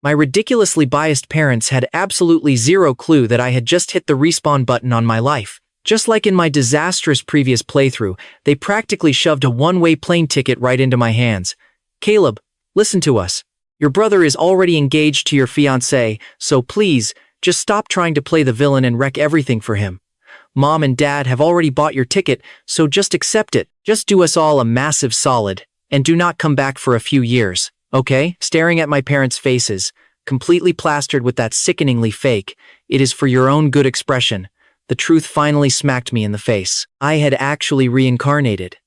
My ridiculously biased parents had absolutely zero clue that I had just hit the respawn button on my life. Just like in my disastrous previous playthrough, they practically shoved a one-way plane ticket right into my hands. Caleb, listen to us. Your brother is already engaged to your fiancée, so please, just stop trying to play the villain and wreck everything for him. Mom and Dad have already bought your ticket, so just accept it. Just do us all a massive solid, and do not come back for a few years, okay? Staring at my parents' faces, completely plastered with that sickeningly fake, it is for your own good expression. The truth finally smacked me in the face. I had actually reincarnated.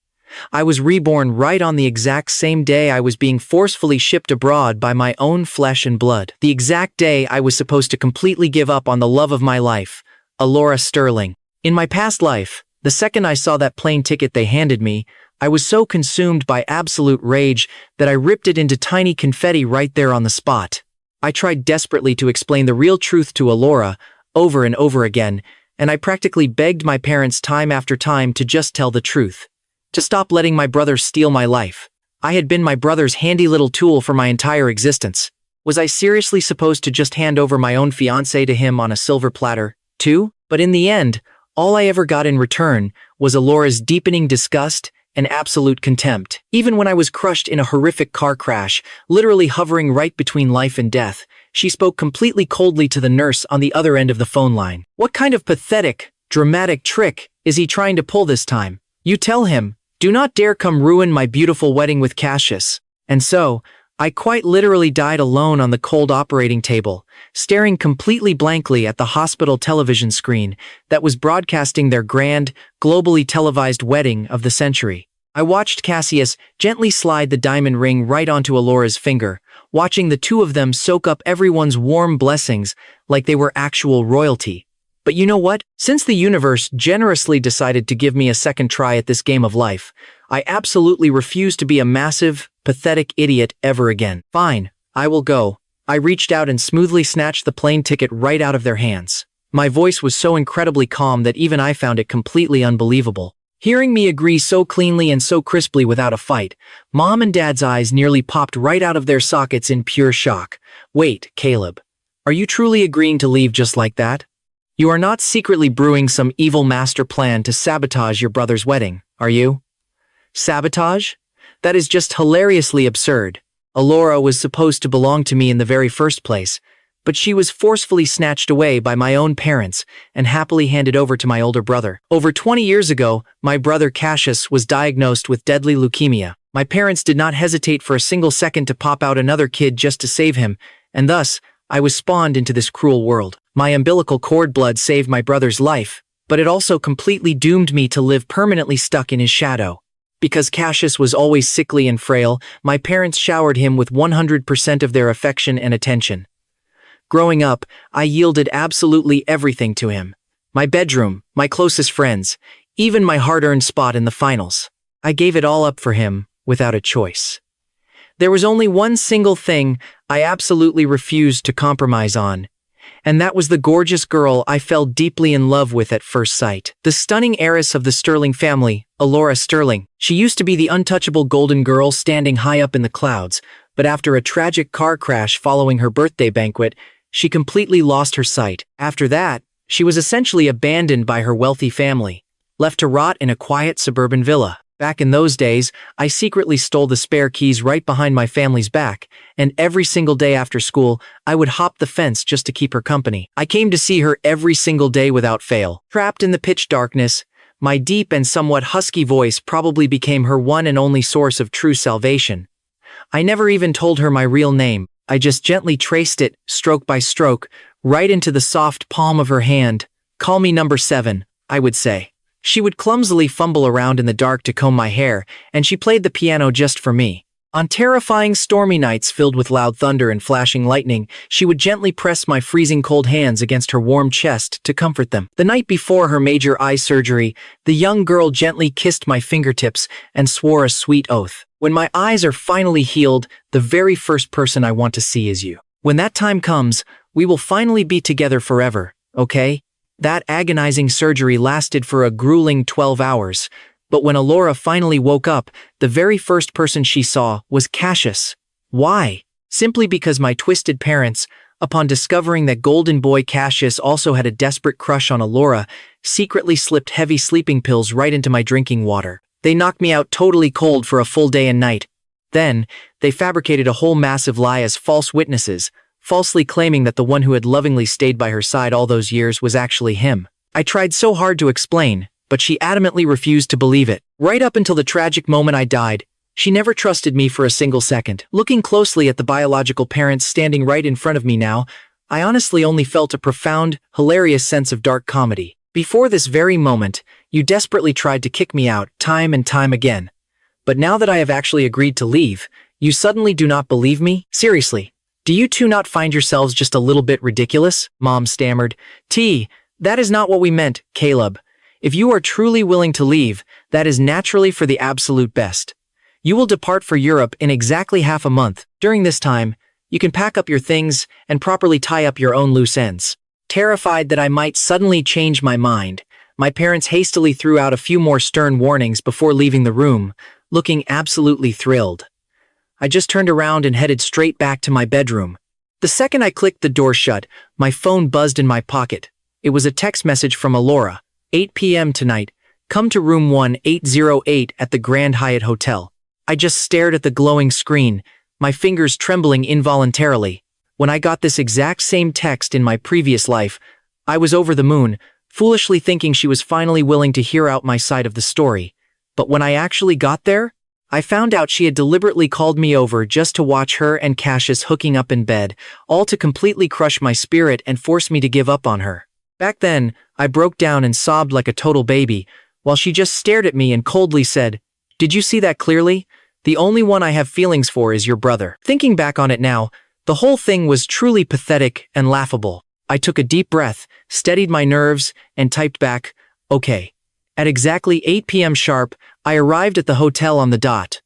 I was reborn right on the exact same day I was being forcefully shipped abroad by my own flesh and blood. The exact day I was supposed to completely give up on the love of my life, Elara Sterling. In my past life, the second I saw that plane ticket they handed me, I was so consumed by absolute rage that I ripped it into tiny confetti right there on the spot. I tried desperately to explain the real truth to Elara over and over again, and I practically begged my parents time after time to just tell the truth. To stop letting my brother steal my life. I had been my brother's handy little tool for my entire existence. Was I seriously supposed to just hand over my own fiancée to him on a silver platter, too? But in the end, all I ever got in return was Elara's deepening disgust and absolute contempt. Even when I was crushed in a horrific car crash, literally hovering right between life and death, she spoke completely coldly to the nurse on the other end of the phone line. What kind of pathetic, dramatic trick is he trying to pull this time? You tell him, do not dare come ruin my beautiful wedding with Cassius. And so, I quite literally died alone on the cold operating table, staring completely blankly at the hospital television screen that was broadcasting their grand, globally televised wedding of the century. I watched Cassius gently slide the diamond ring right onto Elara's finger, watching the two of them soak up everyone's warm blessings like they were actual royalty. But you know what? Since the universe generously decided to give me a second try at this game of life, I absolutely refuse to be a massive, pathetic idiot ever again. Fine, I will go. I reached out and smoothly snatched the plane ticket right out of their hands. My voice was so incredibly calm that even I found it completely unbelievable. Hearing me agree so cleanly and so crisply without a fight, Mom and Dad's eyes nearly popped right out of their sockets in pure shock. Wait, Caleb, are you truly agreeing to leave just like that? You are not secretly brewing some evil master plan to sabotage your brother's wedding, are you? Sabotage? That is just hilariously absurd. Elara was supposed to belong to me in the very first place, but she was forcefully snatched away by my own parents and happily handed over to my older brother. Over 20 years ago, my brother Cassius was diagnosed with deadly leukemia. My parents did not hesitate for a single second to pop out another kid just to save him, and thus, I was spawned into this cruel world. My umbilical cord blood saved my brother's life, but it also completely doomed me to live permanently stuck in his shadow. Because Cassius was always sickly and frail, my parents showered him with 100% of their affection and attention. Growing up, I yielded absolutely everything to him. My bedroom, my closest friends, even my hard-earned spot in the finals. I gave it all up for him, without a choice. There was only one single thing I absolutely refused to compromise on, and that was the gorgeous girl I fell deeply in love with at first sight. The stunning heiress of the Sterling family, Elara Sterling. She used to be the untouchable golden girl standing high up in the clouds, but after a tragic car crash following her birthday banquet, she completely lost her sight. After that, she was essentially abandoned by her wealthy family, left to rot in a quiet suburban villa. Back in those days, I secretly stole the spare keys right behind my family's back, and every single day after school, I would hop the fence just to keep her company. I came to see her every single day without fail. Trapped in the pitch darkness, my deep and somewhat husky voice probably became her one and only source of true salvation. I never even told her my real name. I just gently traced it, stroke by stroke, right into the soft palm of her hand. Call me number 7, I would say. She would clumsily fumble around in the dark to comb my hair, and she played the piano just for me. On terrifying stormy nights filled with loud thunder and flashing lightning, she would gently press my freezing cold hands against her warm chest to comfort them. The night before her major eye surgery, the young girl gently kissed my fingertips and swore a sweet oath. When my eyes are finally healed, the very first person I want to see is you. When that time comes, we will finally be together forever, okay? That agonizing surgery lasted for a grueling 12 hours, but when Elara finally woke up, the very first person she saw was Cassius. Why? simply because my twisted parents, upon discovering that golden boy Cassius also had a desperate crush on Elara, secretly slipped heavy sleeping pills right into my drinking water. They knocked me out totally cold for a full day and night. Then, they fabricated a whole massive lie as false witnesses, falsely claiming that the one who had lovingly stayed by her side all those years was actually him. I tried so hard to explain, but she adamantly refused to believe it. Right up until the tragic moment I died, she never trusted me for a single second. Looking closely at the biological parents standing right in front of me now, I honestly only felt a profound, hilarious sense of dark comedy. Before this very moment, you desperately tried to kick me out time and time again. But now that I have actually agreed to leave, you suddenly do not believe me? Seriously, do you two not find yourselves just a little bit ridiculous? Mom stammered. That is not what we meant, Caleb. If you are truly willing to leave, that is naturally for the absolute best. You will depart for Europe in exactly half a month. During this time, you can pack up your things and properly tie up your own loose ends. Terrified that I might suddenly change my mind, my parents hastily threw out a few more stern warnings before leaving the room, looking absolutely thrilled. I just turned around and headed straight back to my bedroom. The second I clicked the door shut, my phone buzzed in my pocket. It was a text message from Elara. 8 p.m. tonight. Come to room 1808 at the Grand Hyatt Hotel. I just stared at the glowing screen, my fingers trembling involuntarily. When I got this exact same text in my previous life, I was over the moon, foolishly thinking she was finally willing to hear out my side of the story. But when I actually got there, I found out she had deliberately called me over just to watch her and Cassius hooking up in bed, all to completely crush my spirit and force me to give up on her. Back then, I broke down and sobbed like a total baby, while she just stared at me and coldly said, "Did you see that clearly? The only one I have feelings for is your brother." Thinking back on it now, the whole thing was truly pathetic and laughable. I took a deep breath, steadied my nerves, and typed back, "Okay." At exactly 8 p.m. sharp, I arrived at the hotel on the dot.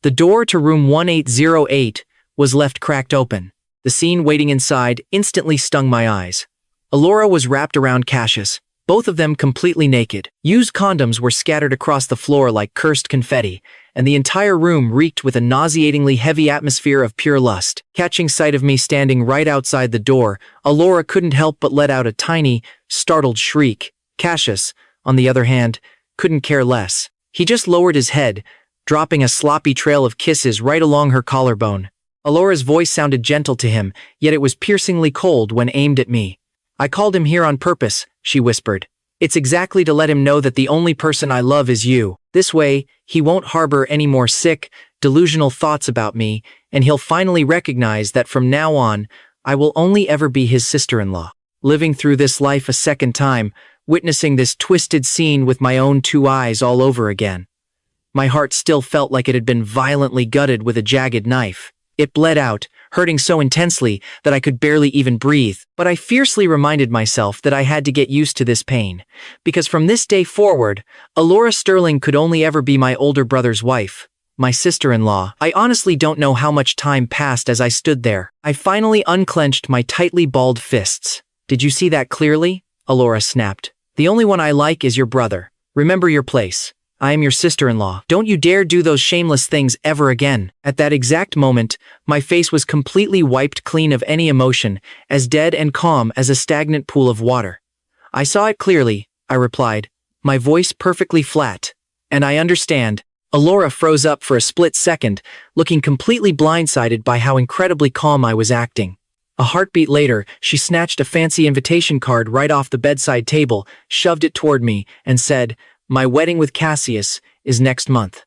The door to room 1808 was left cracked open. The scene waiting inside instantly stung my eyes. Elara was wrapped around Cassius, both of them completely naked. Used condoms were scattered across the floor like cursed confetti, and the entire room reeked with a nauseatingly heavy atmosphere of pure lust. Catching sight of me standing right outside the door, Elara couldn't help but let out a tiny, startled shriek. Cassius, on the other hand, couldn't care less. He just lowered his head, dropping a sloppy trail of kisses right along her collarbone. Elara's voice sounded gentle to him, yet it was piercingly cold when aimed at me. "I called him here on purpose," she whispered. "It's exactly to let him know that the only person I love is you. This way, he won't harbor any more sick, delusional thoughts about me, and he'll finally recognize that from now on, I will only ever be his sister-in-law." Living through this life a second time, witnessing this twisted scene with my own two eyes all over again. My heart still felt like it had been violently gutted with a jagged knife. It bled out, hurting so intensely that I could barely even breathe. But I fiercely reminded myself that I had to get used to this pain, because from this day forward, Elara Sterling could only ever be my older brother's wife, my sister-in-law. I honestly don't know how much time passed as I stood there. I finally unclenched my tightly balled fists. "Did you see that clearly?" Elara snapped. "The only one I like is your brother. Remember your place. I am your sister-in-law. Don't you dare do those shameless things ever again." At that exact moment, my face was completely wiped clean of any emotion, as dead and calm as a stagnant pool of water. "I saw it clearly," I replied, my voice perfectly flat. "And I understand." Elara froze up for a split second, looking completely blindsided by how incredibly calm I was acting. A heartbeat later, she snatched a fancy invitation card right off the bedside table, shoved it toward me, and said, "My wedding with Cassius is next month.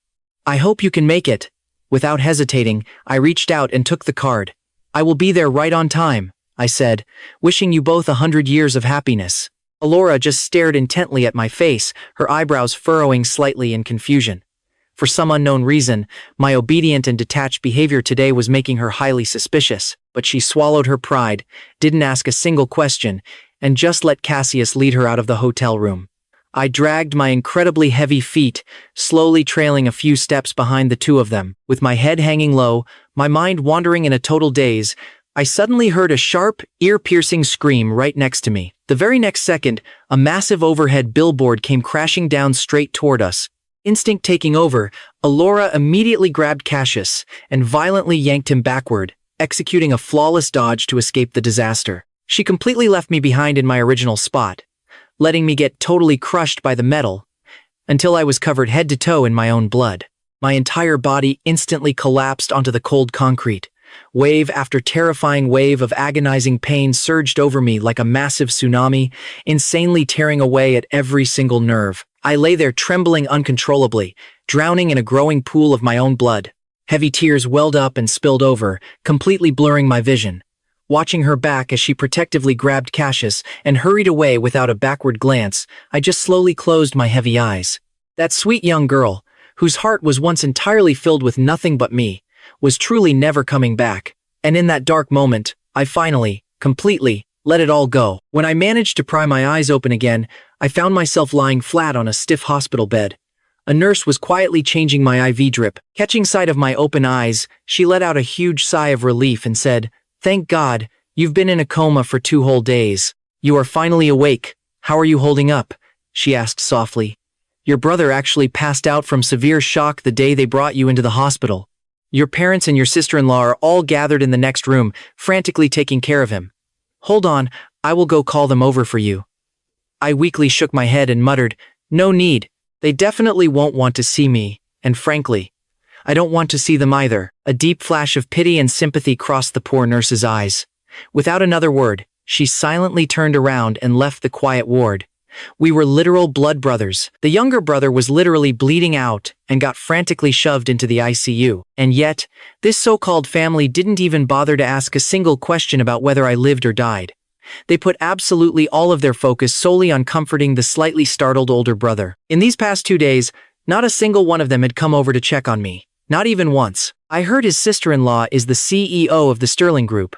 I hope you can make it." Without hesitating, I reached out and took the card. "I will be there right on time," I said, "wishing you both 100 years of happiness." Elara just stared intently at my face, her eyebrows furrowing slightly in confusion. For some unknown reason, my obedient and detached behavior today was making her highly suspicious, but she swallowed her pride, didn't ask a single question, and just let Cassius lead her out of the hotel room. I dragged my incredibly heavy feet, slowly trailing a few steps behind the two of them. With my head hanging low, my mind wandering in a total daze, I suddenly heard a sharp, ear-piercing scream right next to me. The very next second, a massive overhead billboard came crashing down straight toward us. Instinct taking over, Elara immediately grabbed Cassius and violently yanked him backward, executing a flawless dodge to escape the disaster. She completely left me behind in my original spot, letting me get totally crushed by the metal until I was covered head to toe in my own blood. My entire body instantly collapsed onto the cold concrete. Wave after terrifying wave of agonizing pain surged over me like a massive tsunami, insanely tearing away at every single nerve. I lay there trembling uncontrollably, drowning in a growing pool of my own blood. Heavy tears welled up and spilled over, completely blurring my vision. Watching her back as she protectively grabbed Cassius and hurried away without a backward glance, I just slowly closed my heavy eyes. That sweet young girl, whose heart was once entirely filled with nothing but me, was truly never coming back. And in that dark moment, I finally, completely, let it all go. When I managed to pry my eyes open again, I found myself lying flat on a stiff hospital bed. A nurse was quietly changing my IV drip. Catching sight of my open eyes, she let out a huge sigh of relief and said, "Thank God, you've been in a coma for 2 whole days. You are finally awake. How are you holding up?" she asked softly. "Your brother actually passed out from severe shock the day they brought you into the hospital. Your parents and your sister-in-law are all gathered in the next room, frantically taking care of him. Hold on, I will go call them over for you." I weakly shook my head and muttered, "No need. They definitely won't want to see me, and frankly, I don't want to see them either." A deep flash of pity and sympathy crossed the poor nurse's eyes. Without another word, she silently turned around and left the quiet ward. We were literal blood brothers. The younger brother was literally bleeding out and got frantically shoved into the ICU. And yet, this so-called family didn't even bother to ask a single question about whether I lived or died. They put absolutely all of their focus solely on comforting the slightly startled older brother. In these past 2 days, not a single one of them had come over to check on me. Not even once. I heard his sister-in-law is the CEO of the Sterling Group.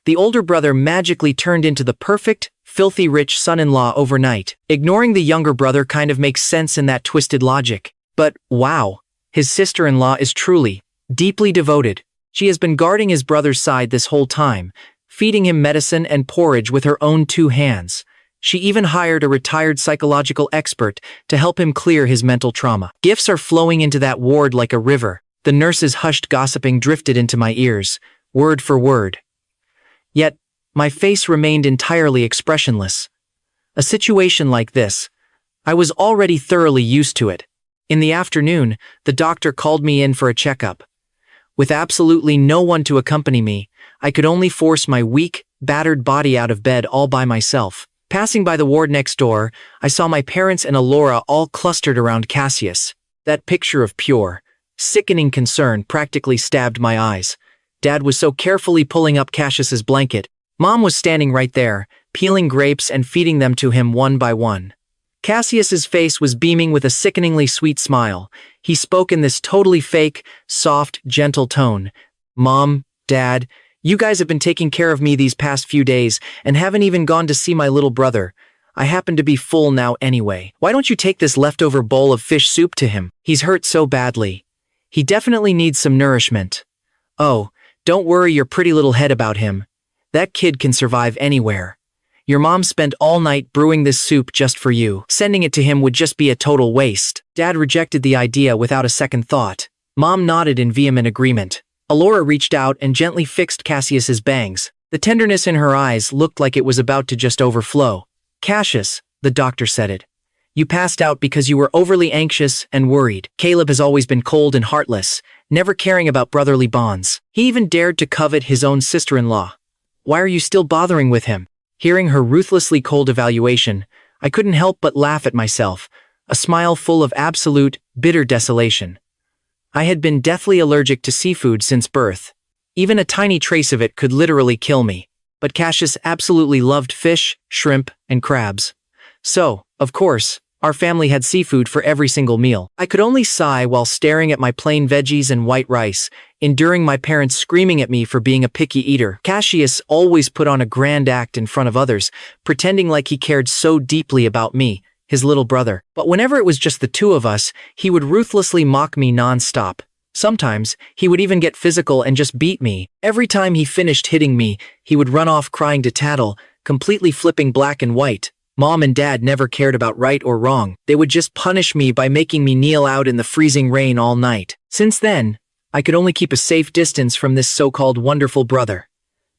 The older brother magically turned into the perfect, filthy rich son-in-law overnight. Ignoring the younger brother kind of makes sense in that twisted logic. But, wow, his sister-in-law is truly, deeply devoted. She has been guarding his brother's side this whole time, feeding him medicine and porridge with her own 2 hands. She even hired a retired psychological expert to help him clear his mental trauma. Gifts are flowing into that ward like a river. The nurse's hushed gossiping drifted into my ears, word for word. Yet, my face remained entirely expressionless. A situation like this, I was already thoroughly used to it. In the afternoon, the doctor called me in for a checkup. With absolutely no one to accompany me, I could only force my weak, battered body out of bed all by myself. Passing by the ward next door, I saw my parents and Elara all clustered around Cassius. That picture of pure, sickening concern practically stabbed my eyes. Dad was so carefully pulling up Cassius's blanket. Mom was standing right there, peeling grapes and feeding them to him one by one. Cassius's face was beaming with a sickeningly sweet smile. He spoke in this totally fake, soft, gentle tone. "Mom, Dad, you guys have been taking care of me these past few days and haven't even gone to see my little brother. I happen to be full now anyway. Why don't you take this leftover bowl of fish soup to him? He's hurt so badly. He definitely needs some nourishment. Oh, don't worry your pretty little head about him. That kid can survive anywhere. Your mom spent all night brewing this soup just for you. Sending it to him would just be a total waste." Dad rejected the idea without a second thought. Mom nodded in vehement agreement. Elara reached out and gently fixed Cassius's bangs. The tenderness in her eyes looked like it was about to just overflow. "Cassius," the doctor said it. "You passed out because you were overly anxious and worried. Caleb has always been cold and heartless, never caring about brotherly bonds. He even dared to covet his own sister-in-law. Why are you still bothering with him?" Hearing her ruthlessly cold evaluation, I couldn't help but laugh at myself, a smile full of absolute, bitter desolation. I had been deathly allergic to seafood since birth. Even a tiny trace of it could literally kill me. But Cassius absolutely loved fish, shrimp, and crabs. So, of course, our family had seafood for every single meal. I could only sigh while staring at my plain veggies and white rice, enduring my parents screaming at me for being a picky eater. Cassius always put on a grand act in front of others, pretending like he cared so deeply about me, his little brother. But whenever it was just the 2 of us, he would ruthlessly mock me non-stop. Sometimes, he would even get physical and just beat me. Every time he finished hitting me, he would run off crying to tattle, completely flipping black and white. Mom and Dad never cared about right or wrong. They would just punish me by making me kneel out in the freezing rain all night. Since then, I could only keep a safe distance from this so-called wonderful brother.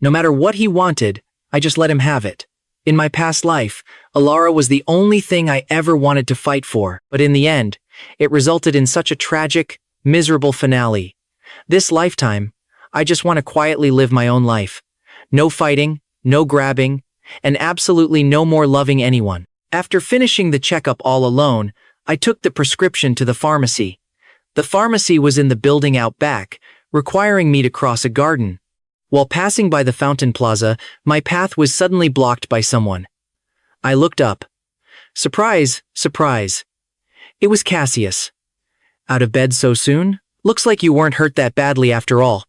No matter what he wanted, I just let him have it. In my past life, Elara was the only thing I ever wanted to fight for, but in the end, it resulted in such a tragic, miserable finale. This lifetime, I just want to quietly live my own life. No fighting, no grabbing, and absolutely no more loving anyone. After finishing the checkup all alone, I took the prescription to the pharmacy. The pharmacy was in the building out back, requiring me to cross a garden. While passing by the fountain plaza, my path was suddenly blocked by someone. I looked up. Surprise, surprise. It was Cassius. Out of bed so soon? Looks like you weren't hurt that badly after all.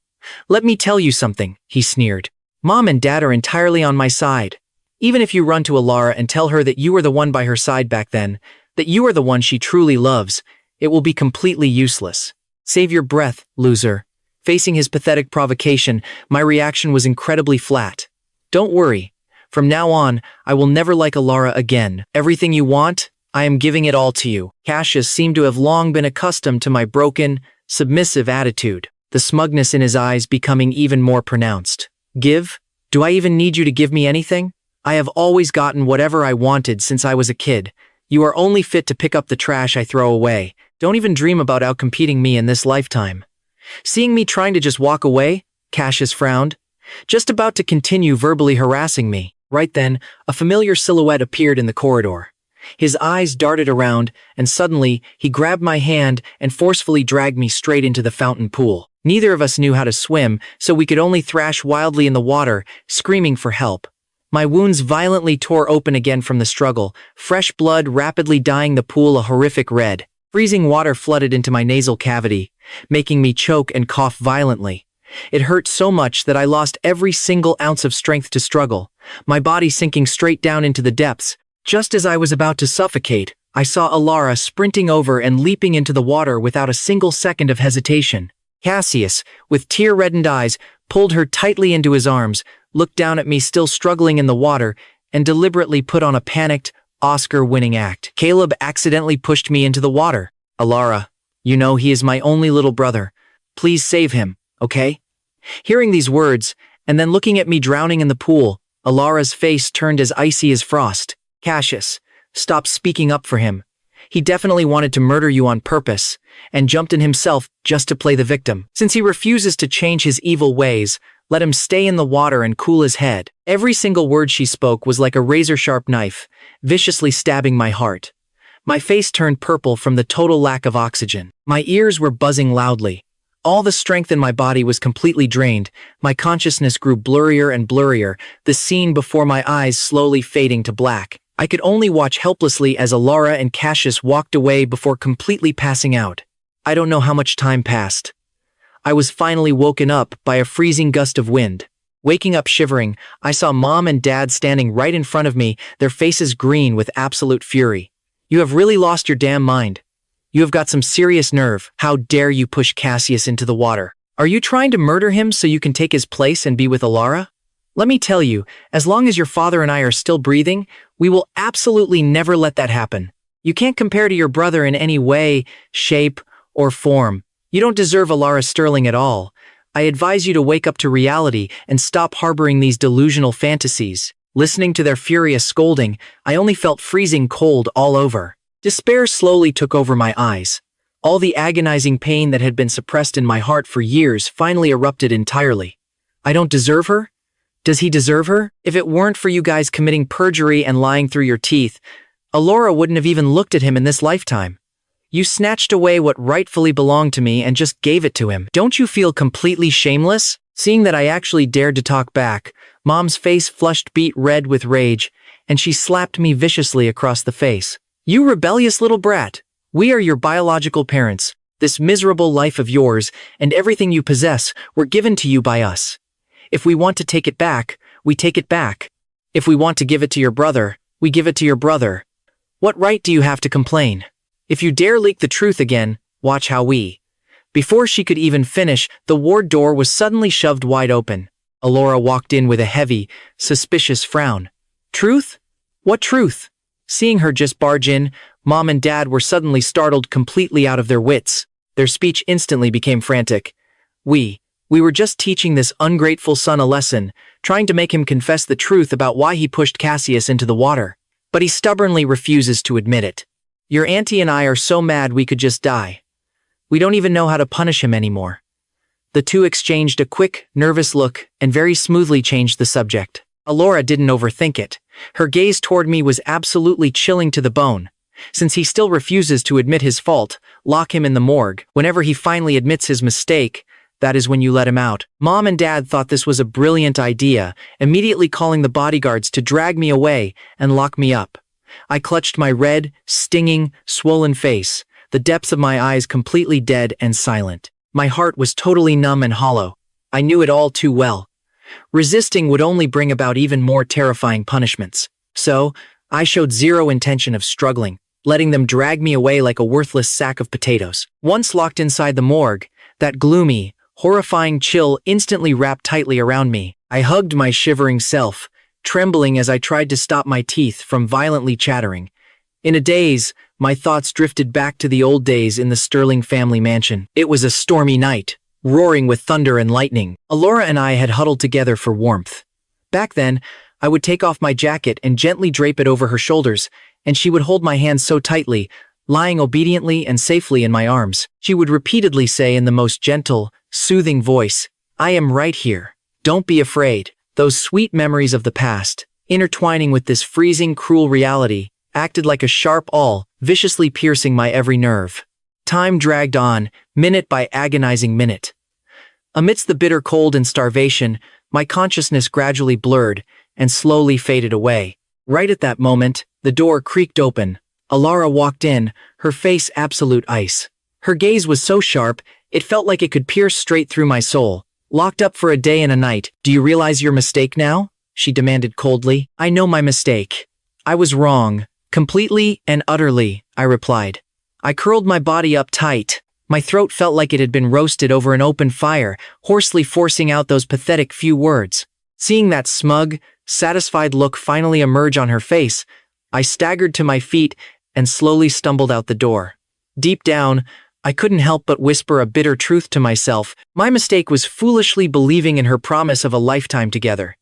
Let me tell you something, he sneered. Mom and Dad are entirely on my side. Even if you run to Elara and tell her that you were the one by her side back then, that you are the one she truly loves, it will be completely useless. Save your breath, loser. Facing his pathetic provocation, my reaction was incredibly flat. Don't worry. From now on, I will never like Elara again. Everything you want, I am giving it all to you. Cassius seemed to have long been accustomed to my broken, submissive attitude, the smugness in his eyes becoming even more pronounced. Give? Do I even need you to give me anything? I have always gotten whatever I wanted since I was a kid. You are only fit to pick up the trash I throw away. Don't even dream about outcompeting me in this lifetime. Seeing me trying to just walk away, Cassius frowned, just about to continue verbally harassing me. Right then, a familiar silhouette appeared in the corridor. His eyes darted around, and suddenly, he grabbed my hand and forcefully dragged me straight into the fountain pool. Neither of us knew how to swim, so we could only thrash wildly in the water, screaming for help. My wounds violently tore open again from the struggle, fresh blood rapidly dyeing the pool a horrific red. Freezing water flooded into my nasal cavity, making me choke and cough violently. It hurt so much that I lost every single ounce of strength to struggle, my body sinking straight down into the depths. Just as I was about to suffocate, I saw Elara sprinting over and leaping into the water without a single second of hesitation. Cassius, with tear-reddened eyes, pulled her tightly into his arms, looked down at me still struggling in the water, and deliberately put on a panicked, Oscar-winning act. Caleb accidentally pushed me into the water. Elara, you know he is my only little brother. Please save him, okay? Hearing these words, and then looking at me drowning in the pool, Elara's face turned as icy as frost. Cassius, stop speaking up for him. He definitely wanted to murder you on purpose, and jumped in himself just to play the victim. Since he refuses to change his evil ways, let him stay in the water and cool his head. Every single word she spoke was like a razor-sharp knife, viciously stabbing my heart. My face turned purple from the total lack of oxygen. My ears were buzzing loudly. All the strength in my body was completely drained. My consciousness grew blurrier and blurrier, the scene before my eyes slowly fading to black. I could only watch helplessly as Elara and Cassius walked away before completely passing out. I don't know how much time passed. I was finally woken up by a freezing gust of wind. Waking up shivering, I saw Mom and Dad standing right in front of me, their faces green with absolute fury. You have really lost your damn mind. You have got some serious nerve. How dare you push Cassius into the water? Are you trying to murder him so you can take his place and be with Elara? Let me tell you, as long as your father and I are still breathing, we will absolutely never let that happen. You can't compare to your brother in any way, shape, or form. You don't deserve Elara Sterling at all. I advise you to wake up to reality and stop harboring these delusional fantasies. Listening to their furious scolding, I only felt freezing cold all over. Despair slowly took over my eyes. All the agonizing pain that had been suppressed in my heart for years finally erupted entirely. I don't deserve her? Does he deserve her? If it weren't for you guys committing perjury and lying through your teeth, Elara wouldn't have even looked at him in this lifetime. You snatched away what rightfully belonged to me and just gave it to him. Don't you feel completely shameless? Seeing that I actually dared to talk back, Mom's face flushed beet red with rage, and she slapped me viciously across the face. You rebellious little brat! We are your biological parents. This miserable life of yours and everything you possess were given to you by us. If we want to take it back, we take it back. If we want to give it to your brother, we give it to your brother. What right do you have to complain? If you dare leak the truth again, watch how we... Before she could even finish, the ward door was suddenly shoved wide open. Elara walked in with a heavy, suspicious frown. Truth? What truth? Seeing her just barge in, Mom and Dad were suddenly startled completely out of their wits. Their speech instantly became frantic. We were just teaching this ungrateful son a lesson, trying to make him confess the truth about why he pushed Cassius into the water. But he stubbornly refuses to admit it. Your auntie and I are so mad we could just die. We don't even know how to punish him anymore. The two exchanged a quick, nervous look and very smoothly changed the subject. Elara didn't overthink it. Her gaze toward me was absolutely chilling to the bone. Since he still refuses to admit his fault, lock him in the morgue. Whenever he finally admits his mistake, that is when you let him out. Mom and Dad thought this was a brilliant idea, immediately calling the bodyguards to drag me away and lock me up. I clutched my red, stinging, swollen face, the depths of my eyes completely dead and silent. My heart was totally numb and hollow. I knew it all too well. Resisting would only bring about even more terrifying punishments. So, I showed zero intention of struggling, letting them drag me away like a worthless sack of potatoes. Once locked inside the morgue, that gloomy, horrifying chill instantly wrapped tightly around me. I hugged my shivering self, trembling as I tried to stop my teeth from violently chattering. In a daze, my thoughts drifted back to the old days in the Sterling family mansion. It was a stormy night, roaring with thunder and lightning. Elara and I had huddled together for warmth. Back then, I would take off my jacket and gently drape it over her shoulders, and she would hold my hands so tightly, lying obediently and safely in my arms. She would repeatedly say in the most gentle, soothing voice, "I am right here. Don't be afraid." Those sweet memories of the past, intertwining with this freezing, cruel reality, acted like a sharp awl, viciously piercing my every nerve. Time dragged on, minute by agonizing minute. Amidst the bitter cold and starvation, my consciousness gradually blurred and slowly faded away. Right at that moment, the door creaked open. Elara walked in, her face absolute ice. Her gaze was so sharp, it felt like it could pierce straight through my soul. "Locked up for a day and a night, do you realize your mistake now?" she demanded coldly. "I know my mistake. I was wrong. Completely and utterly," I replied. I curled my body up tight. My throat felt like it had been roasted over an open fire, hoarsely forcing out those pathetic few words. Seeing that smug, satisfied look finally emerge on her face, I staggered to my feet and slowly stumbled out the door. Deep down, I couldn't help but whisper a bitter truth to myself. My mistake was foolishly believing in her promise of a lifetime together.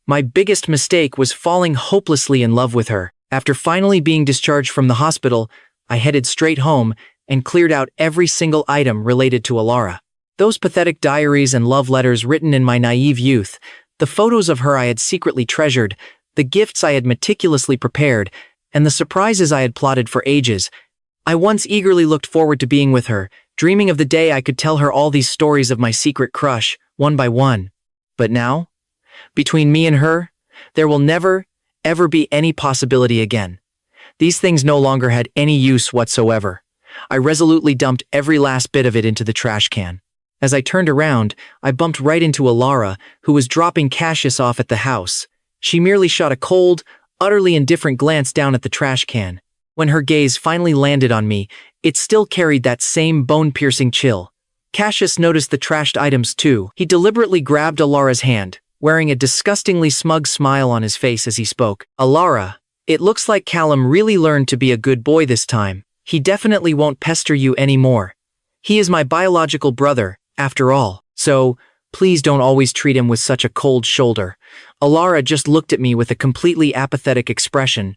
My biggest mistake was falling hopelessly in love with her. After finally being discharged from the hospital, I headed straight home and cleared out every single item related to Elara. Those pathetic diaries and love letters written in my naive youth, the photos of her I had secretly treasured, the gifts I had meticulously prepared, and the surprises I had plotted for ages. I once eagerly looked forward to being with her, dreaming of the day I could tell her all these stories of my secret crush, one by one. But now, between me and her, there will never, ever be any possibility again. These things no longer had any use whatsoever. I resolutely dumped every last bit of it into the trash can. As I turned around, I bumped right into Elara, who was dropping Cassius off at the house. She merely shot a cold, utterly indifferent glance down at the trash can. When her gaze finally landed on me, it still carried that same bone-piercing chill. Cassius noticed the trashed items too. He deliberately grabbed Elara's hand, wearing a disgustingly smug smile on his face as he spoke. "Elara, it looks like Caelum really learned to be a good boy this time. He definitely won't pester you anymore. He is my biological brother, after all, so please don't always treat him with such a cold shoulder." Elara just looked at me with a completely apathetic expression,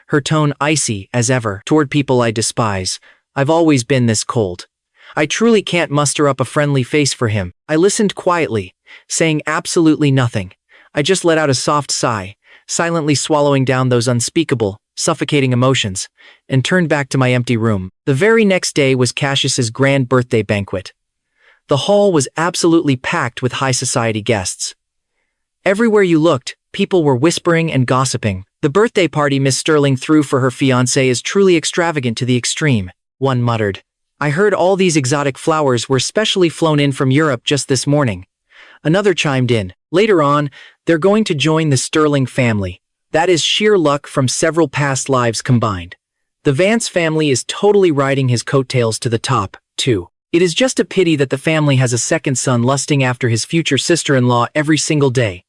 her tone icy as ever. "Toward people I despise, I've always been this cold. I truly can't muster up a friendly face for him." I listened quietly, saying absolutely nothing. I just let out a soft sigh, silently swallowing down those unspeakable, suffocating emotions, and turned back to my empty room. The very next day was Cassius's grand birthday banquet. The hall was absolutely packed with high society guests. Everywhere you looked, people were whispering and gossiping. "The birthday party Miss Sterling threw for her fiancé is truly extravagant to the extreme," one muttered. "I heard all these exotic flowers were specially flown in from Europe just this morning." Another chimed in. "Later on, they're going to join the Sterling family. That is sheer luck from several past lives combined. The Vance family is totally riding his coattails to the top, too. It is just a pity that the family has a second son lusting after his future sister-in-law every single day.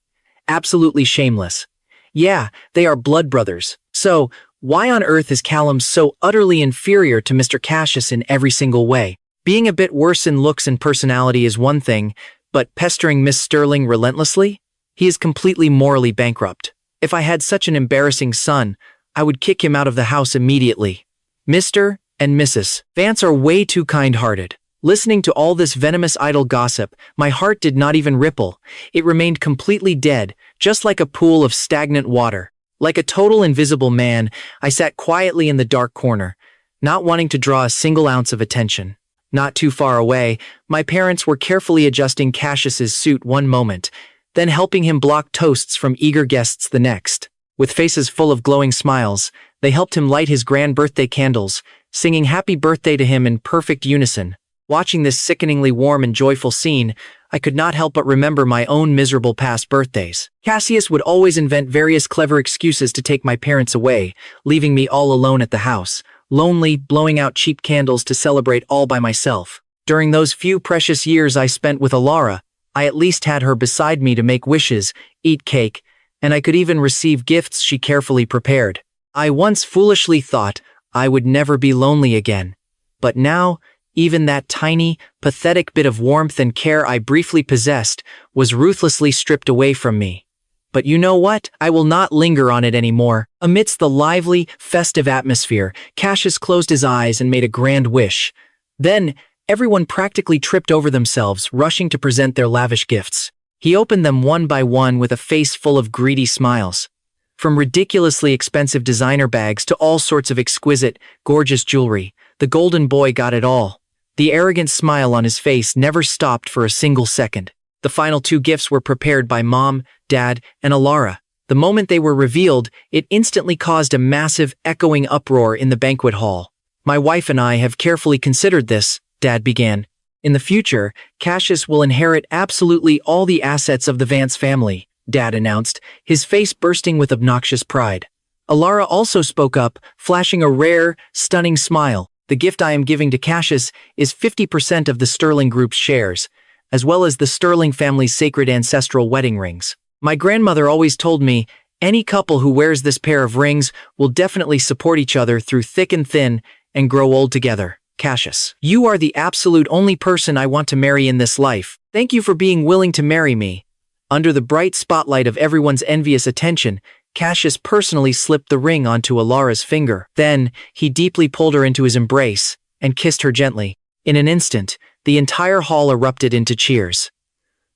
Absolutely shameless. Yeah, they are blood brothers. So, why on earth is Caelum so utterly inferior to Mr. Cassius in every single way?" Being a bit worse in looks and personality is one thing, but pestering Miss Sterling relentlessly? He is completely morally bankrupt. If I had such an embarrassing son, I would kick him out of the house immediately. Mr. and Mrs. Vance are way too kind-hearted. Listening to all this venomous idle gossip, my heart did not even ripple. It remained completely dead, just like a pool of stagnant water. Like a total invisible man, I sat quietly in the dark corner, not wanting to draw a single ounce of attention. Not too far away, my parents were carefully adjusting Cassius's suit one moment, then helping him block toasts from eager guests the next. With faces full of glowing smiles, they helped him light his grand birthday candles, singing happy birthday to him in perfect unison. Watching this sickeningly warm and joyful scene, I could not help but remember my own miserable past birthdays. Cassius would always invent various clever excuses to take my parents away, leaving me all alone at the house, lonely, blowing out cheap candles to celebrate all by myself. During those few precious years I spent with Elara, I at least had her beside me to make wishes, eat cake, and I could even receive gifts she carefully prepared. I once foolishly thought I would never be lonely again. But now, even that tiny, pathetic bit of warmth and care I briefly possessed was ruthlessly stripped away from me. But you know what? I will not linger on it anymore. Amidst the lively, festive atmosphere, Cassius closed his eyes and made a grand wish. Then, everyone practically tripped over themselves, rushing to present their lavish gifts. He opened them one by one with a face full of greedy smiles. From ridiculously expensive designer bags to all sorts of exquisite, gorgeous jewelry, the golden boy got it all. The arrogant smile on his face never stopped for a single second. The final two gifts were prepared by Mom, Dad, and Elara. The moment they were revealed, it instantly caused a massive, echoing uproar in the banquet hall. My wife and I have carefully considered this, Dad began. In the future, Cassius will inherit absolutely all the assets of the Vance family, Dad announced, his face bursting with obnoxious pride. Elara also spoke up, flashing a rare, stunning smile. The gift I am giving to Cassius is 50% of the Sterling Group's shares, as well as the Sterling family's sacred ancestral wedding rings. My grandmother always told me, any couple who wears this pair of rings will definitely support each other through thick and thin and grow old together. Cassius, you are the absolute only person I want to marry in this life. Thank you for being willing to marry me. Under the bright spotlight of everyone's envious attention, Cassius personally slipped the ring onto Elara's finger. Then, he deeply pulled her into his embrace and kissed her gently. In an instant, the entire hall erupted into cheers.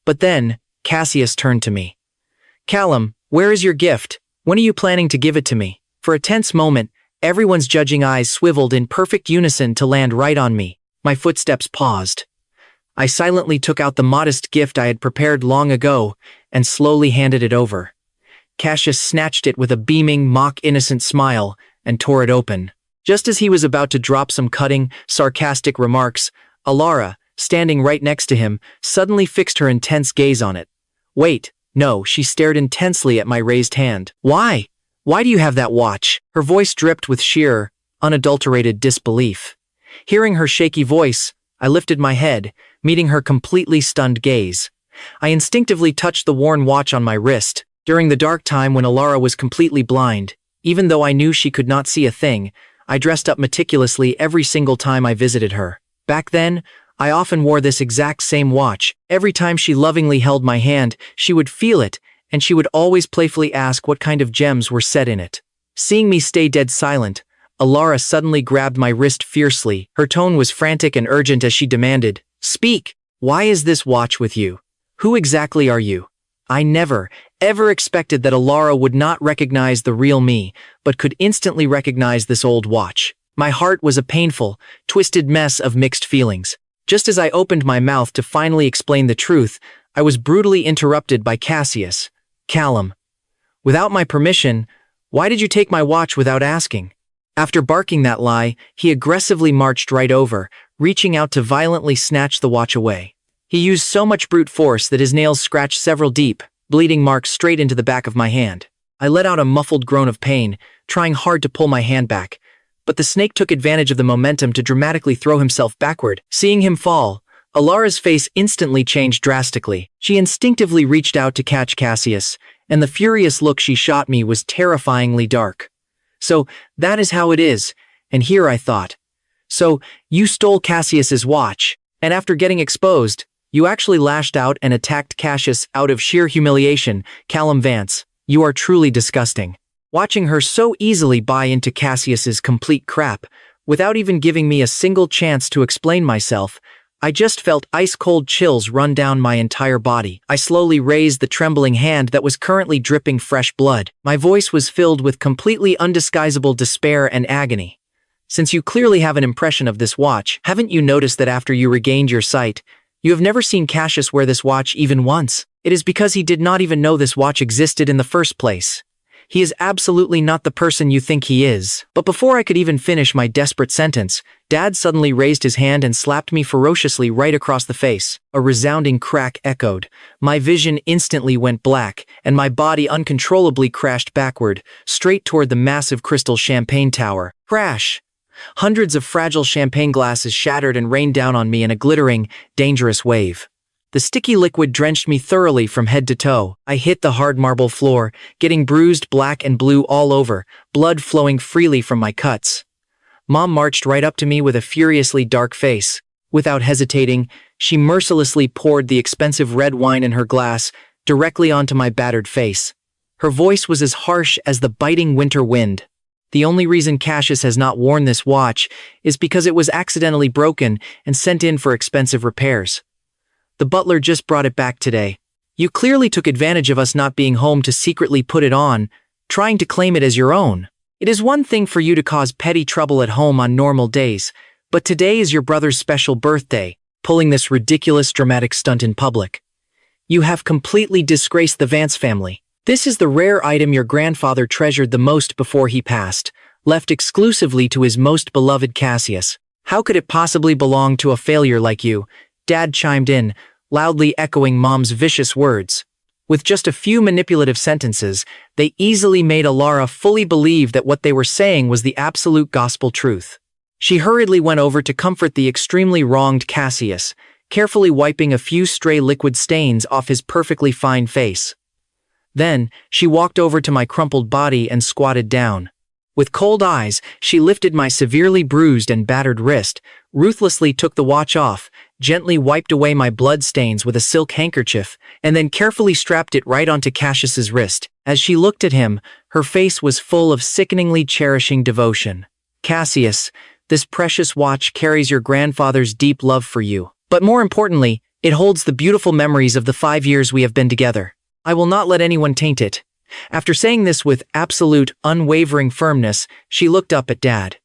But then, Cassius turned to me. Caelum, where is your gift? When are you planning to give it to me? For a tense moment, everyone's judging eyes swiveled in perfect unison to land right on me. My footsteps paused. I silently took out the modest gift I had prepared long ago and slowly handed it over. Cassius snatched it with a beaming, mock-innocent smile and tore it open. Just as he was about to drop some cutting, sarcastic remarks, Elara, standing right next to him, suddenly fixed her intense gaze on it. Wait, no, she stared intensely at my raised hand. Why? Why do you have that watch? Her voice dripped with sheer, unadulterated disbelief. Hearing her shaky voice, I lifted my head, meeting her completely stunned gaze. I instinctively touched the worn watch on my wrist. During the dark time when Elara was completely blind, even though I knew she could not see a thing, I dressed up meticulously every single time I visited her. Back then, I often wore this exact same watch. Every time she lovingly held my hand, she would feel it, and she would always playfully ask what kind of gems were set in it. Seeing me stay dead silent, Elara suddenly grabbed my wrist fiercely. Her tone was frantic and urgent as she demanded, "Speak! Why is this watch with you? Who exactly are you?" I never, ever expected that Elara would not recognize the real me, but could instantly recognize this old watch. My heart was a painful, twisted mess of mixed feelings. Just as I opened my mouth to finally explain the truth, I was brutally interrupted by Cassius. Caelum, without my permission, why did you take my watch without asking? After barking that lie, he aggressively marched right over, reaching out to violently snatch the watch away. He used so much brute force that his nails scratched several deep, bleeding marks straight into the back of my hand. I let out a muffled groan of pain, trying hard to pull my hand back, but the snake took advantage of the momentum to dramatically throw himself backward. Seeing him fall, Elara's face instantly changed drastically. She instinctively reached out to catch Cassius, and the furious look she shot me was terrifyingly dark. So, that is how it is, and here I thought. So, you stole Cassius's watch, and after getting exposed, you actually lashed out and attacked Cassius out of sheer humiliation. Caelum Vance, you are truly disgusting. Watching her so easily buy into Cassius's complete crap, without even giving me a single chance to explain myself, I just felt ice-cold chills run down my entire body. I slowly raised the trembling hand that was currently dripping fresh blood. My voice was filled with completely undisguisable despair and agony. Since you clearly have an impression of this watch, haven't you noticed that after you regained your sight, you have never seen Cassius wear this watch even once? It is because he did not even know this watch existed in the first place. He is absolutely not the person you think he is. But before I could even finish my desperate sentence, Dad suddenly raised his hand and slapped me ferociously right across the face. A resounding crack echoed. My vision instantly went black, and my body uncontrollably crashed backward, straight toward the massive crystal champagne tower. Crash! Hundreds of fragile champagne glasses shattered and rained down on me in a glittering, dangerous wave. The sticky liquid drenched me thoroughly from head to toe. I hit the hard marble floor, getting bruised black and blue all over, blood flowing freely from my cuts. Mom marched right up to me with a furiously dark face. Without hesitating, she mercilessly poured the expensive red wine in her glass directly onto my battered face. Her voice was as harsh as the biting winter wind. The only reason Cassius has not worn this watch is because it was accidentally broken and sent in for expensive repairs. The butler just brought it back today. You clearly took advantage of us not being home to secretly put it on, trying to claim it as your own. It is one thing for you to cause petty trouble at home on normal days, but today is your brother's special birthday, pulling this ridiculous dramatic stunt in public. You have completely disgraced the Vance family. This is the rare item your grandfather treasured the most before he passed, left exclusively to his most beloved Cassius. How could it possibly belong to a failure like you? Dad chimed in, loudly echoing Mom's vicious words. With just a few manipulative sentences, they easily made Elara fully believe that what they were saying was the absolute gospel truth. She hurriedly went over to comfort the extremely wronged Cassius, carefully wiping a few stray liquid stains off his perfectly fine face. Then, she walked over to my crumpled body and squatted down. With cold eyes, she lifted my severely bruised and battered wrist, ruthlessly took the watch off, gently wiped away my blood stains with a silk handkerchief, and then carefully strapped it right onto Cassius's wrist. As she looked at him, her face was full of sickeningly cherishing devotion. Cassius, this precious watch carries your grandfather's deep love for you. But more importantly, it holds the beautiful memories of the 5 years we have been together. I will not let anyone taint it. After saying this with absolute, unwavering firmness, she looked up at Dad.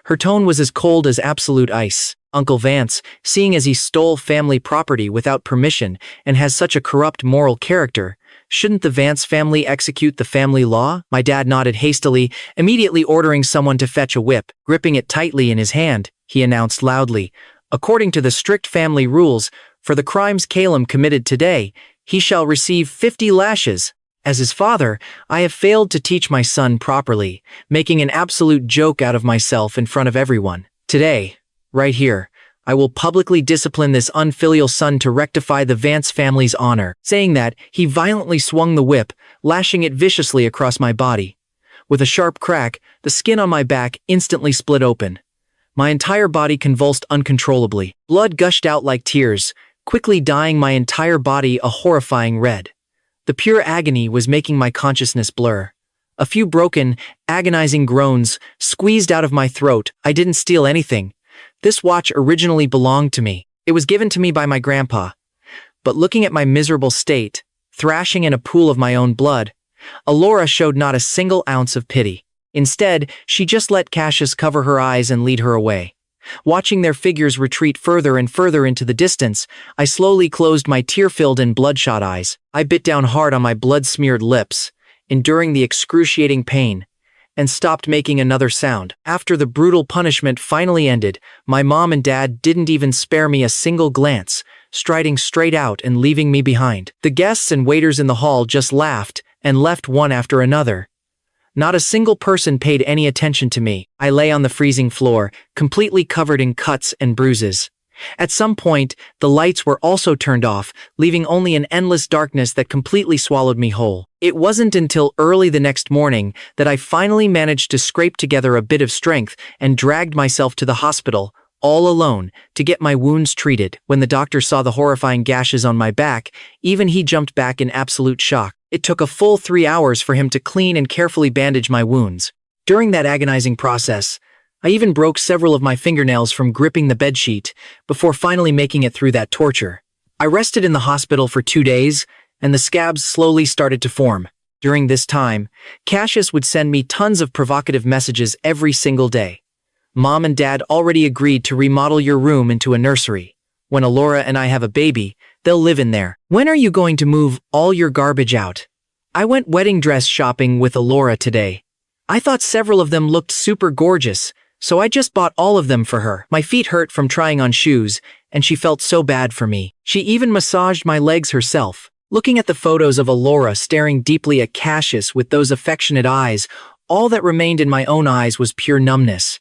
Her tone was as cold as absolute ice. Uncle Vance, seeing as he stole family property without permission and has such a corrupt moral character, shouldn't the Vance family execute the family law? My dad nodded hastily, immediately ordering someone to fetch a whip. Gripping it tightly in his hand, he announced loudly, according to the strict family rules, for the crimes Caelum committed today, he shall receive 50 lashes. As his father, I have failed to teach my son properly, making an absolute joke out of myself in front of everyone. Today, right here, I will publicly discipline this unfilial son to rectify the Vance family's honor. Saying that, he violently swung the whip, lashing it viciously across my body. With a sharp crack, the skin on my back instantly split open. My entire body convulsed uncontrollably. Blood gushed out like tears, quickly dyeing my entire body a horrifying red. The pure agony was making my consciousness blur. A few broken, agonizing groans squeezed out of my throat. I didn't steal anything. This watch originally belonged to me. It was given to me by my grandpa. But looking at my miserable state, thrashing in a pool of my own blood, Elara showed not a single ounce of pity. Instead, she just let Cassius cover her eyes and lead her away. Watching their figures retreat further and further into the distance, I slowly closed my tear-filled and bloodshot eyes. I bit down hard on my blood-smeared lips, enduring the excruciating pain, and stopped making another sound. After the brutal punishment finally ended, my mom and dad didn't even spare me a single glance, striding straight out and leaving me behind. The guests and waiters in the hall just laughed and left one after another. Not a single person paid any attention to me. I lay on the freezing floor, completely covered in cuts and bruises. At some point, the lights were also turned off, leaving only an endless darkness that completely swallowed me whole. It wasn't until early the next morning that I finally managed to scrape together a bit of strength and dragged myself to the hospital, all alone, to get my wounds treated. When the doctor saw the horrifying gashes on my back, even he jumped back in absolute shock. It took a full 3 hours for him to clean and carefully bandage my wounds. During that agonizing process, I even broke several of my fingernails from gripping the bedsheet before finally making it through that torture. I rested in the hospital for 2 days, and the scabs slowly started to form. During this time, Cassius would send me tons of provocative messages every single day. Mom and Dad already agreed to remodel your room into a nursery. When Elara and I have a baby, they'll live in there. When are you going to move all your garbage out? I went wedding dress shopping with Elara today. I thought several of them looked super gorgeous, so I just bought all of them for her. My feet hurt from trying on shoes, and she felt so bad for me. She even massaged my legs herself. Looking at the photos of Elara staring deeply at Cassius with those affectionate eyes, all that remained in my own eyes was pure numbness.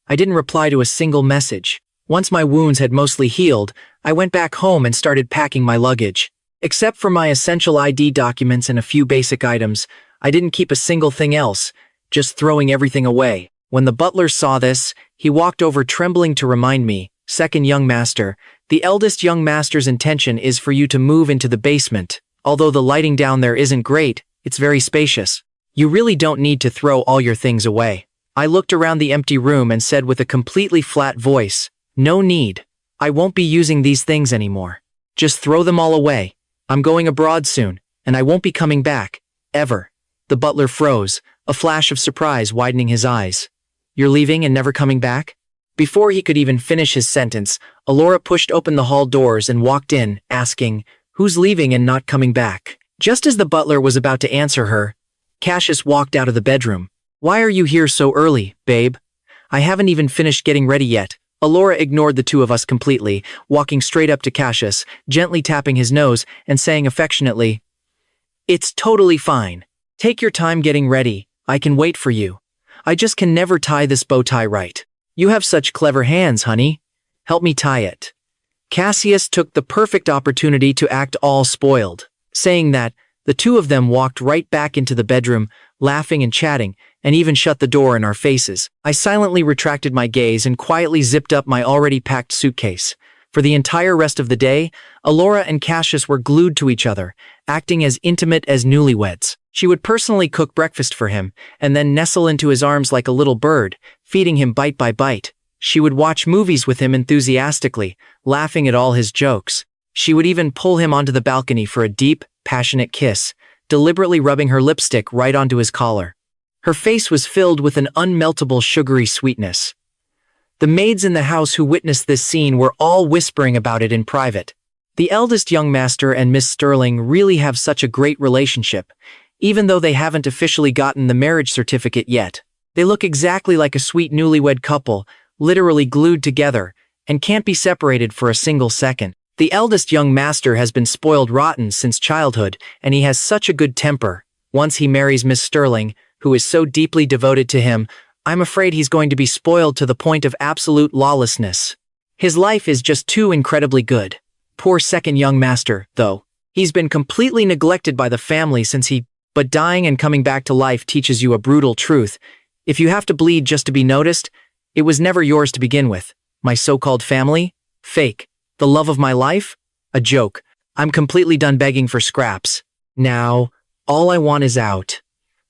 I didn't reply to a single message. Once my wounds had mostly healed, I went back home and started packing my luggage. Except for my essential ID documents and a few basic items, I didn't keep a single thing else, just throwing everything away. When the butler saw this, he walked over trembling to remind me, "Second young master, the eldest young master's intention is for you to move into the basement. Although the lighting down there isn't great, it's very spacious. You really don't need to throw all your things away." I looked around the empty room and said with a completely flat voice, "No need. I won't be using these things anymore. Just throw them all away. I'm going abroad soon, and I won't be coming back. Ever." The butler froze, a flash of surprise widening his eyes. "You're leaving and never coming back?" Before he could even finish his sentence, Elara pushed open the hall doors and walked in, asking, "Who's leaving and not coming back?" Just as the butler was about to answer her, Cassius walked out of the bedroom. "Why are you here so early, babe? I haven't even finished getting ready yet." Elara ignored the two of us completely, walking straight up to Cassius, gently tapping his nose and saying affectionately, "It's totally fine. Take your time getting ready. I can wait for you. I just can never tie this bow tie right. You have such clever hands, honey. Help me tie it." Cassius took the perfect opportunity to act all spoiled. Saying that, the two of them walked right back into the bedroom, laughing and chatting, and even shut the door in our faces. I silently retracted my gaze and quietly zipped up my already packed suitcase. For the entire rest of the day, Elara and Cassius were glued to each other, acting as intimate as newlyweds. She would personally cook breakfast for him, and then nestle into his arms like a little bird, feeding him bite by bite. She would watch movies with him enthusiastically, laughing at all his jokes. She would even pull him onto the balcony for a deep, passionate kiss, deliberately rubbing her lipstick right onto his collar. Her face was filled with an unmeltable sugary sweetness. The maids in the house who witnessed this scene were all whispering about it in private. The eldest young master and Miss Sterling really have such a great relationship, even though they haven't officially gotten the marriage certificate yet. They look exactly like a sweet newlywed couple, literally glued together, and can't be separated for a single second. The eldest young master has been spoiled rotten since childhood, and he has such a good temper. Once he marries Miss Sterling, who is so deeply devoted to him, I'm afraid he's going to be spoiled to the point of absolute lawlessness. His life is just too incredibly good. Poor second young master, though. He's been completely neglected by the family but dying and coming back to life teaches you a brutal truth. If you have to bleed just to be noticed, it was never yours to begin with. My so-called family? Fake. The love of my life? A joke. I'm completely done begging for scraps. Now, all I want is out.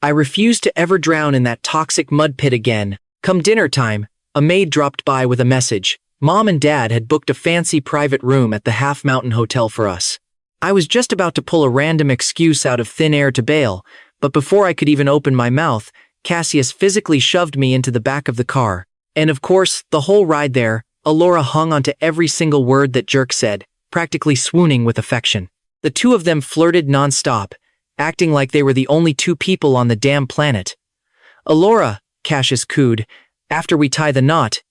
I refuse to ever drown in that toxic mud pit again. Come dinner time, a maid dropped by with a message. Mom and Dad had booked a fancy private room at the Half Mountain Hotel for us. I was just about to pull a random excuse out of thin air to bail, but before I could even open my mouth, Cassius physically shoved me into the back of the car. And of course, the whole ride there, Elara hung onto every single word that jerk said, practically swooning with affection. The two of them flirted nonstop, acting like they were the only two people on the damn planet. "Elara," Cassius cooed, "after we tie the knot,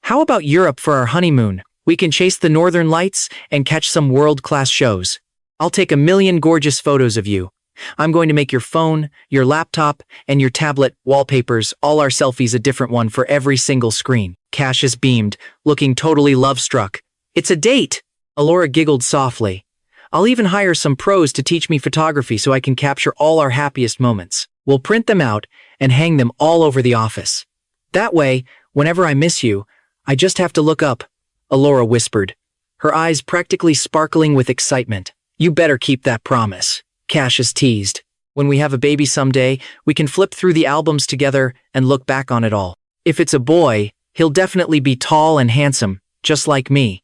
how about Europe for our honeymoon? We can chase the northern lights and catch some world-class shows. I'll take 1,000,000 gorgeous photos of you. I'm going to make your phone, your laptop, and your tablet wallpapers, all our selfies a different one for every single screen." Cassius beamed, looking totally love-struck. It's a date! Elara giggled softly. I'll even hire some pros to teach me photography so I can capture all our happiest moments. We'll print them out and hang them all over the office. That way, whenever I miss you, I just have to look up, Elara whispered, her eyes practically sparkling with excitement. You better keep that promise, Cassius teased. When we have a baby someday, we can flip through the albums together and look back on it all. If it's a boy, he'll definitely be tall and handsome, just like me.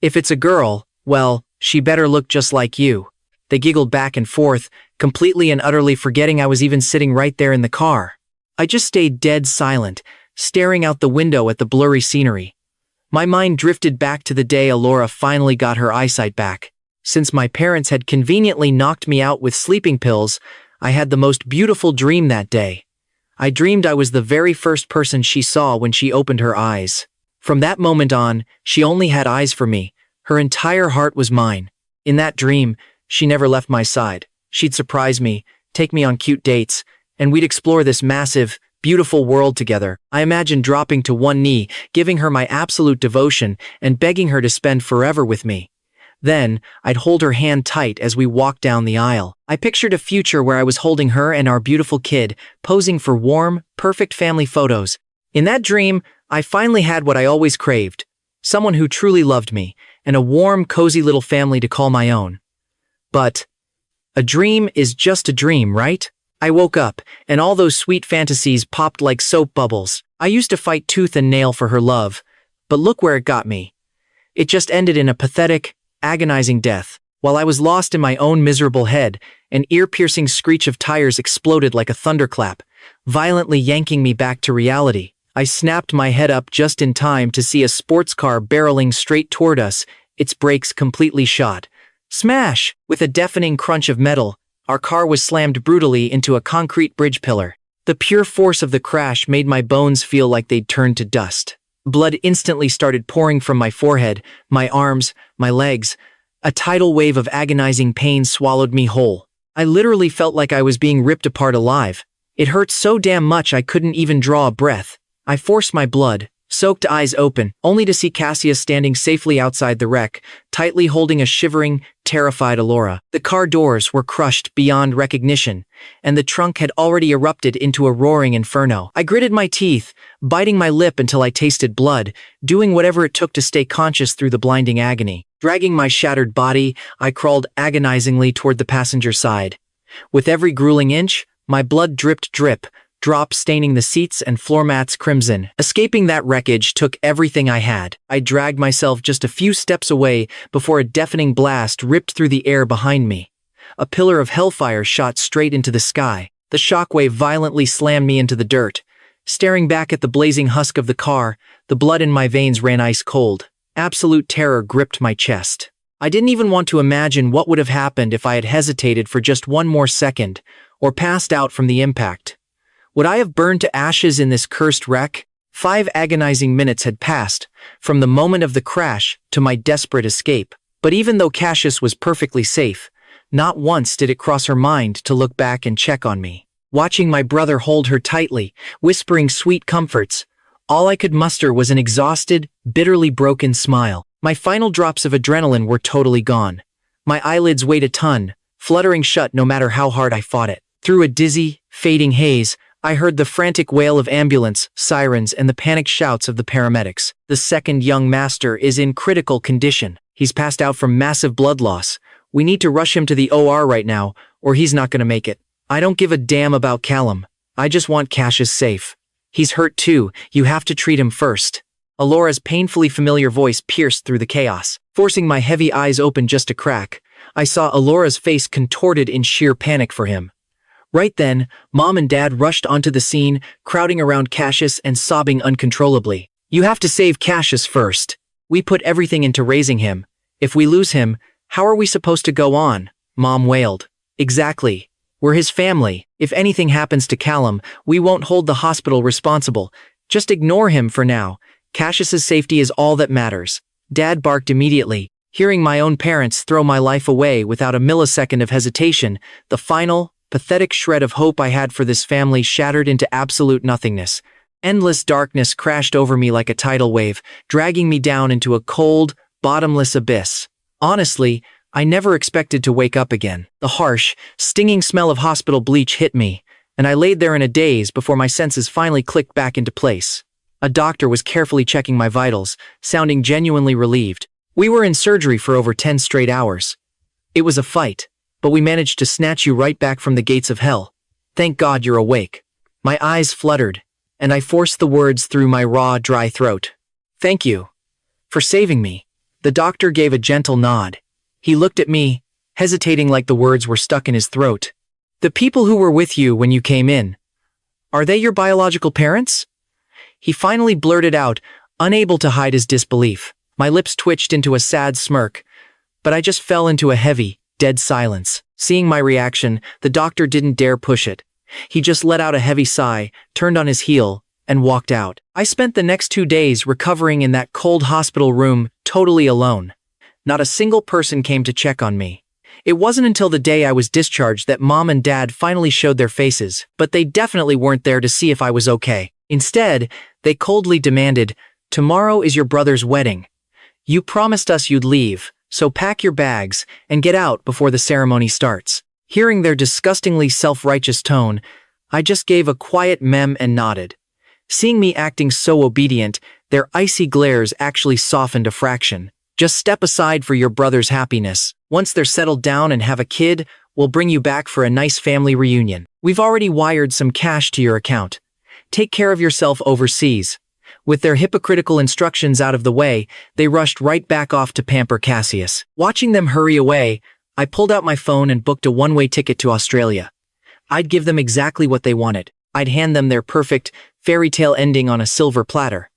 If it's a girl, well, she better look just like you. They giggled back and forth, completely and utterly forgetting I was even sitting right there in the car. I just stayed dead silent, staring out the window at the blurry scenery. My mind drifted back to the day Elara finally got her eyesight back. Since my parents had conveniently knocked me out with sleeping pills, I had the most beautiful dream that day. I dreamed I was the very first person she saw when she opened her eyes. From that moment on, she only had eyes for me. Her entire heart was mine. In that dream, she never left my side. She'd surprise me, take me on cute dates, and we'd explore this massive, beautiful world together. I imagined dropping to one knee, giving her my absolute devotion, and begging her to spend forever with me. Then, I'd hold her hand tight as we walked down the aisle. I pictured a future where I was holding her and our beautiful kid, posing for warm, perfect family photos. In that dream, I finally had what I always craved. Someone who truly loved me, and a warm, cozy little family to call my own. But a dream is just a dream, right? I woke up, and all those sweet fantasies popped like soap bubbles. I used to fight tooth and nail for her love, but look where it got me. It just ended in a pathetic, agonizing death. While I was lost in my own miserable head, an ear-piercing screech of tires exploded like a thunderclap, violently yanking me back to reality. I snapped my head up just in time to see a sports car barreling straight toward us, its brakes completely shot. Smash! With a deafening crunch of metal, our car was slammed brutally into a concrete bridge pillar. The pure force of the crash made my bones feel like they'd turned to dust. Blood instantly started pouring from my forehead, my arms, my legs. A tidal wave of agonizing pain swallowed me whole. I literally felt like I was being ripped apart alive. It hurt so damn much I couldn't even draw a breath. I forced my blood-soaked eyes open, only to see Cassius standing safely outside the wreck, tightly holding a shivering, terrified Elara. The car doors were crushed beyond recognition, and the trunk had already erupted into a roaring inferno. I gritted my teeth, biting my lip until I tasted blood, doing whatever it took to stay conscious through the blinding agony. Dragging my shattered body, I crawled agonizingly toward the passenger side. With every grueling inch, my blood dripped drop staining the seats and floor mats crimson. Escaping that wreckage took everything I had. I dragged myself just a few steps away before a deafening blast ripped through the air behind me. A pillar of hellfire shot straight into the sky. The shockwave violently slammed me into the dirt. Staring back at the blazing husk of the car, the blood in my veins ran ice cold. Absolute terror gripped my chest. I didn't even want to imagine what would have happened if I had hesitated for just one more second, or passed out from the impact. Would I have burned to ashes in this cursed wreck? 5 agonizing minutes had passed, from the moment of the crash to my desperate escape. But even though Cassius was perfectly safe, not once did it cross her mind to look back and check on me. Watching my brother hold her tightly, whispering sweet comforts, all I could muster was an exhausted, bitterly broken smile. My final drops of adrenaline were totally gone. My eyelids weighed a ton, fluttering shut no matter how hard I fought it. Through a dizzy, fading haze, I heard the frantic wail of ambulance, sirens, and the panicked shouts of the paramedics. The second young master is in critical condition. He's passed out from massive blood loss. We need to rush him to the OR right now, or he's not gonna make it. I don't give a damn about Caelum. I just want Cassius safe. He's hurt too. You have to treat him first. Elara's painfully familiar voice pierced through the chaos. Forcing my heavy eyes open just a crack, I saw Elara's face contorted in sheer panic for him. Right then, Mom and Dad rushed onto the scene, crowding around Cassius and sobbing uncontrollably. You have to save Cassius first. We put everything into raising him. If we lose him, how are we supposed to go on? Mom wailed. Exactly. We're his family. If anything happens to Caelum, we won't hold the hospital responsible. Just ignore him for now. Cassius's safety is all that matters. Dad barked immediately. Hearing my own parents throw my life away without a millisecond of hesitation, the final, pathetic shred of hope I had for this family shattered into absolute nothingness. Endless darkness crashed over me like a tidal wave, dragging me down into a cold, bottomless abyss. Honestly, I never expected to wake up again. The harsh, stinging smell of hospital bleach hit me, and I laid there in a daze before my senses finally clicked back into place. A doctor was carefully checking my vitals, sounding genuinely relieved. We were in surgery for over 10 straight hours. It was a fight, but we managed to snatch you right back from the gates of hell. Thank God you're awake. My eyes fluttered, and I forced the words through my raw, dry throat. Thank you for saving me. The doctor gave a gentle nod. He looked at me, hesitating like the words were stuck in his throat. The people who were with you when you came in, are they your biological parents? He finally blurted out, unable to hide his disbelief. My lips twitched into a sad smirk, but I just fell into a heavy, dead silence. Seeing my reaction, the doctor didn't dare push it. He just let out a heavy sigh, turned on his heel, and walked out. I spent the next 2 days recovering in that cold hospital room, totally alone. Not a single person came to check on me. It wasn't until the day I was discharged that Mom and Dad finally showed their faces, but they definitely weren't there to see if I was okay. Instead, they coldly demanded, "Tomorrow is your brother's wedding. You promised us you'd leave, so pack your bags and get out before the ceremony starts." Hearing their disgustingly self-righteous tone, I just gave a quiet mem and nodded. Seeing me acting so obedient, their icy glares actually softened a fraction. "Just step aside for your brother's happiness. Once they're settled down and have a kid, we'll bring you back for a nice family reunion. We've already wired some cash to your account. Take care of yourself overseas." With their hypocritical instructions out of the way, they rushed right back off to pamper Cassius. Watching them hurry away, I pulled out my phone and booked a one-way ticket to Australia. I'd give them exactly what they wanted. I'd hand them their perfect, fairy tale ending on a silver platter.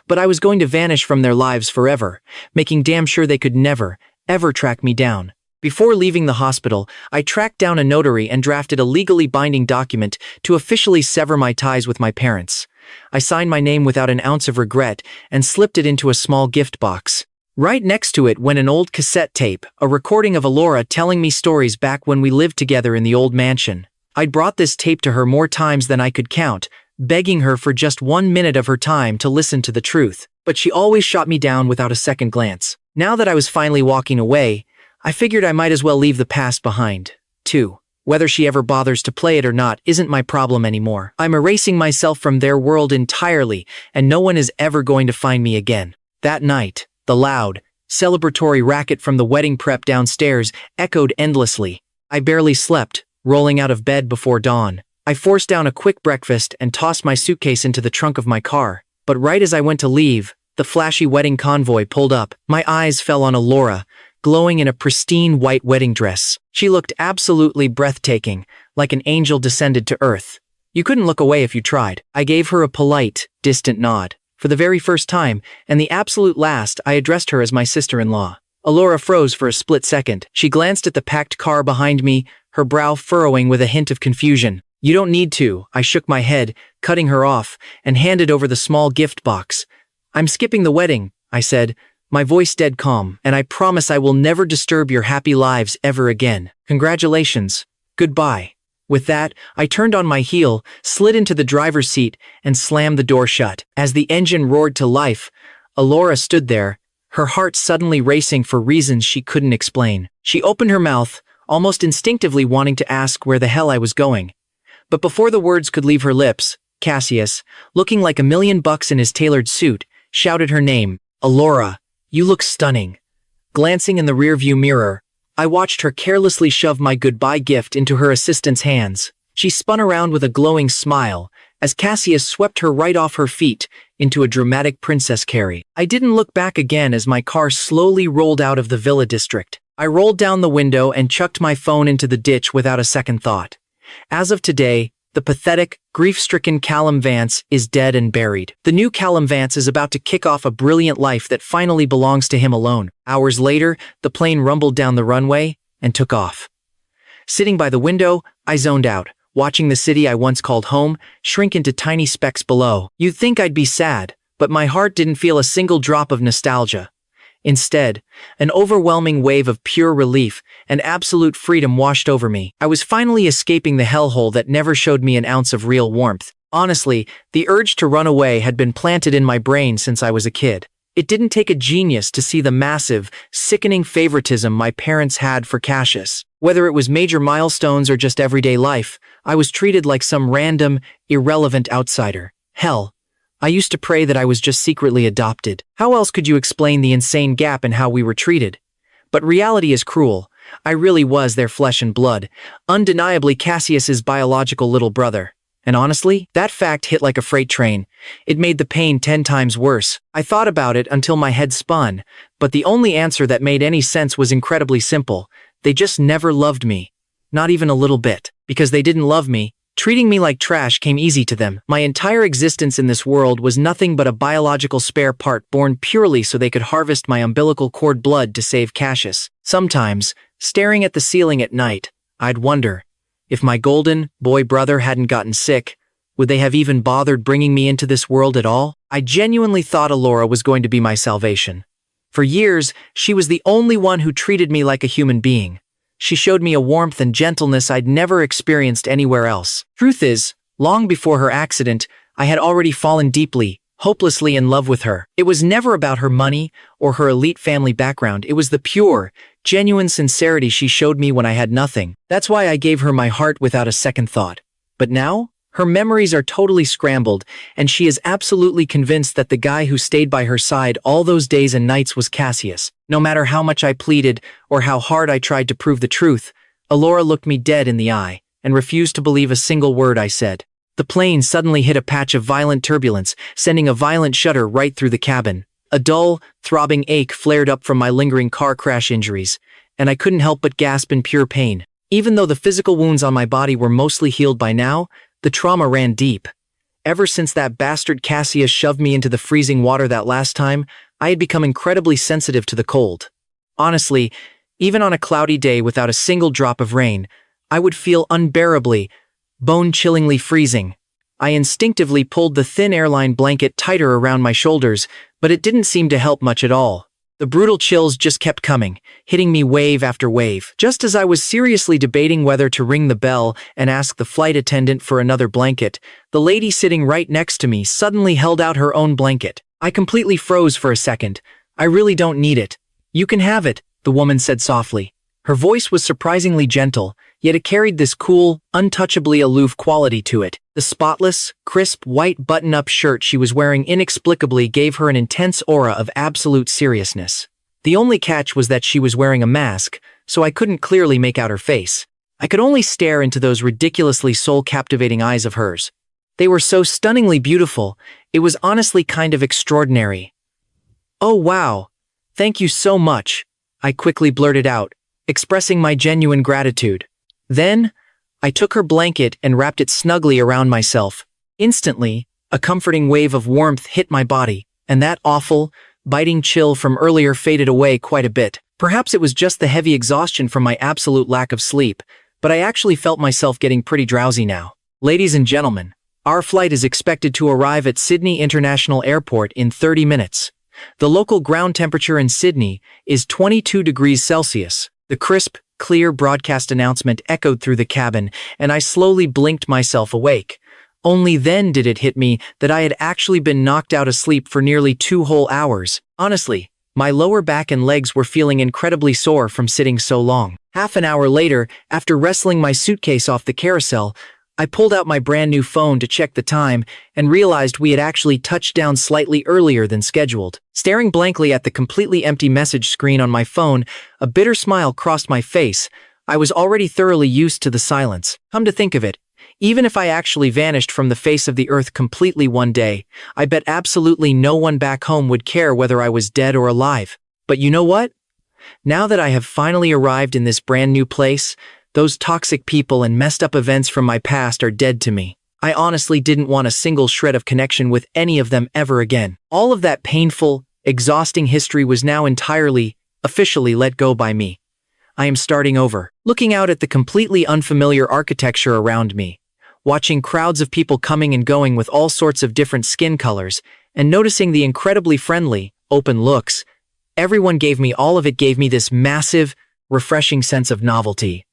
But I was going to vanish from their lives forever, making damn sure they could never, ever track me down. Before leaving the hospital, I tracked down a notary and drafted a legally binding document to officially sever my ties with my parents. I signed my name without an ounce of regret and slipped it into a small gift box. Right next to it went an old cassette tape, a recording of Elara telling me stories back when we lived together in the old mansion. I'd brought this tape to her more times than I could count, begging her for just 1 minute of her time to listen to the truth. But she always shot me down without a second glance. Now that I was finally walking away, I figured I might as well leave the past behind, too. Whether she ever bothers to play it or not isn't my problem anymore. I'm erasing myself from their world entirely, and no one is ever going to find me again. That night, the loud, celebratory racket from the wedding prep downstairs echoed endlessly. I barely slept, rolling out of bed before dawn. I forced down a quick breakfast and tossed my suitcase into the trunk of my car. But right as I went to leave, the flashy wedding convoy pulled up. My eyes fell on Elara, glowing in a pristine white wedding dress. She looked absolutely breathtaking, like an angel descended to earth. You couldn't look away if you tried. I gave her a polite, distant nod. For the very first time, and the absolute last, I addressed her as my sister-in-law. Elara froze for a split second. She glanced at the packed car behind me, her brow furrowing with a hint of confusion. "You don't need to," I shook my head, cutting her off, and handed over the small gift box. "I'm skipping the wedding," I said, my voice dead calm, "and I promise I will never disturb your happy lives ever again. Congratulations. Goodbye." With that, I turned on my heel, slid into the driver's seat, and slammed the door shut. As the engine roared to life, Elara stood there, her heart suddenly racing for reasons she couldn't explain. She opened her mouth, almost instinctively wanting to ask where the hell I was going. But before the words could leave her lips, Cassius, looking like $1,000,000 in his tailored suit, shouted her name. "Elara, you look stunning." Glancing in the rearview mirror, I watched her carelessly shove my goodbye gift into her assistant's hands. She spun around with a glowing smile, as Cassius swept her right off her feet into a dramatic princess carry. I didn't look back again as my car slowly rolled out of the villa district. I rolled down the window and chucked my phone into the ditch without a second thought. As of today, the pathetic, grief-stricken Caelum Vance is dead and buried. The new Caelum Vance is about to kick off a brilliant life that finally belongs to him alone. Hours later, the plane rumbled down the runway and took off. Sitting by the window, I zoned out, watching the city I once called home shrink into tiny specks below. You'd think I'd be sad, but my heart didn't feel a single drop of nostalgia. Instead, an overwhelming wave of pure relief and absolute freedom washed over me. I was finally escaping the hellhole that never showed me an ounce of real warmth. Honestly, the urge to run away had been planted in my brain since I was a kid. It didn't take a genius to see the massive, sickening favoritism my parents had for Cassius. Whether it was major milestones or just everyday life, I was treated like some random, irrelevant outsider. Hell, I used to pray that I was just secretly adopted. How else could you explain the insane gap in how we were treated? But reality is cruel. I really was their flesh and blood, undeniably Cassius's biological little brother. And honestly, that fact hit like a freight train. It made the pain 10 times worse. I thought about it until my head spun, but the only answer that made any sense was incredibly simple. They just never loved me. Not even a little bit. Because they didn't love me, treating me like trash came easy to them. My entire existence in this world was nothing but a biological spare part born purely so they could harvest my umbilical cord blood to save Cassius. Sometimes, staring at the ceiling at night, I'd wonder, if my golden boy brother hadn't gotten sick, would they have even bothered bringing me into this world at all? I genuinely thought Elara was going to be my salvation. For years, she was the only one who treated me like a human being. She showed me a warmth and gentleness I'd never experienced anywhere else. Truth is, long before her accident, I had already fallen deeply, hopelessly in love with her. It was never about her money or her elite family background. It was the pure, genuine sincerity she showed me when I had nothing. That's why I gave her my heart without a second thought. But now, her memories are totally scrambled, and she is absolutely convinced that the guy who stayed by her side all those days and nights was Cassius. No matter how much I pleaded or how hard I tried to prove the truth, Elara looked me dead in the eye and refused to believe a single word I said. The plane suddenly hit a patch of violent turbulence, sending a violent shudder right through the cabin. A dull, throbbing ache flared up from my lingering car crash injuries, and I couldn't help but gasp in pure pain. Even though the physical wounds on my body were mostly healed by now, the trauma ran deep. Ever since that bastard Cassius shoved me into the freezing water that last time, I had become incredibly sensitive to the cold. Honestly, even on a cloudy day without a single drop of rain, I would feel unbearably, bone-chillingly freezing. I instinctively pulled the thin airline blanket tighter around my shoulders, but it didn't seem to help much at all. The brutal chills just kept coming, hitting me wave after wave. Just as I was seriously debating whether to ring the bell and ask the flight attendant for another blanket, the lady sitting right next to me suddenly held out her own blanket. I completely froze for a second. "I really don't need it. You can have it," the woman said softly. Her voice was surprisingly gentle, yet it carried this cool, untouchably aloof quality to it. The spotless, crisp, white button-up shirt she was wearing inexplicably gave her an intense aura of absolute seriousness. The only catch was that she was wearing a mask, so I couldn't clearly make out her face. I could only stare into those ridiculously soul-captivating eyes of hers. They were so stunningly beautiful, it was honestly kind of extraordinary. "Oh wow, thank you so much," I quickly blurted out, expressing my genuine gratitude. Then, I took her blanket and wrapped it snugly around myself. Instantly, a comforting wave of warmth hit my body, and that awful, biting chill from earlier faded away quite a bit. Perhaps it was just the heavy exhaustion from my absolute lack of sleep, but I actually felt myself getting pretty drowsy now. Ladies and gentlemen, our flight is expected to arrive at Sydney International Airport in 30 minutes. The local ground temperature in Sydney is 22 degrees Celsius. The crisp, clear broadcast announcement echoed through the cabin, and I slowly blinked myself awake. Only then did it hit me that I had actually been knocked out asleep for nearly 2 whole hours. Honestly, my lower back and legs were feeling incredibly sore from sitting so long. Half an hour later, after wrestling my suitcase off the carousel, I pulled out my brand new phone to check the time and realized we had actually touched down slightly earlier than scheduled. Staring blankly at the completely empty message screen on my phone, a bitter smile crossed my face. I was already thoroughly used to the silence. Come to think of it, even if I actually vanished from the face of the earth completely one day, I bet absolutely no one back home would care whether I was dead or alive. But you know what? Now that I have finally arrived in this brand new place, those toxic people and messed up events from my past are dead to me. I honestly didn't want a single shred of connection with any of them ever again. All of that painful, exhausting history was now entirely, officially let go by me. I am starting over. Looking out at the completely unfamiliar architecture around me, watching crowds of people coming and going with all sorts of different skin colors, and noticing the incredibly friendly, open looks, everyone gave me this massive, refreshing sense of novelty.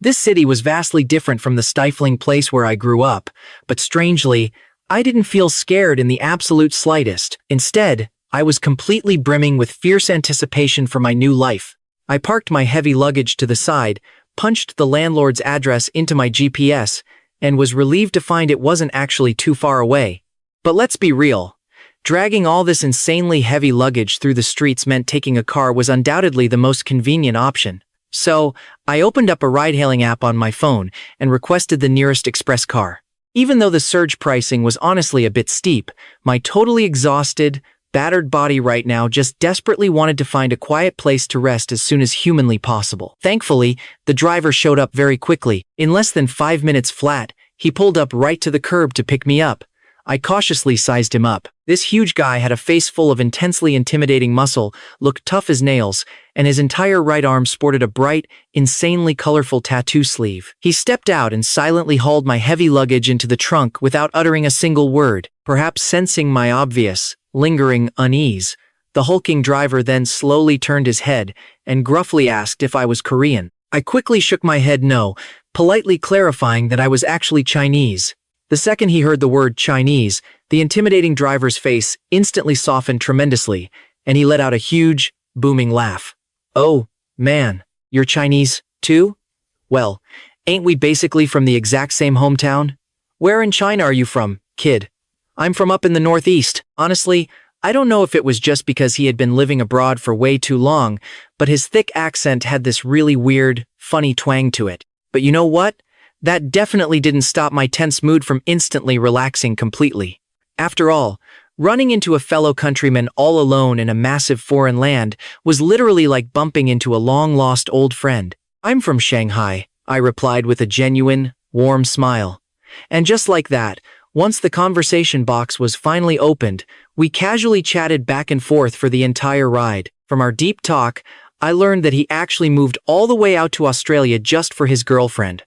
This city was vastly different from the stifling place where I grew up, but strangely, I didn't feel scared in the absolute slightest. Instead, I was completely brimming with fierce anticipation for my new life. I parked my heavy luggage to the side, punched the landlord's address into my GPS, and was relieved to find it wasn't actually too far away. But let's be real. Dragging all this insanely heavy luggage through the streets meant taking a car was undoubtedly the most convenient option. So, I opened up a ride-hailing app on my phone and requested the nearest express car. Even though the surge pricing was honestly a bit steep, my totally exhausted, battered body right now just desperately wanted to find a quiet place to rest as soon as humanly possible. Thankfully, the driver showed up very quickly. In less than 5 minutes flat, he pulled up right to the curb to pick me up. I cautiously sized him up. This huge guy had a face full of intensely intimidating muscle, looked tough as nails, and his entire right arm sported a bright, insanely colorful tattoo sleeve. He stepped out and silently hauled my heavy luggage into the trunk without uttering a single word. Perhaps sensing my obvious, lingering unease, the hulking driver then slowly turned his head and gruffly asked if I was Korean. I quickly shook my head no, politely clarifying that I was actually Chinese. The second he heard the word Chinese, the intimidating driver's face instantly softened tremendously, and he let out a huge, booming laugh. "Oh, man, you're Chinese, too? Well, ain't we basically from the exact same hometown? Where in China are you from, kid?" "I'm from up in the Northeast." Honestly, I don't know if it was just because he had been living abroad for way too long, but his thick accent had this really weird, funny twang to it. But you know what? That definitely didn't stop my tense mood from instantly relaxing completely. After all, running into a fellow countryman all alone in a massive foreign land was literally like bumping into a long-lost old friend. "I'm from Shanghai," I replied with a genuine, warm smile. And just like that, once the conversation box was finally opened, we casually chatted back and forth for the entire ride. From our deep talk, I learned that he actually moved all the way out to Australia just for his girlfriend.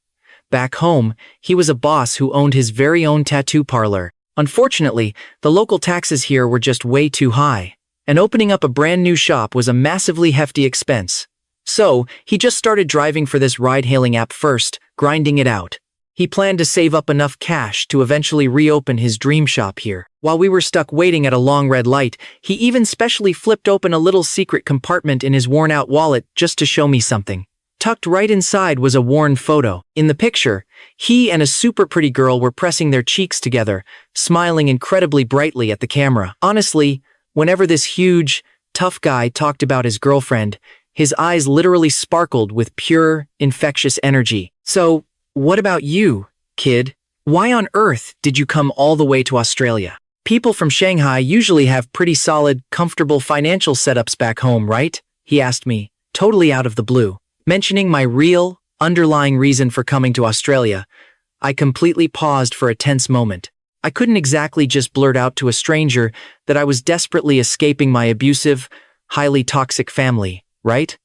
Back home, he was a boss who owned his very own tattoo parlor. Unfortunately, the local taxes here were just way too high, and opening up a brand new shop was a massively hefty expense. So, he just started driving for this ride-hailing app first, grinding it out. He planned to save up enough cash to eventually reopen his dream shop here. While we were stuck waiting at a long red light, he even specially flipped open a little secret compartment in his worn-out wallet just to show me something. Tucked right inside was a worn photo. In the picture, he and a super pretty girl were pressing their cheeks together, smiling incredibly brightly at the camera. Honestly, whenever this huge, tough guy talked about his girlfriend, his eyes literally sparkled with pure, infectious energy. "So, what about you, kid? Why on earth did you come all the way to Australia? People from Shanghai usually have pretty solid, comfortable financial setups back home, right?" he asked me, totally out of the blue. Mentioning my real, underlying reason for coming to Australia, I completely paused for a tense moment. I couldn't exactly just blurt out to a stranger that I was desperately escaping my abusive, highly toxic family, right?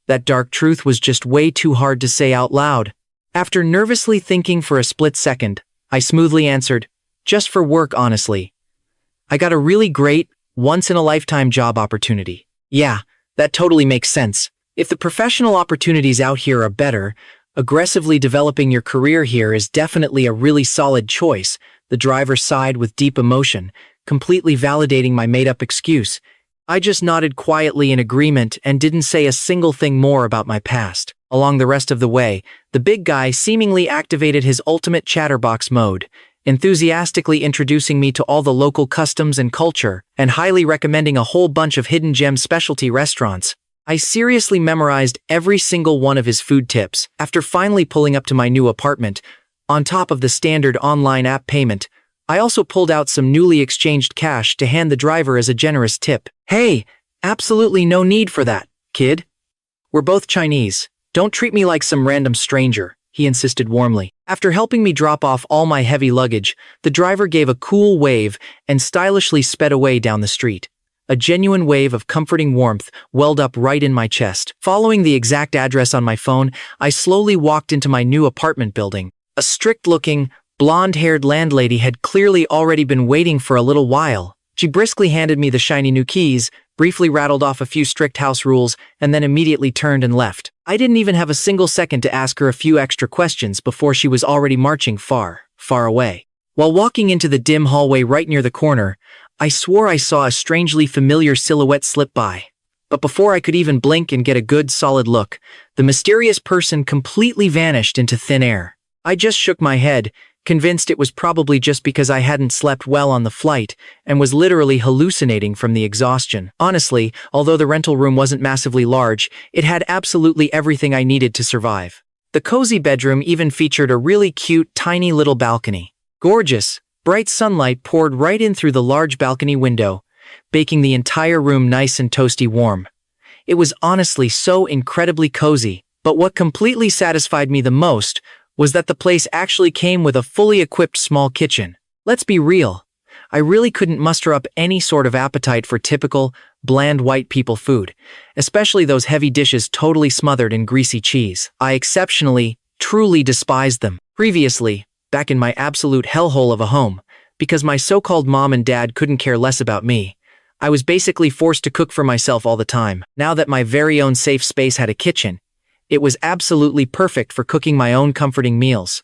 That dark truth was just way too hard to say out loud. After nervously thinking for a split second, I smoothly answered, "Just for work, honestly. I got a really great, once-in-a-lifetime job opportunity." "Yeah, that totally makes sense. If the professional opportunities out here are better, aggressively developing your career here is definitely a really solid choice," the driver sighed with deep emotion, completely validating my made-up excuse. I just nodded quietly in agreement and didn't say a single thing more about my past. Along the rest of the way, the big guy seemingly activated his ultimate chatterbox mode, enthusiastically introducing me to all the local customs and culture, and highly recommending a whole bunch of hidden gem specialty restaurants. I seriously memorized every single one of his food tips. After finally pulling up to my new apartment, on top of the standard online app payment, I also pulled out some newly exchanged cash to hand the driver as a generous tip. "Hey, absolutely no need for that, kid. We're both Chinese. Don't treat me like some random stranger," he insisted warmly. After helping me drop off all my heavy luggage, the driver gave a cool wave and stylishly sped away down the street. A genuine wave of comforting warmth welled up right in my chest. Following the exact address on my phone, I slowly walked into my new apartment building. A strict-looking, blonde-haired landlady had clearly already been waiting for a little while. She briskly handed me the shiny new keys, briefly rattled off a few strict house rules, and then immediately turned and left. I didn't even have a single second to ask her a few extra questions before she was already marching far, far away. While walking into the dim hallway right near the corner, I swore I saw a strangely familiar silhouette slip by. But before I could even blink and get a good, solid look, the mysterious person completely vanished into thin air. I just shook my head, convinced it was probably just because I hadn't slept well on the flight and was literally hallucinating from the exhaustion. Honestly, although the rental room wasn't massively large, it had absolutely everything I needed to survive. The cozy bedroom even featured a really cute, tiny little balcony. Gorgeous, bright sunlight poured right in through the large balcony window, baking the entire room nice and toasty warm. It was honestly so incredibly cozy, but what completely satisfied me the most was that the place actually came with a fully equipped small kitchen. Let's be real, I really couldn't muster up any sort of appetite for typical, bland white people food, especially those heavy dishes totally smothered in greasy cheese. I exceptionally, truly despised them. Previously, back in my absolute hellhole of a home, because my so-called mom and dad couldn't care less about me, I was basically forced to cook for myself all the time. Now that my very own safe space had a kitchen, it was absolutely perfect for cooking my own comforting meals.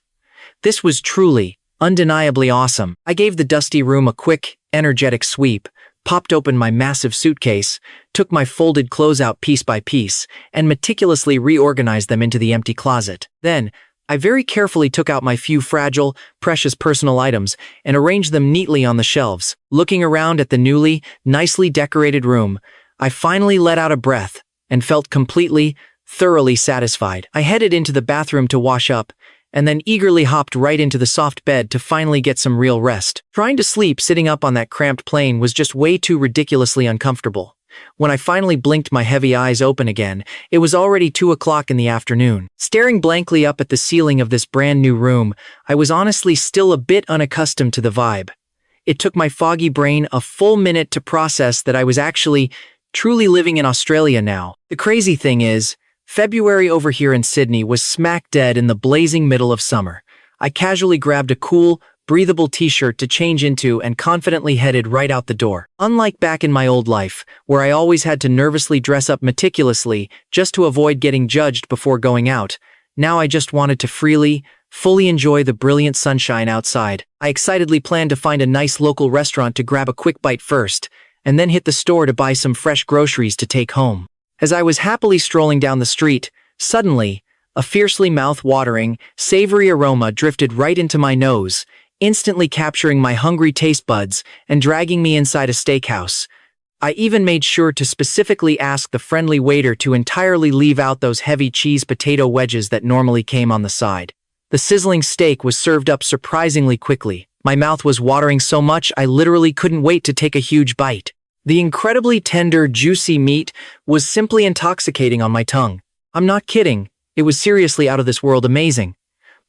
This was truly, undeniably awesome. I gave the dusty room a quick, energetic sweep, popped open my massive suitcase, took my folded clothes out piece by piece, and meticulously reorganized them into the empty closet. Then, I very carefully took out my few fragile, precious personal items and arranged them neatly on the shelves. Looking around at the newly, nicely decorated room, I finally let out a breath and felt completely, thoroughly satisfied. I headed into the bathroom to wash up, and then eagerly hopped right into the soft bed to finally get some real rest. Trying to sleep sitting up on that cramped plane was just way too ridiculously uncomfortable. When I finally blinked my heavy eyes open again, it was already 2 o'clock in the afternoon. Staring blankly up at the ceiling of this brand new room, I was honestly still a bit unaccustomed to the vibe. It took my foggy brain a full minute to process that I was actually, truly living in Australia now. The crazy thing is, February over here in Sydney was smack dead in the blazing middle of summer. I casually grabbed a cool, breathable t-shirt to change into and confidently headed right out the door. Unlike back in my old life, where I always had to nervously dress up meticulously just to avoid getting judged before going out, now I just wanted to freely, fully enjoy the brilliant sunshine outside. I excitedly planned to find a nice local restaurant to grab a quick bite first, and then hit the store to buy some fresh groceries to take home. As I was happily strolling down the street, suddenly, a fiercely mouth-watering, savory aroma drifted right into my nose, instantly capturing my hungry taste buds and dragging me inside a steakhouse. I even made sure to specifically ask the friendly waiter to entirely leave out those heavy cheese potato wedges that normally came on the side. The sizzling steak was served up surprisingly quickly. My mouth was watering so much I literally couldn't wait to take a huge bite. The incredibly tender, juicy meat was simply intoxicating on my tongue. I'm not kidding, it was seriously out of this world amazing.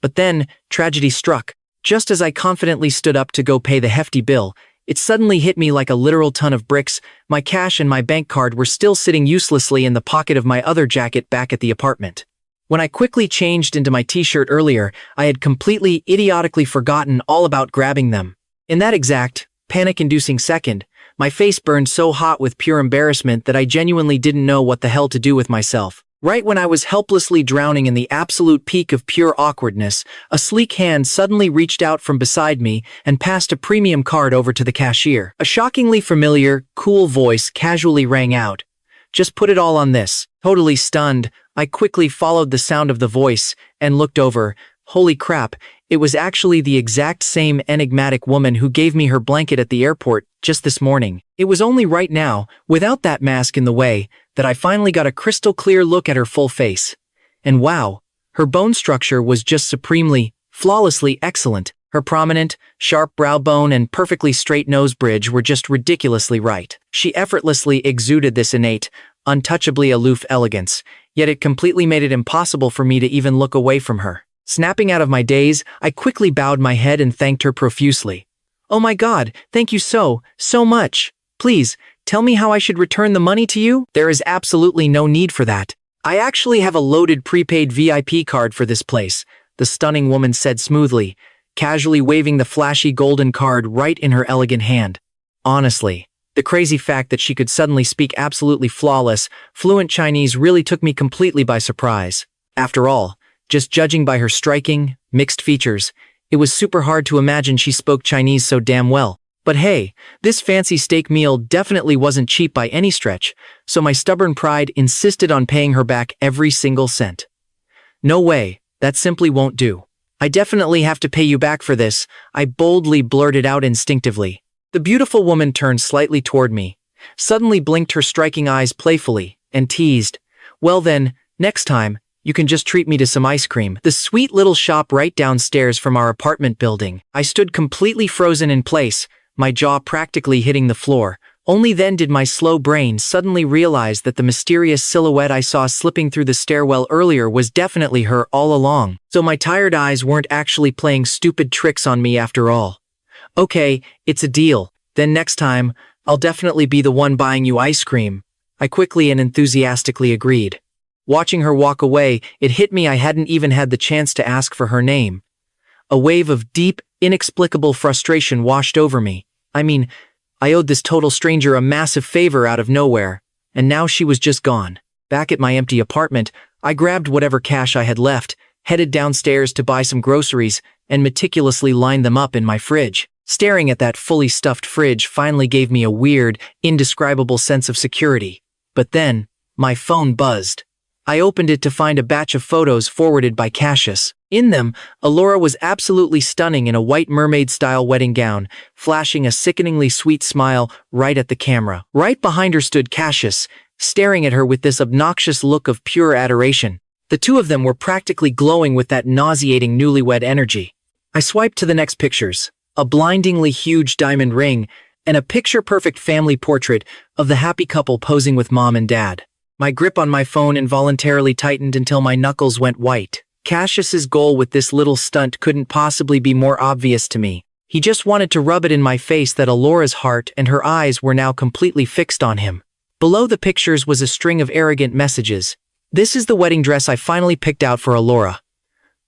But then, tragedy struck. Just as I confidently stood up to go pay the hefty bill, it suddenly hit me like a literal ton of bricks. My cash and my bank card were still sitting uselessly in the pocket of my other jacket back at the apartment. When I quickly changed into my t-shirt earlier, I had completely idiotically forgotten all about grabbing them. In that exact, panic-inducing second, my face burned so hot with pure embarrassment that I genuinely didn't know what the hell to do with myself. Right when I was helplessly drowning in the absolute peak of pure awkwardness, a sleek hand suddenly reached out from beside me and passed a premium card over to the cashier. A shockingly familiar, cool voice casually rang out. "Just put it all on this." Totally stunned, I quickly followed the sound of the voice and looked over. Holy crap, it was actually the exact same enigmatic woman who gave me her blanket at the airport just this morning. It was only right now, without that mask in the way, that I finally got a crystal clear look at her full face. And wow, her bone structure was just supremely, flawlessly excellent. Her prominent, sharp brow bone and perfectly straight nose bridge were just ridiculously right. She effortlessly exuded this innate, untouchably aloof elegance, yet it completely made it impossible for me to even look away from her. Snapping out of my daze, I quickly bowed my head and thanked her profusely. "Oh my God, thank you so much. Please, tell me how I should return the money to you?" "There is absolutely no need for that. I actually have a loaded prepaid VIP card for this place," the stunning woman said smoothly, casually waving the flashy golden card right in her elegant hand. Honestly, the crazy fact that she could suddenly speak absolutely flawless, fluent Chinese really took me completely by surprise. After all, just judging by her striking, mixed features, it was super hard to imagine she spoke Chinese so damn well. But hey, this fancy steak meal definitely wasn't cheap by any stretch, so my stubborn pride insisted on paying her back every single cent. No way, that simply won't do. I definitely have to pay you back for this, I boldly blurted out instinctively. The beautiful woman turned slightly toward me, suddenly blinked her striking eyes playfully, and teased, "Well then, next time, you can just treat me to some ice cream." The sweet little shop right downstairs from our apartment building. I stood completely frozen in place, my jaw practically hitting the floor. Only then did my slow brain suddenly realize that the mysterious silhouette I saw slipping through the stairwell earlier was definitely her all along. So my tired eyes weren't actually playing stupid tricks on me after all. "Okay, it's a deal. Then next time, I'll definitely be the one buying you ice cream," I quickly and enthusiastically agreed. Watching her walk away, it hit me I hadn't even had the chance to ask for her name. A wave of deep, inexplicable frustration washed over me. I mean, I owed this total stranger a massive favor out of nowhere, and now she was just gone. Back at my empty apartment, I grabbed whatever cash I had left, headed downstairs to buy some groceries, and meticulously lined them up in my fridge. Staring at that fully stuffed fridge finally gave me a weird, indescribable sense of security. But then, my phone buzzed. I opened it to find a batch of photos forwarded by Cassius. In them, Elara was absolutely stunning in a white mermaid-style wedding gown, flashing a sickeningly sweet smile right at the camera. Right behind her stood Cassius, staring at her with this obnoxious look of pure adoration. The two of them were practically glowing with that nauseating newlywed energy. I swiped to the next pictures, a blindingly huge diamond ring, and a picture-perfect family portrait of the happy couple posing with mom and dad. My grip on my phone involuntarily tightened until my knuckles went white. Cassius's goal with this little stunt couldn't possibly be more obvious to me. He just wanted to rub it in my face that Elara's heart and her eyes were now completely fixed on him. Below the pictures was a string of arrogant messages. "This is the wedding dress I finally picked out for Elara.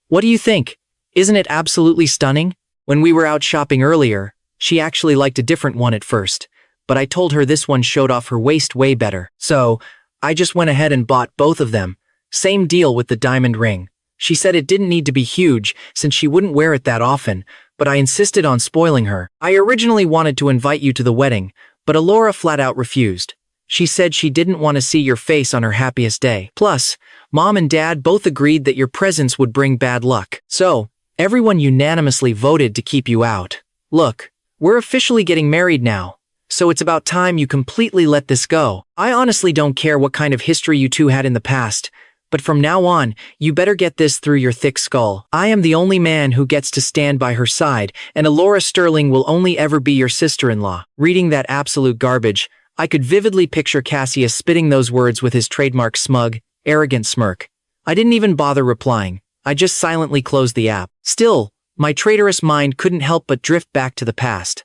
What do you think? Isn't it absolutely stunning?" When we were out shopping earlier, she actually liked a different one at first, but I told her this one showed off her waist way better. So, I just went ahead and bought both of them. Same deal with the diamond ring. She said it didn't need to be huge since she wouldn't wear it that often, but I insisted on spoiling her. I originally wanted to invite you to the wedding, but Elara flat out refused. She said she didn't want to see your face on her happiest day. Plus, mom and dad both agreed that your presence would bring bad luck. So, everyone unanimously voted to keep you out. Look, we're officially getting married now, so it's about time you completely let this go. I honestly don't care what kind of history you two had in the past, but from now on, you better get this through your thick skull. I am the only man who gets to stand by her side, and Elara Sterling will only ever be your sister-in-law. Reading that absolute garbage, I could vividly picture Cassius spitting those words with his trademark smug, arrogant smirk. I didn't even bother replying. I just silently closed the app. Still, my traitorous mind couldn't help but drift back to the past.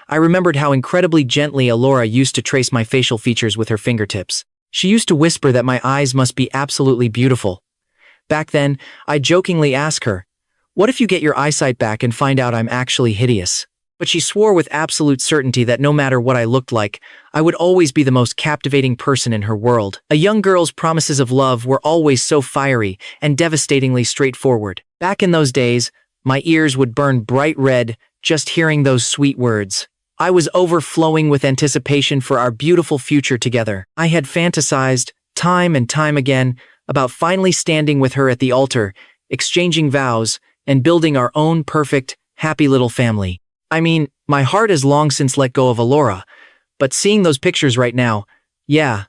I remembered how incredibly gently Elara used to trace my facial features with her fingertips. She used to whisper that my eyes must be absolutely beautiful. Back then, I jokingly asked her, "What if you get your eyesight back and find out I'm actually hideous?" But she swore with absolute certainty that no matter what I looked like, I would always be the most captivating person in her world. A young girl's promises of love were always so fiery and devastatingly straightforward. Back in those days, my ears would burn bright red just hearing those sweet words. I was overflowing with anticipation for our beautiful future together. I had fantasized, time and time again, about finally standing with her at the altar, exchanging vows, and building our own perfect, happy little family. I mean, my heart has long since let go of Elara, but seeing those pictures right now, yeah,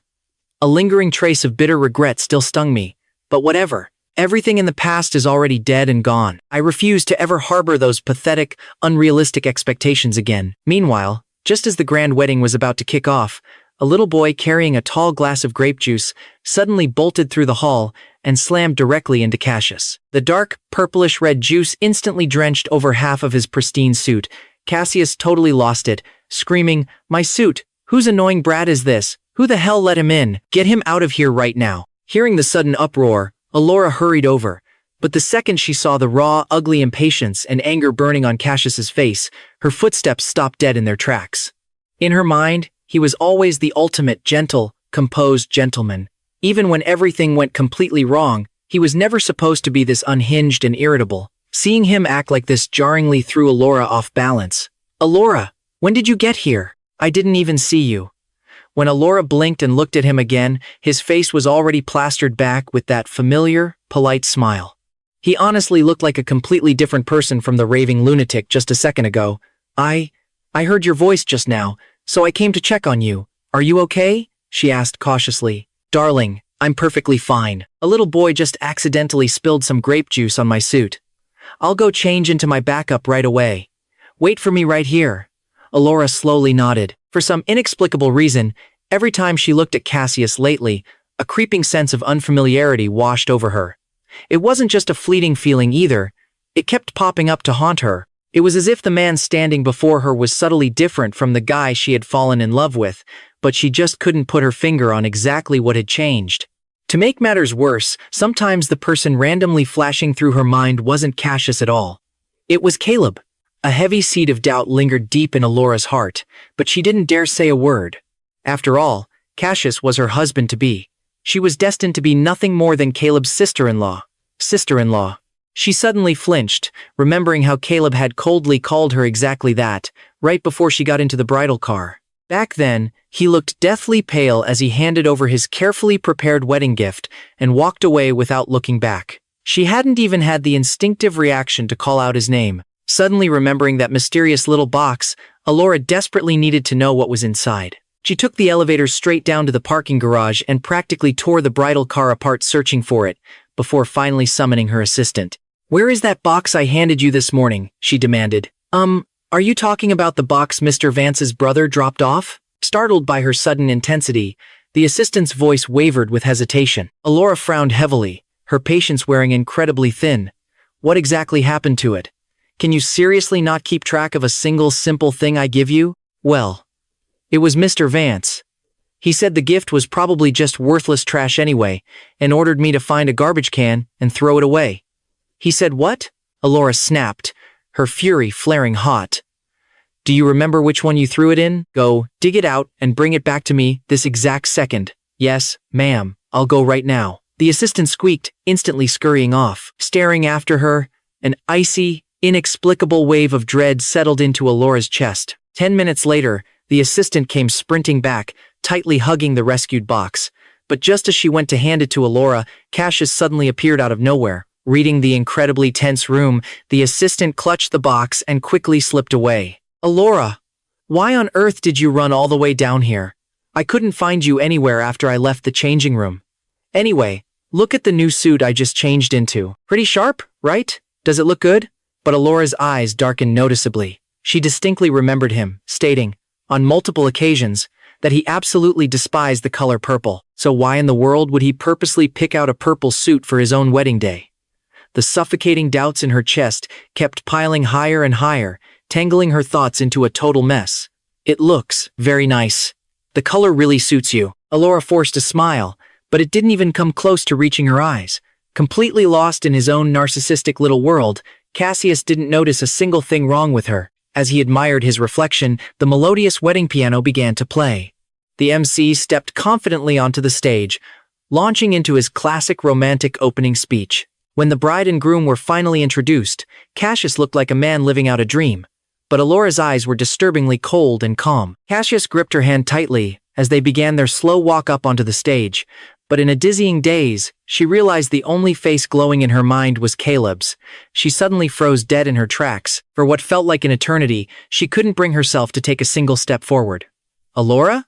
a lingering trace of bitter regret still stung me. But whatever. Everything in the past is already dead and gone. I refuse to ever harbor those pathetic, unrealistic expectations again. Meanwhile, just as the grand wedding was about to kick off, a little boy carrying a tall glass of grape juice suddenly bolted through the hall and slammed directly into Cassius. The dark, purplish-red juice instantly drenched over half of his pristine suit. Cassius totally lost it, screaming, "My suit! Whose annoying brat is this? Who the hell let him in? Get him out of here right now!" Hearing the sudden uproar, Elara hurried over, but the second she saw the raw, ugly impatience and anger burning on Cassius's face, her footsteps stopped dead in their tracks. In her mind, he was always the ultimate gentle, composed gentleman. Even when everything went completely wrong, he was never supposed to be this unhinged and irritable. Seeing him act like this jarringly threw Elara off balance. "Elara, When did you get here? I didn't even see you." When Elara blinked and looked at him again, his face was already plastered back with that familiar, polite smile. He honestly looked like a completely different person from the raving lunatic just a second ago. I heard your voice just now, so I came to check on you. Are you okay?" she asked cautiously. "Darling, I'm perfectly fine. A little boy just accidentally spilled some grape juice on my suit. I'll go change into my backup right away. Wait for me right here." Elara slowly nodded. For some inexplicable reason, every time she looked at Cassius lately, a creeping sense of unfamiliarity washed over her. It wasn't just a fleeting feeling either. It kept popping up to haunt her. It was as if the man standing before her was subtly different from the guy she had fallen in love with, but she just couldn't put her finger on exactly what had changed. To make matters worse, sometimes the person randomly flashing through her mind wasn't Cassius at all. It was Caleb. A heavy seed of doubt lingered deep in Elara's heart, but she didn't dare say a word. After all, Cassius was her husband-to-be. She was destined to be nothing more than Caleb's sister-in-law. She suddenly flinched, remembering how Caleb had coldly called her exactly that, right before she got into the bridal car. Back then, he looked deathly pale as he handed over his carefully prepared wedding gift and walked away without looking back. She hadn't even had the instinctive reaction to call out his name. Suddenly remembering that mysterious little box, Elara desperately needed to know what was inside. She took the elevator straight down to the parking garage and practically tore the bridal car apart searching for it, before finally summoning her assistant. "Where is that box I handed you this morning?" she demanded. Are you talking about the box Mr. Vance's brother dropped off?" Startled by her sudden intensity, the assistant's voice wavered with hesitation. Elara frowned heavily, her patience wearing incredibly thin. "What exactly happened to it? Can you seriously not keep track of a single simple thing I give you?" "Well, it was Mr. Vance. He said the gift was probably just worthless trash anyway, and ordered me to find a garbage can and throw it away." "He said what?" Elara snapped, her fury flaring hot. "Do you remember which one you threw it in? Go, dig it out, and bring it back to me this exact second." "Yes, ma'am, I'll go right now." The assistant squeaked, instantly scurrying off. Staring after her, an icy, inexplicable wave of dread settled into Elara's chest. 10 minutes later, the assistant came sprinting back, tightly hugging the rescued box. But just as she went to hand it to Elara, Cassius suddenly appeared out of nowhere. Reading the incredibly tense room, the assistant clutched the box and quickly slipped away. "Elara, why on earth did you run all the way down here? I couldn't find you anywhere after I left the changing room. Anyway, look at the new suit I just changed into. Pretty sharp, right? Does it look good?" But Elara's eyes darkened noticeably. She distinctly remembered him, stating, on multiple occasions, that he absolutely despised the color purple. So why in the world would he purposely pick out a purple suit for his own wedding day? The suffocating doubts in her chest kept piling higher and higher, tangling her thoughts into a total mess. "It looks very nice. The color really suits you." Elara forced a smile, but it didn't even come close to reaching her eyes. Completely lost in his own narcissistic little world, Cassius didn't notice a single thing wrong with her. As he admired his reflection, the melodious wedding piano began to play. The MC stepped confidently onto the stage, launching into his classic romantic opening speech. When the bride and groom were finally introduced, Cassius looked like a man living out a dream, but Elara's eyes were disturbingly cold and calm. Cassius gripped her hand tightly as they began their slow walk up onto the stage, but in a dizzying daze, she realized the only face glowing in her mind was Caleb's. She suddenly froze dead in her tracks. For what felt like an eternity, she couldn't bring herself to take a single step forward. "Elara?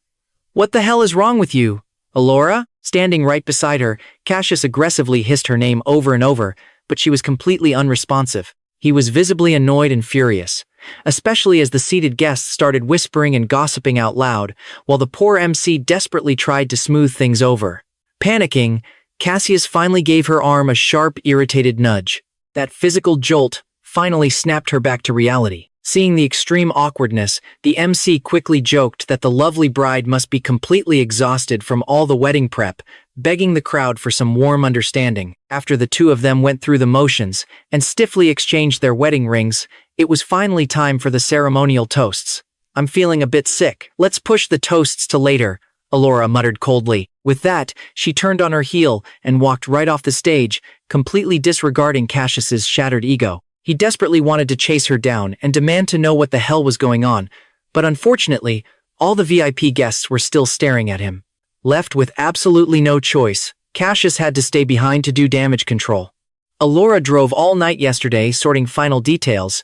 What the hell is wrong with you? Elara?" Standing right beside her, Cassius aggressively hissed her name over and over, but she was completely unresponsive. He was visibly annoyed and furious, especially as the seated guests started whispering and gossiping out loud, while the poor MC desperately tried to smooth things over. Panicking, Cassius finally gave her arm a sharp, irritated nudge. That physical jolt finally snapped her back to reality. Seeing the extreme awkwardness, the MC quickly joked that the lovely bride must be completely exhausted from all the wedding prep, begging the crowd for some warm understanding. After the two of them went through the motions and stiffly exchanged their wedding rings, it was finally time for the ceremonial toasts. "I'm feeling a bit sick. Let's push the toasts to later," Elara muttered coldly. With that, she turned on her heel and walked right off the stage, completely disregarding Cassius's shattered ego. He desperately wanted to chase her down and demand to know what the hell was going on, But unfortunately, all the VIP guests were still staring at him. Left with absolutely no choice, Cassius had to stay behind to do damage control. Elara drove all night yesterday sorting final details,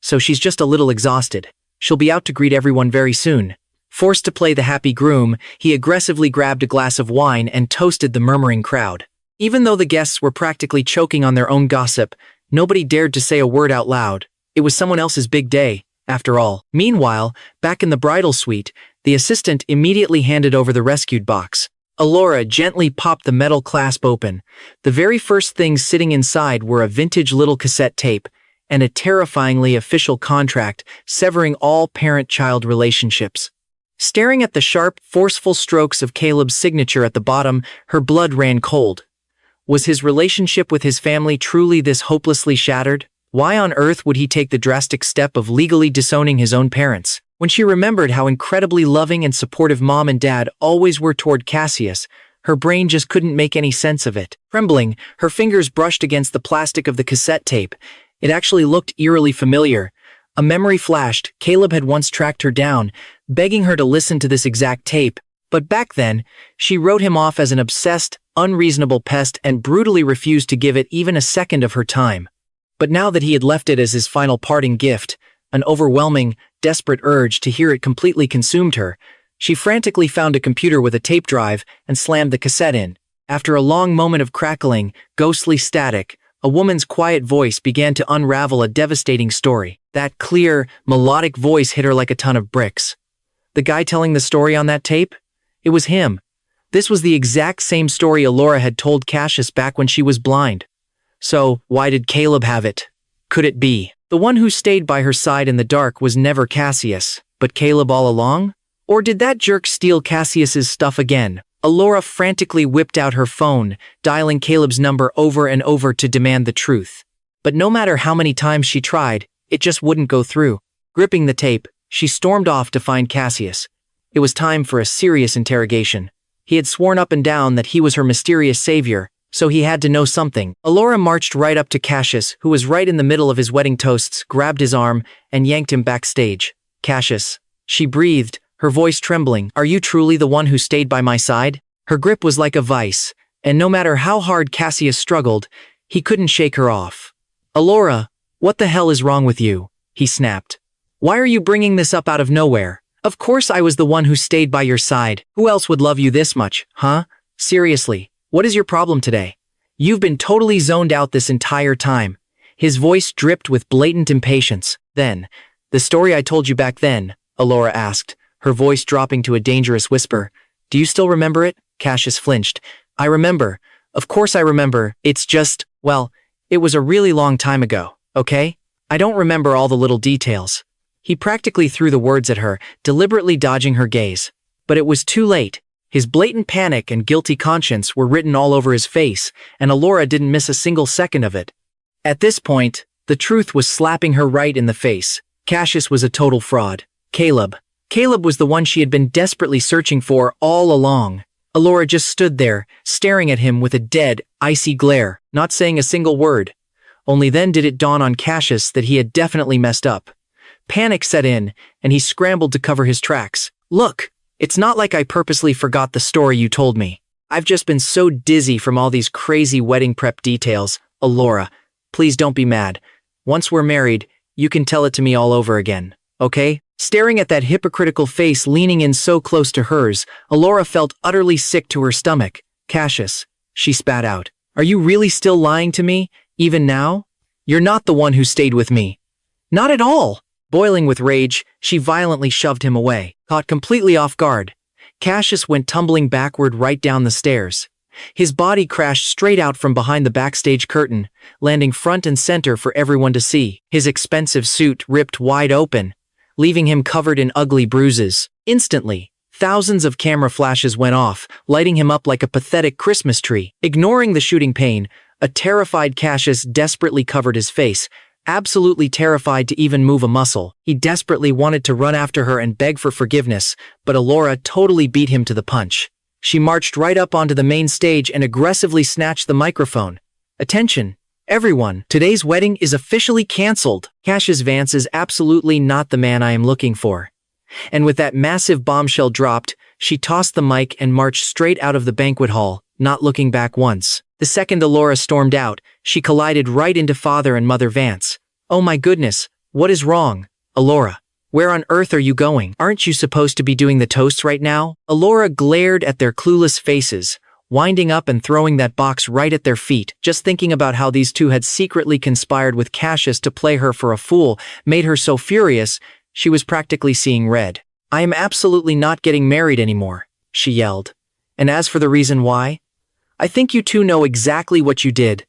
so she's just a little exhausted. She'll be out to greet everyone very soon. Forced to play the happy groom, he aggressively grabbed a glass of wine and toasted the murmuring crowd. Even though the guests were practically choking on their own gossip, nobody dared to say a word out loud. It was someone else's big day, after all. Meanwhile, back in the bridal suite, the assistant immediately handed over the rescued box. Elara gently popped the metal clasp open. The very first things sitting inside were a vintage little cassette tape and a terrifyingly official contract severing all parent-child relationships. Staring at the sharp, forceful strokes of Caleb's signature at the bottom, her blood ran cold. Was his relationship with his family truly this hopelessly shattered? Why on earth would he take the drastic step of legally disowning his own parents? When she remembered how incredibly loving and supportive mom and dad always were toward Cassius, her brain just couldn't make any sense of it. Trembling, her fingers brushed against the plastic of the cassette tape. It actually looked eerily familiar. A memory flashed. Caleb had once tracked her down, begging her to listen to this exact tape. But back then, she wrote him off as an obsessed, unreasonable pest and brutally refused to give it even a second of her time. But now that he had left it as his final parting gift, an overwhelming, desperate urge to hear it completely consumed her. She frantically found a computer with a tape drive and slammed the cassette in. After a long moment of crackling, ghostly static, a woman's quiet voice began to unravel a devastating story. That clear, melodic voice hit her like a ton of bricks. The guy telling the story on that tape? It was him. This was the exact same story Elara had told Cassius back when she was blind. So, why did Caleb have it? Could it be? The one who stayed by her side in the dark was never Cassius, but Caleb all along? Or did that jerk steal Cassius's stuff again? Elara frantically whipped out her phone, dialing Caleb's number over and over to demand the truth. But no matter how many times she tried, it just wouldn't go through. Gripping the tape, she stormed off to find Cassius. It was time for a serious interrogation. He had sworn up and down that he was her mysterious savior, so he had to know something. Elara marched right up to Cassius, who was right in the middle of his wedding toasts, grabbed his arm, and yanked him backstage. Cassius. She breathed, her voice trembling. Are you truly the one who stayed by my side? Her grip was like a vice, and no matter how hard Cassius struggled, he couldn't shake her off. Elara, what the hell is wrong with you? He snapped. Why are you bringing this up out of nowhere? Of course I was the one who stayed by your side. Who else would love you this much, huh? Seriously. What is your problem today? You've been totally zoned out this entire time. His voice dripped with blatant impatience. Then, the story I told you back then, Elara asked, her voice dropping to a dangerous whisper. Do you still remember it? Cassius flinched. I remember. Of course I remember. It's just, well, it was a really long time ago, okay? I don't remember all the little details. He practically threw the words at her, deliberately dodging her gaze. But it was too late. His blatant panic and guilty conscience were written all over his face, and Elara didn't miss a single second of it. At this point, the truth was slapping her right in the face. Cassius was a total fraud. Caleb was the one she had been desperately searching for all along. Elara just stood there, staring at him with a dead, icy glare, not saying a single word. Only then did it dawn on Cassius that he had definitely messed up. Panic set in, and he scrambled to cover his tracks. Look! It's not like I purposely forgot the story you told me. I've just been so dizzy from all these crazy wedding prep details. Elara, please don't be mad. Once we're married, you can tell it to me all over again, okay? Staring at that hypocritical face leaning in so close to hers, Elara felt utterly sick to her stomach. Cassius, she spat out. Are you really still lying to me, even now? You're not the one who stayed with me. Not at all. Boiling with rage, she violently shoved him away. Caught completely off guard, Cassius went tumbling backward right down the stairs. His body crashed straight out from behind the backstage curtain, landing front and center for everyone to see. His expensive suit ripped wide open, leaving him covered in ugly bruises. Instantly, thousands of camera flashes went off, lighting him up like a pathetic Christmas tree. Ignoring the shooting pain, a terrified Cassius desperately covered his face, absolutely terrified to even move a muscle. He desperately wanted to run after her and beg for forgiveness, but Elara totally beat him to the punch. She marched right up onto the main stage and aggressively snatched the microphone. Attention, everyone, today's wedding is officially cancelled. Caelum Vance is absolutely not the man I am looking for. And with that massive bombshell dropped, she tossed the mic and marched straight out of the banquet hall, not looking back once. The second Elara stormed out, she collided right into Father and Mother Vance. "Oh my goodness, what is wrong? Elara, where on earth are you going? Aren't you supposed to be doing the toasts right now?" Elara glared at their clueless faces, winding up and throwing that box right at their feet. Just thinking about how these two had secretly conspired with Cassius to play her for a fool made her so furious, she was practically seeing red. "I am absolutely not getting married anymore," she yelled. "And as for the reason why, I think you two know exactly what you did.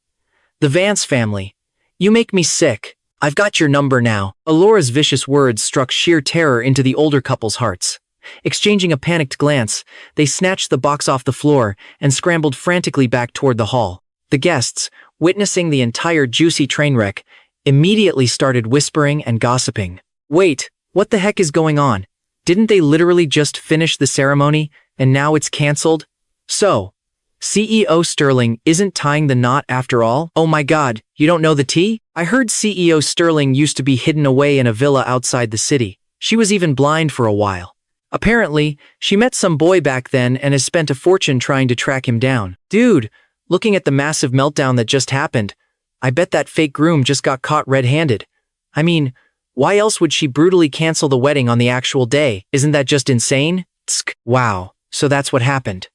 The Vance family. You make me sick. I've got your number now." Elara's vicious words struck sheer terror into the older couple's hearts. Exchanging a panicked glance, they snatched the box off the floor and scrambled frantically back toward the hall. The guests, witnessing the entire juicy train wreck, immediately started whispering and gossiping. "Wait, what the heck is going on? Didn't they literally just finish the ceremony, and now it's cancelled? So, CEO Sterling isn't tying the knot after all? Oh my god, you don't know the tea? I heard CEO Sterling used to be hidden away in a villa outside the city. She was even blind for a while. Apparently, she met some boy back then and has spent a fortune trying to track him down. Dude, looking at the massive meltdown that just happened, I bet that fake groom just got caught red-handed. I mean, why else would she brutally cancel the wedding on the actual day? Isn't that just insane? Tsk. Wow, so that's what happened.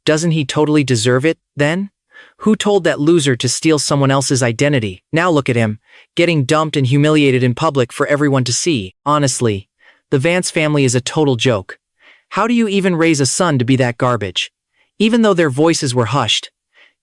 Doesn't he totally deserve it, then? Who told that loser to steal someone else's identity? Now look at him, getting dumped and humiliated in public for everyone to see. Honestly, the Vance family is a total joke. How do you even raise a son to be that garbage? Even though their voices were hushed,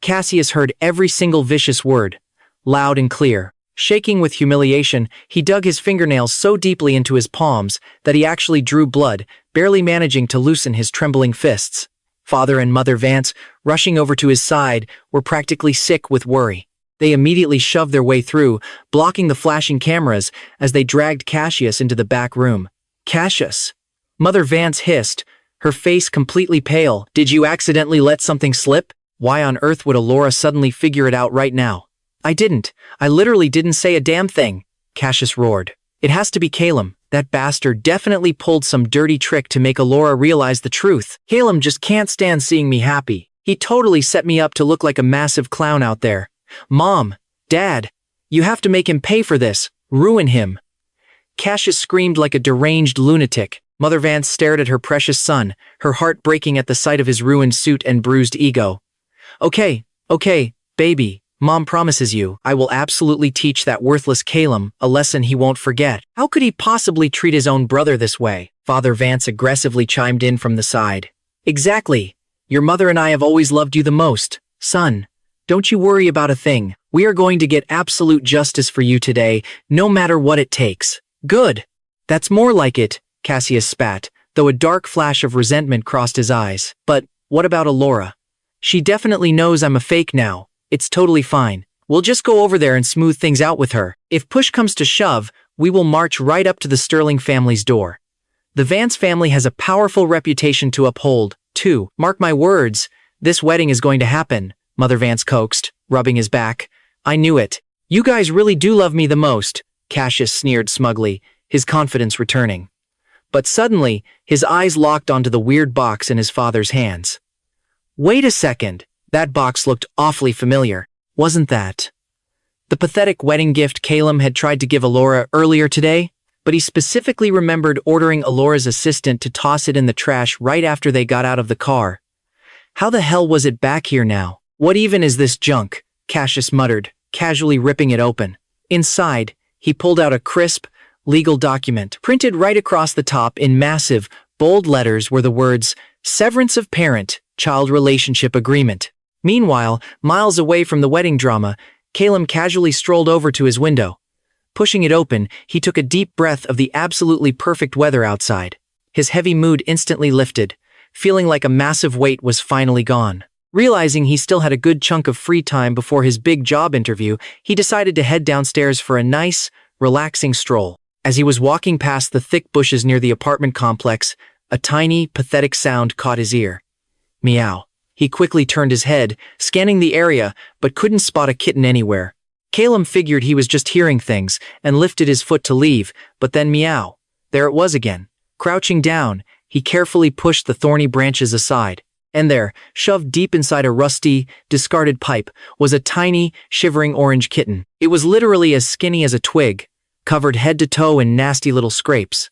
Cassius heard every single vicious word, loud and clear. Shaking with humiliation, he dug his fingernails so deeply into his palms that he actually drew blood, barely managing to loosen his trembling fists. Father and Mother Vance, rushing over to his side, were practically sick with worry. They immediately shoved their way through, blocking the flashing cameras as they dragged Cassius into the back room. "Cassius!" Mother Vance hissed, her face completely pale. "Did you accidentally let something slip? Why on earth would Elara suddenly figure it out right now?" "I didn't. I literally didn't say a damn thing," Cassius roared. "It has to be Caelum. That bastard definitely pulled some dirty trick to make Elara realize the truth. Caelum just can't stand seeing me happy. He totally set me up to look like a massive clown out there. Mom, Dad, you have to make him pay for this. Ruin him." Cassius screamed like a deranged lunatic. Mother Vance stared at her precious son, her heart breaking at the sight of his ruined suit and bruised ego. Okay, baby. Mom promises you, I will absolutely teach that worthless Caelum a lesson he won't forget. How could he possibly treat his own brother this way? Father Vance aggressively chimed in from the side. Exactly. Your mother and I have always loved you the most. Son, don't you worry about a thing. We are going to get absolute justice for you today, no matter what it takes. Good. That's more like it, Cassius spat, though a dark flash of resentment crossed his eyes. But what about Elara? She definitely knows I'm a fake now. It's totally fine. We'll just go over there and smooth things out with her. If push comes to shove, we will march right up to the Sterling family's door. The Vance family has a powerful reputation to uphold, too. Mark my words, this wedding is going to happen, Mother Vance coaxed, rubbing his back. I knew it. You guys really do love me the most, Cassius sneered smugly, his confidence returning. But suddenly, his eyes locked onto the weird box in his father's hands. Wait a second. That box looked awfully familiar, wasn't that the pathetic wedding gift Caelum had tried to give Elara earlier today? But he specifically remembered ordering Elara's assistant to toss it in the trash right after they got out of the car. How the hell was it back here now? What even is this junk? Cassius muttered, casually ripping it open. Inside, he pulled out a crisp, legal document. Printed right across the top in massive, bold letters were the words, Severance of Parent-Child Relationship Agreement. Meanwhile, miles away from the wedding drama, Caelum casually strolled over to his window. Pushing it open, he took a deep breath of the absolutely perfect weather outside. His heavy mood instantly lifted, feeling like a massive weight was finally gone. Realizing he still had a good chunk of free time before his big job interview, he decided to head downstairs for a nice, relaxing stroll. As he was walking past the thick bushes near the apartment complex, a tiny, pathetic sound caught his ear. Meow. He quickly turned his head, scanning the area, but couldn't spot a kitten anywhere. Caelum figured he was just hearing things and lifted his foot to leave, but then meow. There it was again, Crouching down, he carefully pushed the thorny branches aside. And there, shoved deep inside a rusty, discarded pipe, was a tiny, shivering orange kitten. It was literally as skinny as a twig, covered head to toe in nasty little scrapes.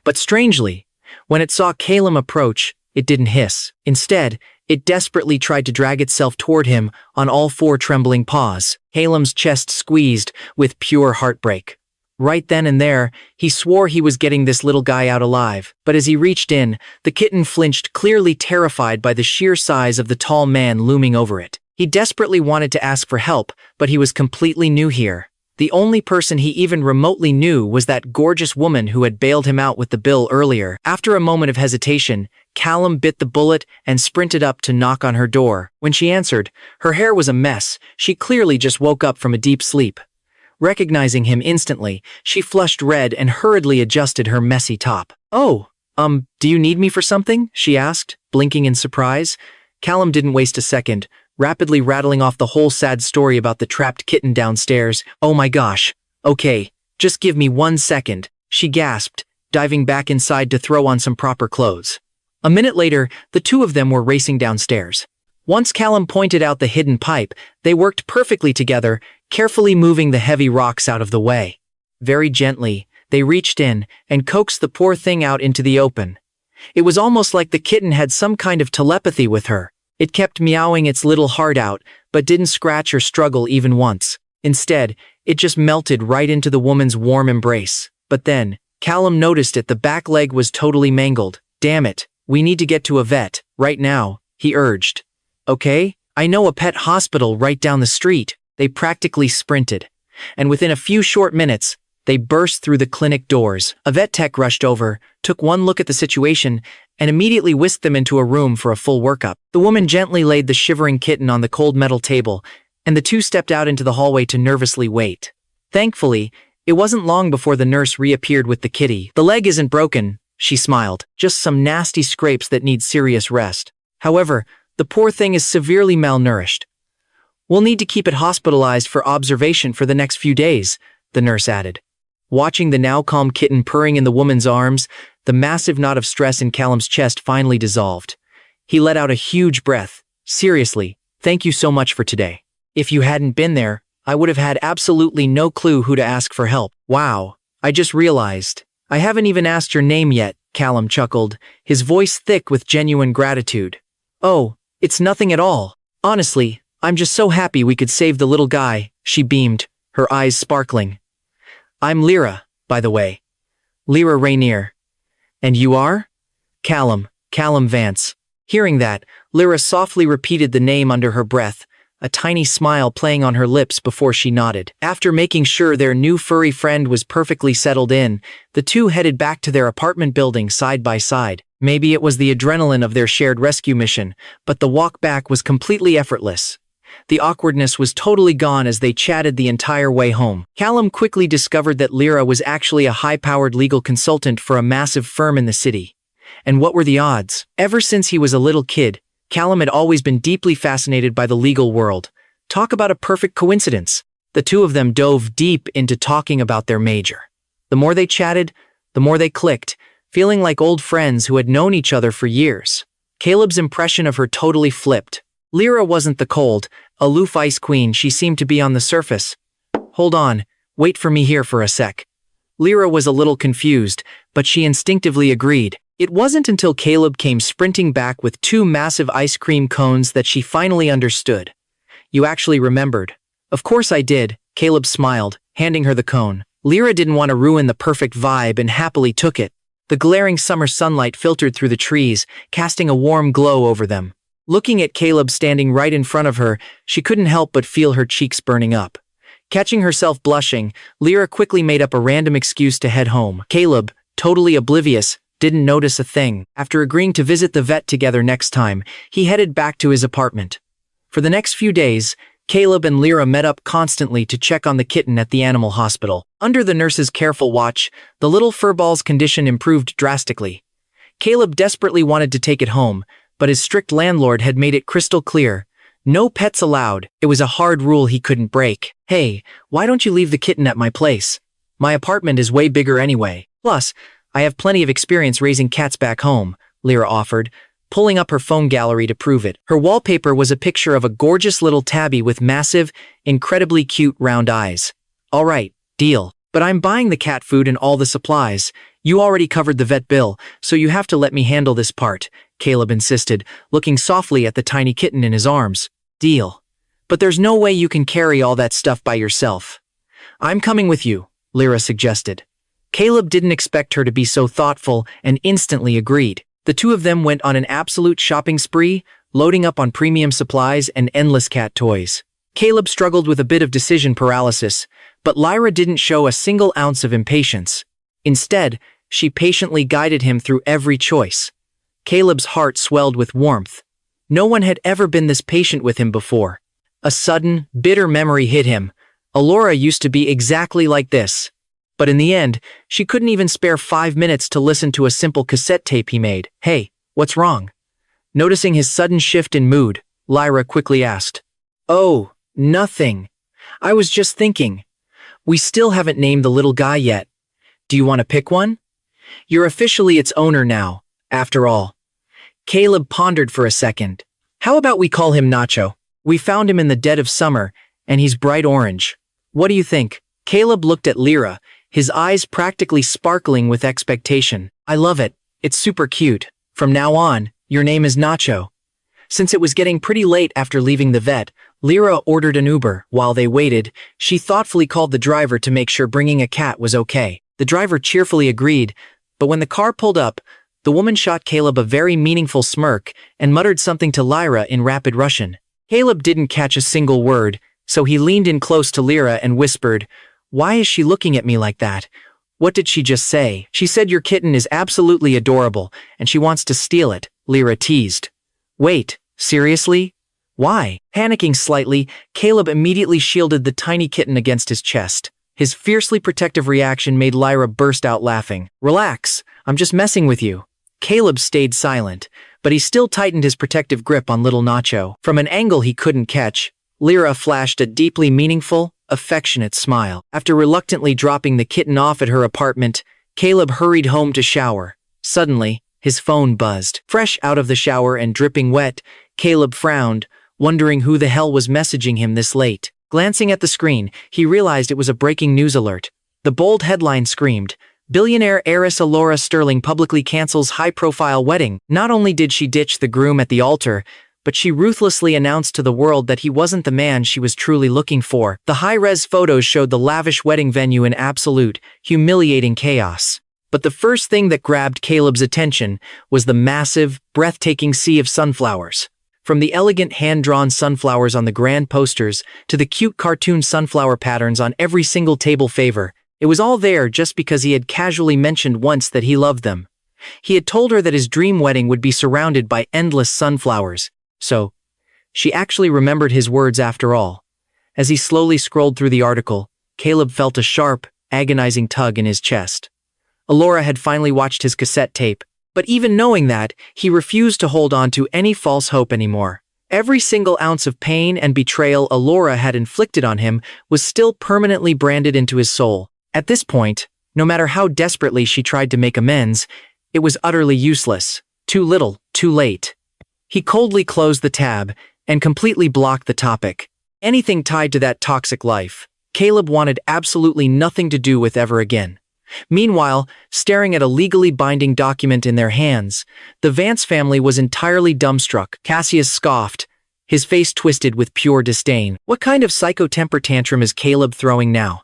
But strangely, when it saw Caelum approach, it didn't hiss. Instead, it desperately tried to drag itself toward him on all four trembling paws. Caelum's chest squeezed with pure heartbreak. Right then and there, he swore he was getting this little guy out alive. But as he reached in, the kitten flinched, clearly terrified by the sheer size of the tall man looming over it. He desperately wanted to ask for help, but he was completely new here. The only person he even remotely knew was that gorgeous woman who had bailed him out with the bill earlier. After a moment of hesitation, Caelum bit the bullet and sprinted up to knock on her door. When she answered, her hair was a mess. She clearly just woke up from a deep sleep. Recognizing him instantly, she flushed red and hurriedly adjusted her messy top. "Oh, do you need me for something?" she asked, blinking in surprise. Caelum didn't waste a second, rapidly rattling off the whole sad story about the trapped kitten downstairs. "Oh my gosh. Okay, just give me 1 second," she gasped, diving back inside to throw on some proper clothes. A minute later, the two of them were racing downstairs. Once Caelum pointed out the hidden pipe, they worked perfectly together, carefully moving the heavy rocks out of the way. Very gently, they reached in and coaxed the poor thing out into the open. It was almost like the kitten had some kind of telepathy with her. It kept meowing its little heart out, but didn't scratch or struggle even once. Instead, it just melted right into the woman's warm embrace. But then, Caelum noticed the back leg was totally mangled. "Damn it, we need to get to a vet, right now," he urged. "Okay, I know a pet hospital right down the street." They practically sprinted, and within a few short minutes, they burst through the clinic doors. A vet tech rushed over, took one look at the situation, and immediately whisked them into a room for a full workup. The woman gently laid the shivering kitten on the cold metal table, and the two stepped out into the hallway to nervously wait. Thankfully, it wasn't long before the nurse reappeared with the kitty. "The leg isn't broken," she smiled, "just some nasty scrapes that need serious rest. However, the poor thing is severely malnourished. We'll need to keep it hospitalized for observation for the next few days," the nurse added. Watching the now calm kitten purring in the woman's arms, the massive knot of stress in Caelum's chest finally dissolved. He let out a huge breath. "Seriously, thank you so much for today. If you hadn't been there, I would have had absolutely no clue who to ask for help." "Wow, I just realized. I haven't even asked your name yet," Caelum chuckled, his voice thick with genuine gratitude. "Oh, it's nothing at all. Honestly, I'm just so happy we could save the little guy," she beamed, her eyes sparkling. "I'm Lyra, by the way. Lyra Rainier. And you are?" Caelum Vance." Hearing that, Lyra softly repeated the name under her breath, a tiny smile playing on her lips before she nodded. After making sure their new furry friend was perfectly settled in, the two headed back to their apartment building side by side. Maybe it was the adrenaline of their shared rescue mission, but the walk back was completely effortless. The awkwardness was totally gone as they chatted the entire way home. Caelum quickly discovered that Lyra was actually a high-powered legal consultant for a massive firm in the city. And what were the odds? Ever since he was a little kid, Caelum had always been deeply fascinated by the legal world. Talk about a perfect coincidence. The two of them dove deep into talking about their major. The more they chatted, the more they clicked, feeling like old friends who had known each other for years. Caleb's impression of her totally flipped. Lyra wasn't the cold, aloof ice queen she seemed to be on the surface. "Hold on, wait for me here for a sec." Lyra was a little confused, but she instinctively agreed. It wasn't until Caelum came sprinting back with 2 massive ice cream cones that she finally understood. "You actually remembered." "Of course I did," Caelum smiled, handing her the cone. Lyra didn't want to ruin the perfect vibe and happily took it. The glaring summer sunlight filtered through the trees, casting a warm glow over them. Looking at Caelum standing right in front of her, she couldn't help but feel her cheeks burning up. Catching herself blushing, Lyra quickly made up a random excuse to head home. Caelum, totally oblivious, didn't notice a thing. After agreeing to visit the vet together next time, he headed back to his apartment. For the next few days, Caelum and Lyra met up constantly to check on the kitten at the animal hospital. Under the nurse's careful watch, the little furball's condition improved drastically. Caelum desperately wanted to take it home, but his strict landlord had made it crystal clear. No pets allowed. It was a hard rule he couldn't break. "Hey, why don't you leave the kitten at my place? My apartment is way bigger anyway. Plus, I have plenty of experience raising cats back home, Lyra offered, pulling up her phone gallery to prove it. Her wallpaper was a picture of a gorgeous little tabby with massive, incredibly cute round eyes. All right, deal. But I'm buying the cat food and all the supplies. You already covered the vet bill, so you have to let me handle this part, Caleb insisted, looking softly at the tiny kitten in his arms. Deal. But there's no way you can carry all that stuff by yourself. I'm coming with you, Lyra suggested. Caleb didn't expect her to be so thoughtful and instantly agreed. The two of them went on an absolute shopping spree, loading up on premium supplies and endless cat toys. Caleb struggled with a bit of decision paralysis, but Lyra didn't show a single ounce of impatience. Instead, she patiently guided him through every choice. Caleb's heart swelled with warmth. No one had ever been this patient with him before. A sudden, bitter memory hit him. Elara used to be exactly like this. But in the end, she couldn't even spare 5 minutes to listen to a simple cassette tape he made. Hey, what's wrong? Noticing his sudden shift in mood, Lyra quickly asked. Oh, nothing. I was just thinking. We still haven't named the little guy yet. Do you want to pick one? You're officially its owner now, after all. Caleb pondered for a second. How about we call him Nacho? We found him in the dead of summer, and he's bright orange. What do you think? Caleb looked at Lyra, his eyes practically sparkling with expectation. I love it. It's super cute. From now on, your name is Nacho. Since it was getting pretty late after leaving the vet, Lyra ordered an Uber. While they waited, she thoughtfully called the driver to make sure bringing a cat was okay. The driver cheerfully agreed, but when the car pulled up, the woman shot Caleb a very meaningful smirk and muttered something to Lyra in rapid Russian. Caleb didn't catch a single word, so he leaned in close to Lyra and whispered, "Why is she looking at me like that? What did she just say?" "She said your kitten is absolutely adorable, and she wants to steal it," Lyra teased. "Wait, seriously? Why?" Panicking slightly, Caleb immediately shielded the tiny kitten against his chest. His fiercely protective reaction made Lyra burst out laughing. "Relax, I'm just messing with you." Caleb stayed silent, but he still tightened his protective grip on little Nacho. From an angle he couldn't catch, Lyra flashed a deeply meaningful, affectionate smile. After reluctantly dropping the kitten off at her apartment, Caleb hurried home to shower. Suddenly, his phone buzzed. Fresh out of the shower and dripping wet, Caleb frowned, wondering who the hell was messaging him this late. Glancing at the screen, he realized it was a breaking news alert. The bold headline screamed, "Billionaire heiress Elara Sterling publicly cancels high-profile wedding." Not only did she ditch the groom at the altar, but she ruthlessly announced to the world that he wasn't the man she was truly looking for. The high-res photos showed the lavish wedding venue in absolute, humiliating chaos. But the first thing that grabbed Caleb's attention was the massive, breathtaking sea of sunflowers. From the elegant hand-drawn sunflowers on the grand posters to the cute cartoon sunflower patterns on every single table favor, it was all there just because he had casually mentioned once that he loved them. He had told her that his dream wedding would be surrounded by endless sunflowers. So, she actually remembered his words after all. As he slowly scrolled through the article, Caleb felt a sharp, agonizing tug in his chest. Elara had finally watched his cassette tape, but even knowing that, he refused to hold on to any false hope anymore. Every single ounce of pain and betrayal Elara had inflicted on him was still permanently branded into his soul. At this point, no matter how desperately she tried to make amends, it was utterly useless. Too little, too late. He coldly closed the tab and completely blocked the topic. Anything tied to that toxic life, Caleb wanted absolutely nothing to do with ever again. Meanwhile, staring at a legally binding document in their hands, the Vance family was entirely dumbstruck. Cassius scoffed, his face twisted with pure disdain. What kind of psycho temper tantrum is Caleb throwing now?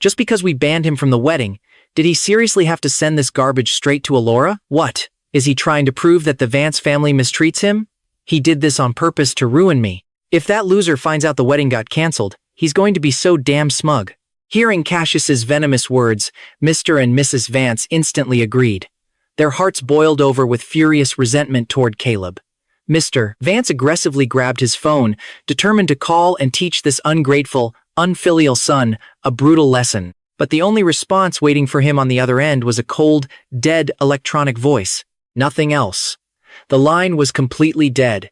Just because we banned him from the wedding, did he seriously have to send this garbage straight to Elara? What? Is he trying to prove that the Vance family mistreats him? He did this on purpose to ruin me. If that loser finds out the wedding got cancelled, he's going to be so damn smug. Hearing Cassius's venomous words, Mr. and Mrs. Vance instantly agreed. Their hearts boiled over with furious resentment toward Caleb. Mr. Vance aggressively grabbed his phone, determined to call and teach this ungrateful, unfilial son a brutal lesson. But the only response waiting for him on the other end was a cold, dead electronic voice. Nothing else. The line was completely dead.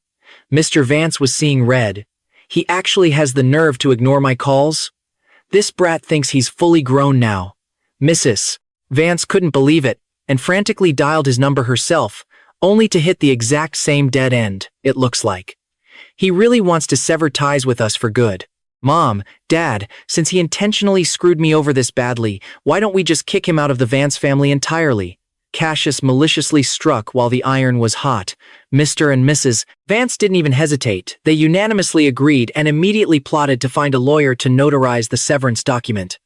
Mr. Vance was seeing red. He actually has the nerve to ignore my calls? This brat thinks he's fully grown now. Mrs. Vance couldn't believe it. and frantically dialed his number herself, only to hit the exact same dead end, it looks like. He really wants to sever ties with us for good. Mom, Dad, since he intentionally screwed me over this badly, why don't we just kick him out of the Vance family entirely? Cassius maliciously struck while the iron was hot. Mr. and Mrs. Vance didn't even hesitate. They unanimously agreed and immediately plotted to find a lawyer to notarize the severance document.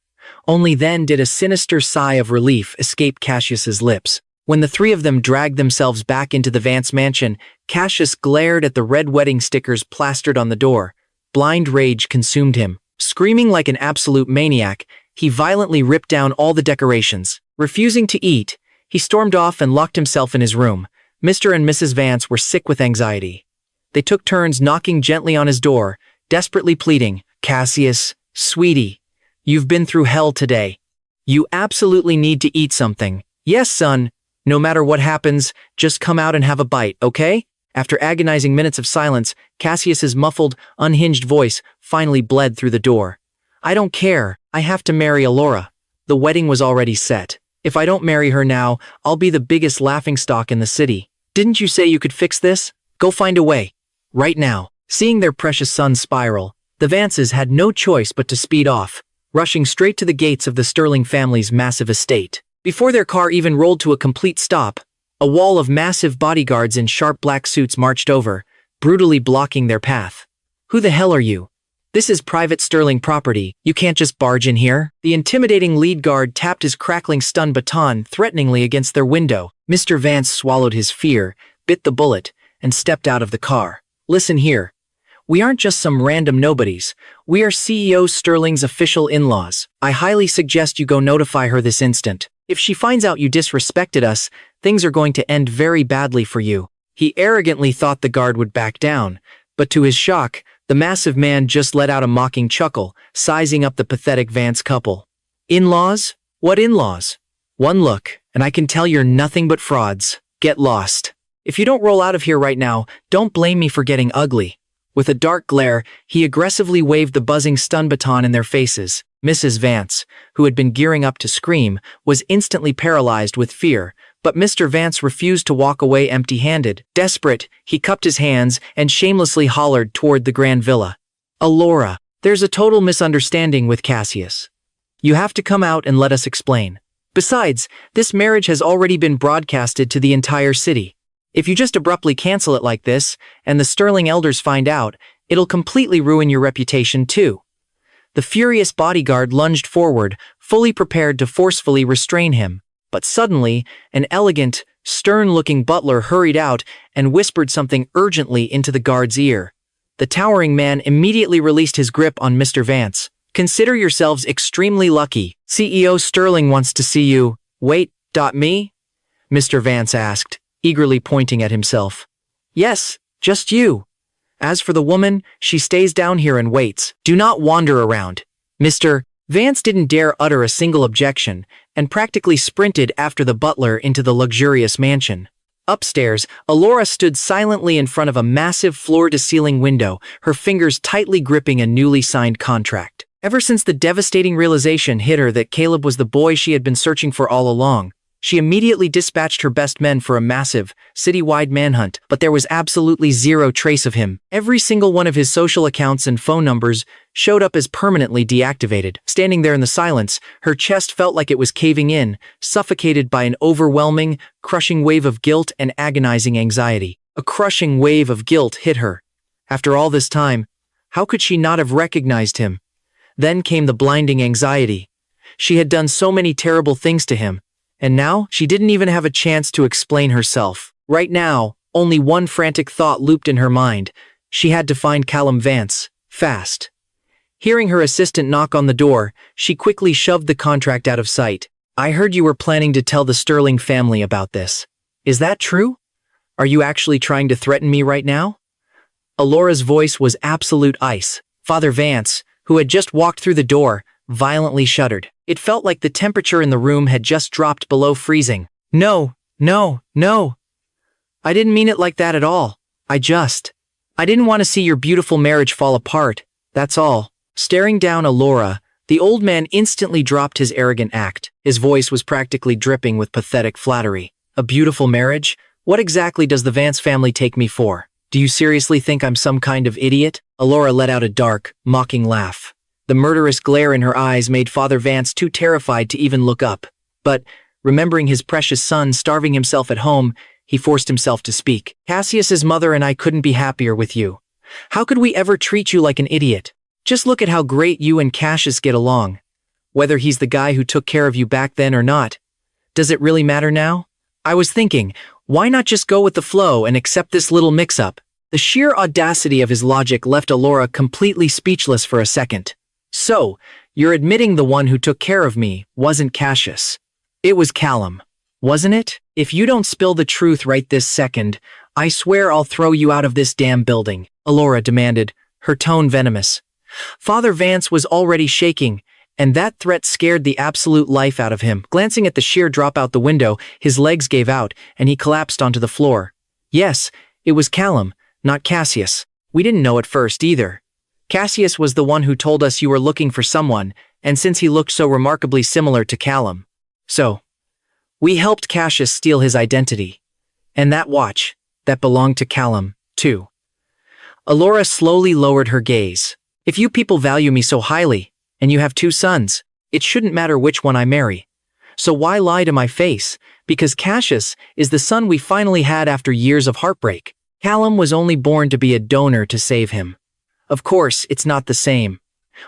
Only then did a sinister sigh of relief escape Cassius's lips. When the three of them dragged themselves back into the Vance mansion, Cassius glared at the red wedding stickers plastered on the door. Blind rage consumed him. Screaming like an absolute maniac, he violently ripped down all the decorations. Refusing to eat, he stormed off and locked himself in his room. Mr. and Mrs. Vance were sick with anxiety. They took turns knocking gently on his door, desperately pleading, "Cassius, sweetie, you've been through hell today. You absolutely need to eat something. Yes, son. No matter what happens, just come out and have a bite, okay?" After agonizing minutes of silence, Cassius's muffled, unhinged voice finally bled through the door. "I don't care. I have to marry Elara. The wedding was already set. If I don't marry her now, I'll be the biggest laughingstock in the city. Didn't you say you could fix this? Go find a way. Right now." Seeing their precious son spiral, the Vances had no choice but to speed off, rushing straight to the gates of the Sterling family's massive estate. Before their car even rolled to a complete stop, a wall of massive bodyguards in sharp black suits marched over, brutally blocking their path. "Who the hell are you? This is private Sterling property. You can't just barge in here." The intimidating lead guard tapped his crackling stun baton threateningly against their window. Mr. Vance swallowed his fear, bit the bullet, and stepped out of the car. "Listen here. We aren't just some random nobodies. We are CEO Sterling's official in-laws. I highly suggest you go notify her this instant. If she finds out you disrespected us, things are going to end very badly for you." He arrogantly thought the guard would back down, but to his shock, the massive man just let out a mocking chuckle, sizing up the pathetic Vance couple. "In-laws? What in-laws? One look, and I can tell you're nothing but frauds. Get lost. If you don't roll out of here right now, don't blame me for getting ugly." With a dark glare, he aggressively waved the buzzing stun baton in their faces. Mrs. Vance, who had been gearing up to scream, was instantly paralyzed with fear, but Mr. Vance refused to walk away empty-handed. Desperate, he cupped his hands and shamelessly hollered toward the grand villa. "Elara, there's a total misunderstanding with Cassius. You have to come out and let us explain. Besides, this marriage has already been broadcasted to the entire city. If you just abruptly cancel it like this, and the Sterling elders find out, it'll completely ruin your reputation too." The furious bodyguard lunged forward, fully prepared to forcefully restrain him. But suddenly, an elegant, stern-looking butler hurried out and whispered something urgently into the guard's ear. The towering man immediately released his grip on Mr. Vance. "Consider yourselves extremely lucky. CEO Sterling wants to see you." "Wait, me?" Mr. Vance asked, eagerly pointing at himself. "Yes, just you. As for the woman, she stays down here and waits. Do not wander around." Mr. Vance didn't dare utter a single objection, and practically sprinted after the butler into the luxurious mansion. Upstairs, Elara stood silently in front of a massive floor-to-ceiling window, her fingers tightly gripping a newly signed contract. Ever since the devastating realization hit her that Caleb was the boy she had been searching for all along, she immediately dispatched her best men for a massive, citywide manhunt, but there was absolutely zero trace of him. Every single one of his social accounts and phone numbers showed up as permanently deactivated. Standing there in the silence, her chest felt like it was caving in, suffocated by an overwhelming, crushing wave of guilt and agonizing anxiety. A crushing wave of guilt hit her. After all this time, how could she not have recognized him? Then came the blinding anxiety. She had done so many terrible things to him, and now she didn't even have a chance to explain herself. Right now, only one frantic thought looped in her mind. She had to find Caelum Vance, fast. Hearing her assistant knock on the door, she quickly shoved the contract out of sight. "I heard you were planning to tell the Sterling family about this. Is that true? Are you actually trying to threaten me right now?" Elara's voice was absolute ice. Father Vance, who had just walked through the door, violently shuddered. It felt like the temperature in the room had just dropped below freezing. No. I didn't mean it like that at all. I didn't want to see your beautiful marriage fall apart, that's all." Staring down Elara, The old man instantly dropped his arrogant act. His voice was practically dripping with pathetic flattery. A beautiful marriage? What exactly does the Vance family take me for? Do you seriously think I'm some kind of idiot? Elara let out a dark, mocking laugh. The murderous glare in her eyes made Father Vance too terrified to even look up. But, remembering his precious son starving himself at home, he forced himself to speak. Cassius's mother and I couldn't be happier with you. How could we ever treat you like an idiot? Just look at how great you and Cassius get along. Whether he's the guy who took care of you back then or not, does it really matter now? I was thinking, why not just go with the flow and accept this little mix-up? The sheer audacity of his logic left Elara completely speechless for a second. So, you're admitting the one who took care of me wasn't Cassius. It was Caelum, wasn't it? If you don't spill the truth right this second, I swear I'll throw you out of this damn building, Elara demanded, her tone venomous. Father Vance was already shaking, and that threat scared the absolute life out of him. Glancing at the sheer drop out the window, his legs gave out, and he collapsed onto the floor. Yes, it was Caelum, not Cassius. We didn't know at first either. Cassius was the one who told us you were looking for someone, and since he looked so remarkably similar to Caelum. So, we helped Cassius steal his identity. And that watch, that belonged to Caelum, too. Elara slowly lowered her gaze. If you people value me so highly, and you have 2 sons, it shouldn't matter which one I marry. So why lie to my face? Because Cassius is the son we finally had after years of heartbreak. Caelum was only born to be a donor to save him. Of course, it's not the same.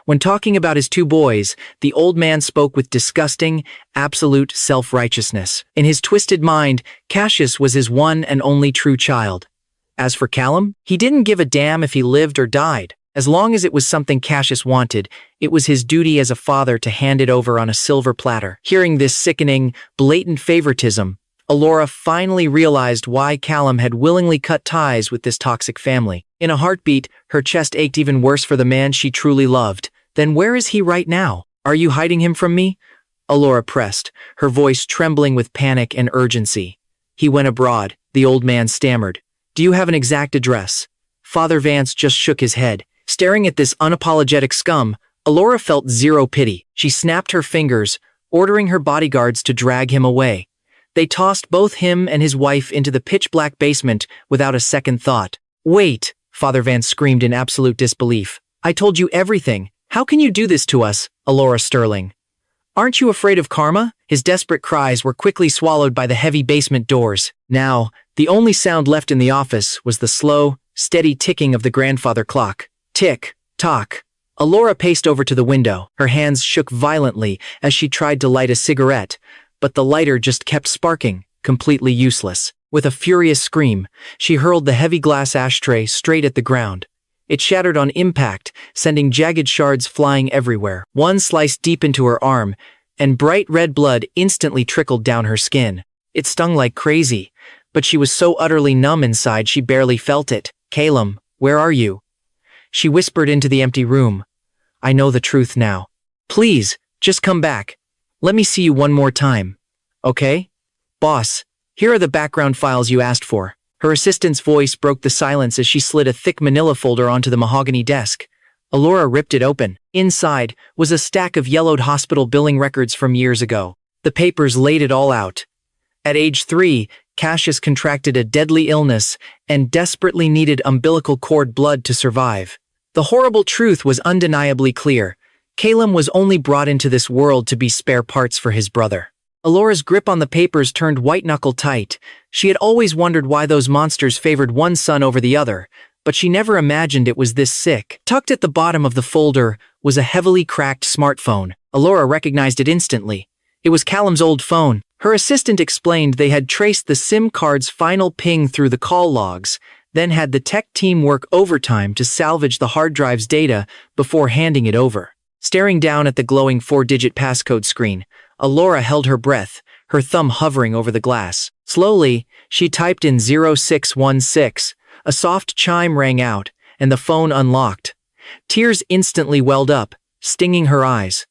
When talking about his 2 boys, the old man spoke with disgusting, absolute self-righteousness. In his twisted mind, Cassius was his one and only true child. As for Caelum, he didn't give a damn if he lived or died. As long as it was something Cassius wanted, it was his duty as a father to hand it over on a silver platter. Hearing this sickening, blatant favoritism, Elara finally realized why Caelum had willingly cut ties with this toxic family. In a heartbeat, her chest ached even worse for the man she truly loved. Then where is he right now? Are you hiding him from me? Elara pressed, her voice trembling with panic and urgency. He went abroad, the old man stammered. Do you have an exact address? Father Vance just shook his head. Staring at this unapologetic scum, Elara felt zero pity. She snapped her fingers, ordering her bodyguards to drag him away. They tossed both him and his wife into the pitch-black basement without a second thought. Wait, Father Vance screamed in absolute disbelief. I told you everything. How can you do this to us, Elara Sterling? Aren't you afraid of karma? His desperate cries were quickly swallowed by the heavy basement doors. Now, the only sound left in the office was the slow, steady ticking of the grandfather clock. Tick, tock. Elara paced over to the window. Her hands shook violently as she tried to light a cigarette, but the lighter just kept sparking, completely useless. With a furious scream, she hurled the heavy glass ashtray straight at the ground. It shattered on impact, sending jagged shards flying everywhere. One sliced deep into her arm, and bright red blood instantly trickled down her skin. It stung like crazy, but she was so utterly numb inside she barely felt it. Caelum, where are you? She whispered into the empty room. I know the truth now. Please, just come back. Let me see you one more time. Okay? Boss, here are the background files you asked for. Her assistant's voice broke the silence as she slid a thick manila folder onto the mahogany desk. Elara ripped it open. Inside was a stack of yellowed hospital billing records from years ago. The papers laid it all out. At age 3, Cassius contracted a deadly illness and desperately needed umbilical cord blood to survive. The horrible truth was undeniably clear. Caelum was only brought into this world to be spare parts for his brother. Elara's grip on the papers turned white-knuckle tight. She had always wondered why those monsters favored one son over the other, but she never imagined it was this sick. Tucked at the bottom of the folder was a heavily cracked smartphone. Elara recognized it instantly. It was Caelum's old phone. Her assistant explained they had traced the SIM card's final ping through the call logs, then had the tech team work overtime to salvage the hard drive's data before handing it over. Staring down at the glowing 4-digit passcode screen, Elara held her breath, her thumb hovering over the glass. Slowly, she typed in 0616. A soft chime rang out, and the phone unlocked. Tears instantly welled up, stinging her eyes.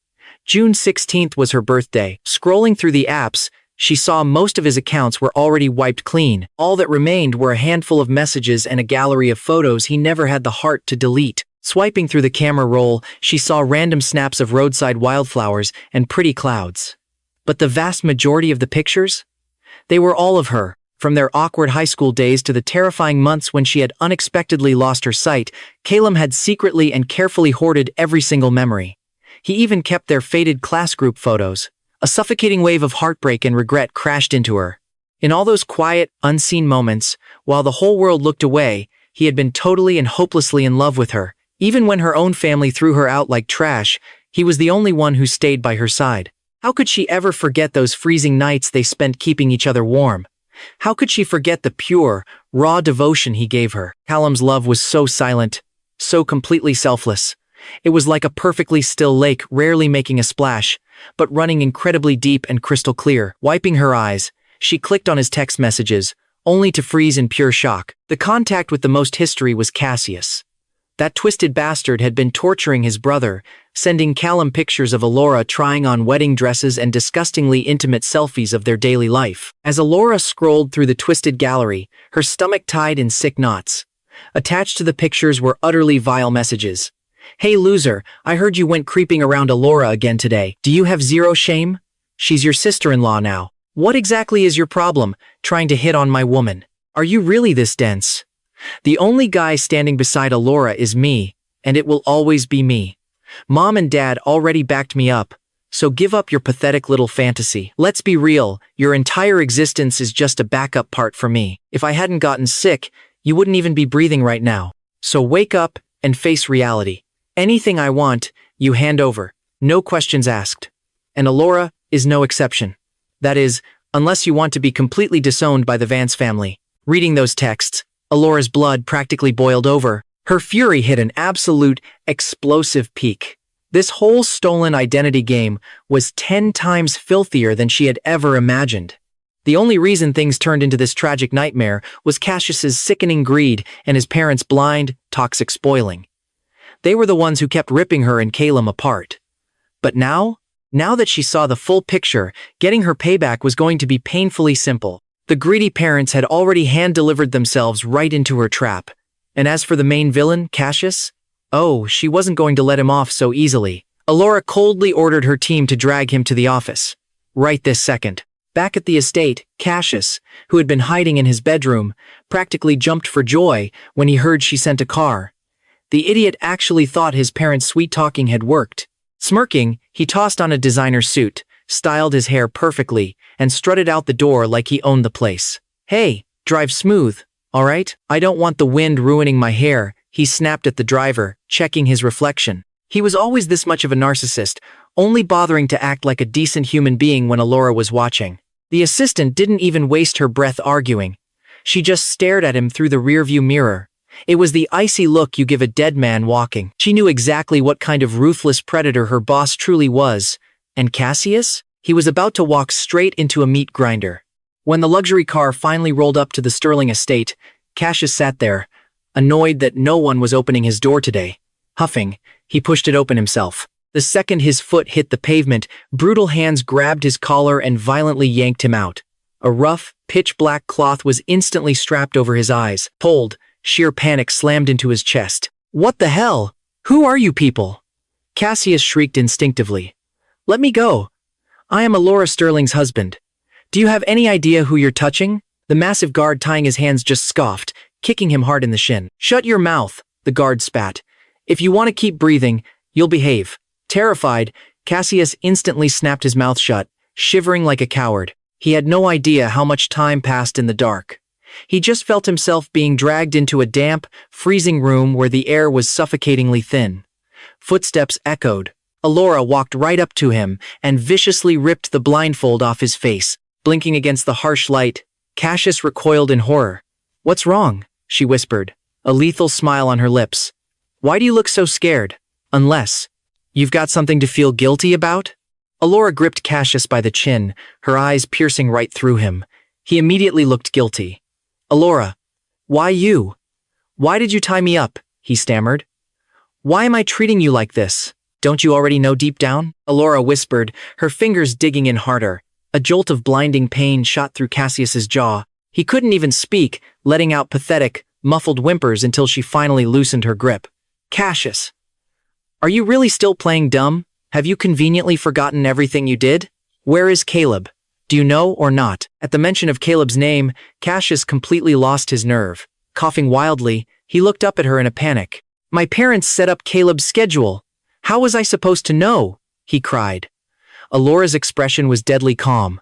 June 16th was her birthday. Scrolling through the apps, she saw most of his accounts were already wiped clean. All that remained were a handful of messages and a gallery of photos he never had the heart to delete. Swiping through the camera roll, she saw random snaps of roadside wildflowers and pretty clouds. But the vast majority of the pictures? They were all of her. From their awkward high school days to the terrifying months when she had unexpectedly lost her sight, Caelum had secretly and carefully hoarded every single memory. He even kept their faded class group photos. A suffocating wave of heartbreak and regret crashed into her. In all those quiet, unseen moments, while the whole world looked away, he had been totally and hopelessly in love with her. Even when her own family threw her out like trash, he was the only one who stayed by her side. How could she ever forget those freezing nights they spent keeping each other warm? How could she forget the pure, raw devotion he gave her? Caelum's love was so silent, so completely selfless. It was like a perfectly still lake, rarely making a splash, but running incredibly deep and crystal clear. Wiping her eyes, she clicked on his text messages, only to freeze in pure shock. The contact with the most history was Cassius. That twisted bastard had been torturing his brother, sending Caelum pictures of Elara trying on wedding dresses and disgustingly intimate selfies of their daily life. As Elara scrolled through the twisted gallery, her stomach tied in sick knots. Attached to the pictures were utterly vile messages. "Hey loser, I heard you went creeping around Elara again today. Do you have zero shame? She's your sister-in-law now. What exactly is your problem, trying to hit on my woman? Are you really this dense? The only guy standing beside Elara is me, and it will always be me. Mom and Dad already backed me up, so give up your pathetic little fantasy. Let's be real, your entire existence is just a backup part for me. If I hadn't gotten sick, you wouldn't even be breathing right now. So wake up and face reality. Anything I want, you hand over, no questions asked. And Elara is no exception. That is, unless you want to be completely disowned by the Vance family." Reading those texts, Elara's blood practically boiled over. Her fury hit an absolute, explosive peak. This whole stolen identity game was 10 times filthier than she had ever imagined. The only reason things turned into this tragic nightmare was Cassius's sickening greed and his parents' blind, toxic spoiling. They were the ones who kept ripping her and Caelum apart. But now that she saw the full picture, getting her payback was going to be painfully simple. The greedy parents had already hand-delivered themselves right into her trap. And as for the main villain, Cassius, she wasn't going to let him off so easily. Elara coldly ordered her team to drag him to the office. Right this second. Back at the estate, Cassius, who had been hiding in his bedroom, practically jumped for joy when he heard she sent a car. The idiot actually thought his parents' sweet-talking had worked. Smirking, he tossed on a designer suit, styled his hair perfectly, and strutted out the door like he owned the place. "Hey, drive smooth, all right? I don't want the wind ruining my hair," he snapped at the driver, checking his reflection. He was always this much of a narcissist, only bothering to act like a decent human being when Elara was watching. The assistant didn't even waste her breath arguing. She just stared at him through the rearview mirror. It was the icy look you give a dead man walking. She knew exactly what kind of ruthless predator her boss truly was. And Cassius? He was about to walk straight into a meat grinder. When the luxury car finally rolled up to the Sterling estate, Cassius sat there, annoyed that no one was opening his door today. Huffing, he pushed it open himself. The second his foot hit the pavement, brutal hands grabbed his collar and violently yanked him out. A rough, pitch-black cloth was instantly strapped over his eyes. Cold, sheer panic slammed into his chest. "What the hell? Who are you people?" Cassius shrieked instinctively. "Let me go. I am Elara Sterling's husband. Do you have any idea who you're touching?" The massive guard tying his hands just scoffed, kicking him hard in the shin. "Shut your mouth," the guard spat. "If you want to keep breathing, you'll behave." Terrified, Cassius instantly snapped his mouth shut, shivering like a coward. He had no idea how much time passed in the dark. He just felt himself being dragged into a damp, freezing room where the air was suffocatingly thin. Footsteps echoed. Elara walked right up to him and viciously ripped the blindfold off his face. Blinking against the harsh light, Cassius recoiled in horror. "What's wrong?" she whispered, a lethal smile on her lips. "Why do you look so scared? Unless you've got something to feel guilty about?" Elara gripped Cassius by the chin, her eyes piercing right through him. He immediately looked guilty. "Elara, why you? Why did you tie me up?" he stammered. "Why am I treating you like this? Don't you already know deep down?" Elara whispered, her fingers digging in harder. A jolt of blinding pain shot through Cassius's jaw. He couldn't even speak, letting out pathetic, muffled whimpers until she finally loosened her grip. Cassius, are you really still playing dumb? Have you conveniently forgotten everything you did? Where is Caleb? Do you know or not? At the mention of Caleb's name, Cassius completely lost his nerve. Coughing wildly, he looked up at her in a panic. My parents set up Caleb's schedule. How was I supposed to know? He cried. Elora's expression was deadly calm.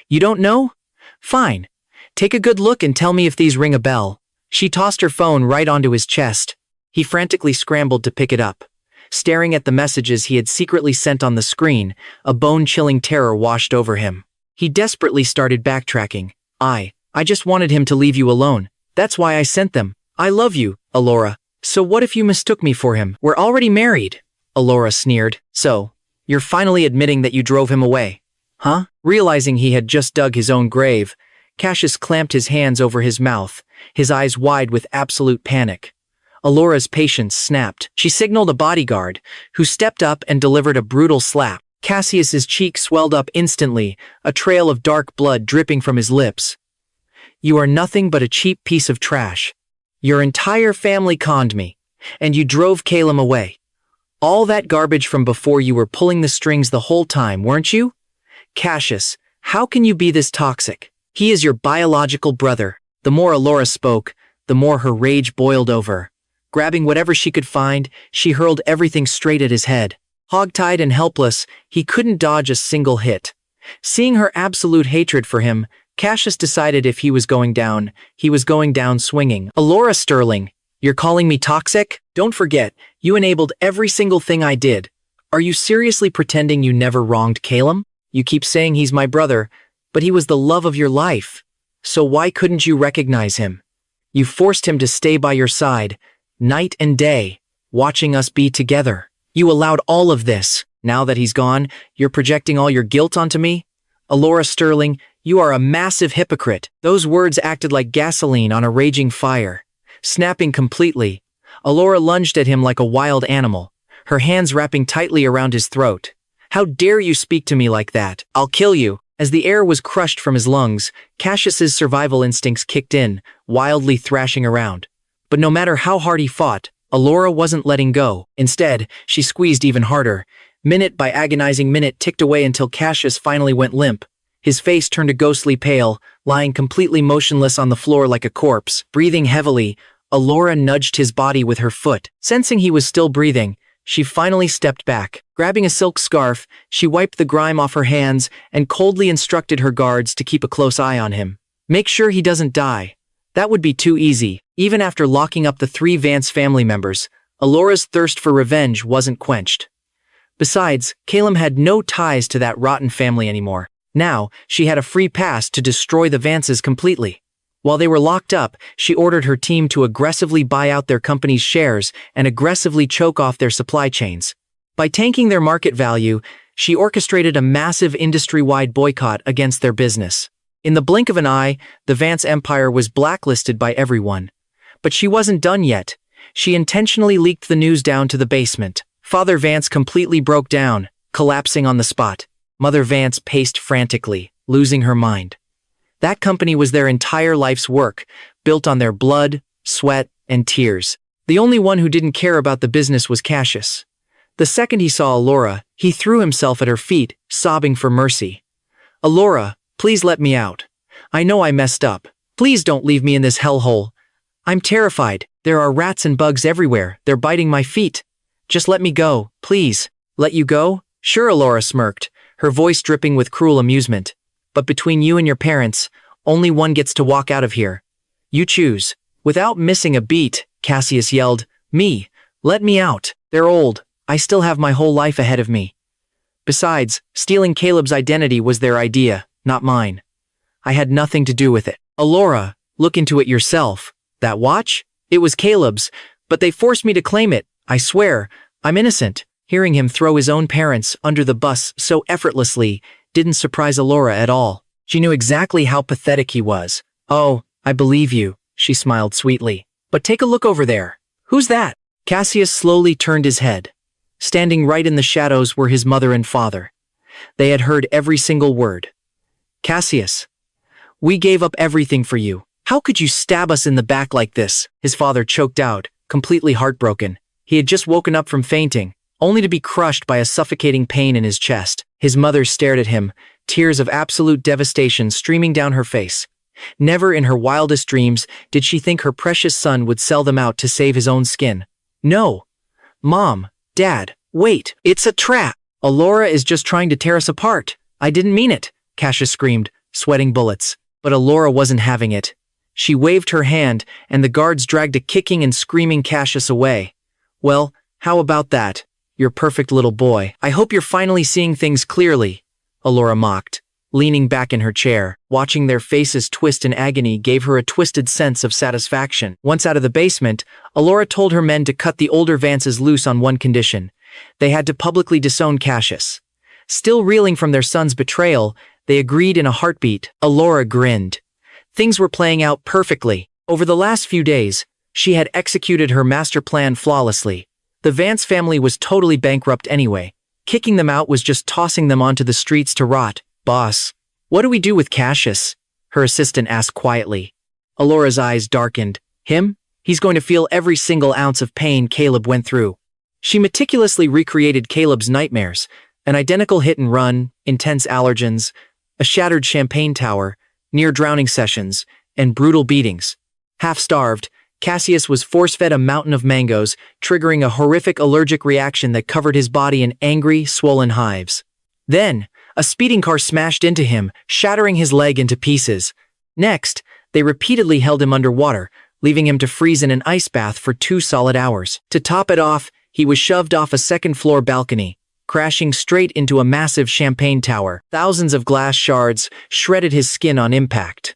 You don't know? Fine. Take a good look and tell me if these ring a bell. She tossed her phone right onto his chest. He frantically scrambled to pick it up. Staring at the messages he had secretly sent on the screen, a bone-chilling terror washed over him. He desperately started backtracking. I just wanted him to leave you alone. That's why I sent them. I love you, Elora. So what if you mistook me for him? We're already married. Elora sneered. So, you're finally admitting that you drove him away. Huh? Realizing he had just dug his own grave, Cassius clamped his hands over his mouth, his eyes wide with absolute panic. Elora's patience snapped. She signaled a bodyguard, who stepped up and delivered a brutal slap. Cassius's cheek swelled up instantly, a trail of dark blood dripping from his lips. You are nothing but a cheap piece of trash. Your entire family conned me, and you drove Caelum away. All that garbage from before. You were pulling the strings the whole time, weren't you? Cassius, how can you be this toxic? He is your biological brother. The more Elora spoke, the more her rage boiled over. Grabbing whatever she could find, she hurled everything straight at his head. Hogtied and helpless, he couldn't dodge a single hit. Seeing her absolute hatred for him, Cassius decided if he was going down, he was going down swinging. Elara Sterling, you're calling me toxic? Don't forget, you enabled every single thing I did. Are you seriously pretending you never wronged Caelum? You keep saying he's my brother, but he was the love of your life. So why couldn't you recognize him? You forced him to stay by your side, night and day, watching us be together. You allowed all of this. Now that he's gone, you're projecting all your guilt onto me? Elara Sterling, you are a massive hypocrite. Those words acted like gasoline on a raging fire. Snapping completely, Elora lunged at him like a wild animal, her hands wrapping tightly around his throat. How dare you speak to me like that? I'll kill you. As the air was crushed from his lungs, Cassius's survival instincts kicked in, wildly thrashing around. But no matter how hard he fought, Elora wasn't letting go. Instead, she squeezed even harder. Minute by agonizing minute ticked away until Cassius finally went limp. His face turned a ghostly pale, lying completely motionless on the floor like a corpse. Breathing heavily, Elora nudged his body with her foot. Sensing he was still breathing, she finally stepped back. Grabbing a silk scarf, she wiped the grime off her hands and coldly instructed her guards to keep a close eye on him. Make sure he doesn't die. That would be too easy. Even after locking up the 3 Vance family members, Elora's thirst for revenge wasn't quenched. Besides, Caelum had no ties to that rotten family anymore. Now, she had a free pass to destroy the Vances completely. While they were locked up, she ordered her team to aggressively buy out their company's shares and aggressively choke off their supply chains. By tanking their market value, she orchestrated a massive industry-wide boycott against their business. In the blink of an eye, the Vance empire was blacklisted by everyone. But she wasn't done yet. She intentionally leaked the news down to the basement. Father Vance completely broke down, collapsing on the spot. Mother Vance paced frantically, losing her mind. That company was their entire life's work, built on their blood, sweat, and tears. The only one who didn't care about the business was Cassius. The second he saw Elora, he threw himself at her feet, sobbing for mercy. Elora, please let me out. I know I messed up. Please don't leave me in this hellhole. I'm terrified. There are rats and bugs everywhere. They're biting my feet. Just let me go, please. Let you go? Sure, Elora smirked, her voice dripping with cruel amusement. But between you and your parents, only one gets to walk out of here. You choose. Without missing a beat, Cassius yelled, Me, let me out. They're old. I still have my whole life ahead of me. Besides, stealing Caleb's identity was their idea, not mine. I had nothing to do with it. Elora, look into it yourself. That watch? It was Caleb's, but they forced me to claim it. I swear, I'm innocent. Hearing him throw his own parents under the bus so effortlessly didn't surprise Elora at all. She knew exactly how pathetic he was. Oh, I believe you, she smiled sweetly. But take a look over there. Who's that? Cassius slowly turned his head. Standing right in the shadows were his mother and father. They had heard every single word. Cassius, we gave up everything for you. How could you stab us in the back like this? His father choked out, completely heartbroken. He had just woken up from fainting, only to be crushed by a suffocating pain in his chest. His mother stared at him, tears of absolute devastation streaming down her face. Never in her wildest dreams did she think her precious son would sell them out to save his own skin. No. Mom, Dad, wait, it's a trap. Elara is just trying to tear us apart. I didn't mean it, Cassius screamed, sweating bullets. But Elara wasn't having it. She waved her hand, and the guards dragged a kicking and screaming Cassius away. Well, how about that? Your perfect little boy. I hope you're finally seeing things clearly, Elara mocked, leaning back in her chair. Watching their faces twist in agony gave her a twisted sense of satisfaction. Once out of the basement, Elara told her men to cut the older Vances loose on one condition. They had to publicly disown Cassius. Still reeling from their son's betrayal, they agreed in a heartbeat. Elara grinned. Things were playing out perfectly. Over the last few days, she had executed her master plan flawlessly. The Vance family was totally bankrupt anyway. Kicking them out was just tossing them onto the streets to rot. Boss, what do we do with Cassius? Her assistant asked quietly. Elara's eyes darkened. Him? He's going to feel every single ounce of pain Caleb went through. She meticulously recreated Caleb's nightmares, an identical hit-and-run, intense allergens, a shattered champagne tower, near-drowning sessions, and brutal beatings. Half-starved, Cassius was force-fed a mountain of mangoes, triggering a horrific allergic reaction that covered his body in angry, swollen hives. Then, a speeding car smashed into him, shattering his leg into pieces. Next, they repeatedly held him underwater, leaving him to freeze in an ice bath for 2 solid hours. To top it off, he was shoved off a second-floor balcony, crashing straight into a massive champagne tower. Thousands of glass shards shredded his skin on impact.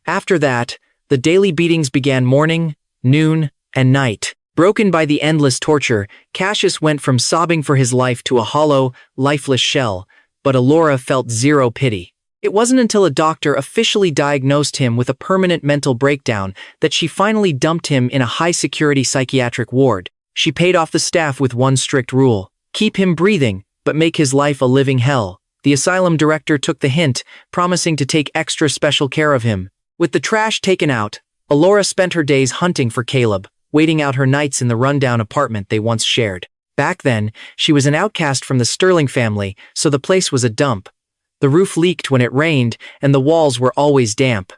After that, the daily beatings began morning, noon, and night. Broken by the endless torture, Cassius went from sobbing for his life to a hollow, lifeless shell, but Elara felt zero pity. It wasn't until a doctor officially diagnosed him with a permanent mental breakdown that she finally dumped him in a high-security psychiatric ward. She paid off the staff with one strict rule: keep him breathing, but make his life a living hell. The asylum director took the hint, promising to take extra special care of him. With the trash taken out, Elara spent her days hunting for Caleb, waiting out her nights in the rundown apartment they once shared. Back then, she was an outcast from the Sterling family, so the place was a dump. The roof leaked when it rained, and the walls were always damp.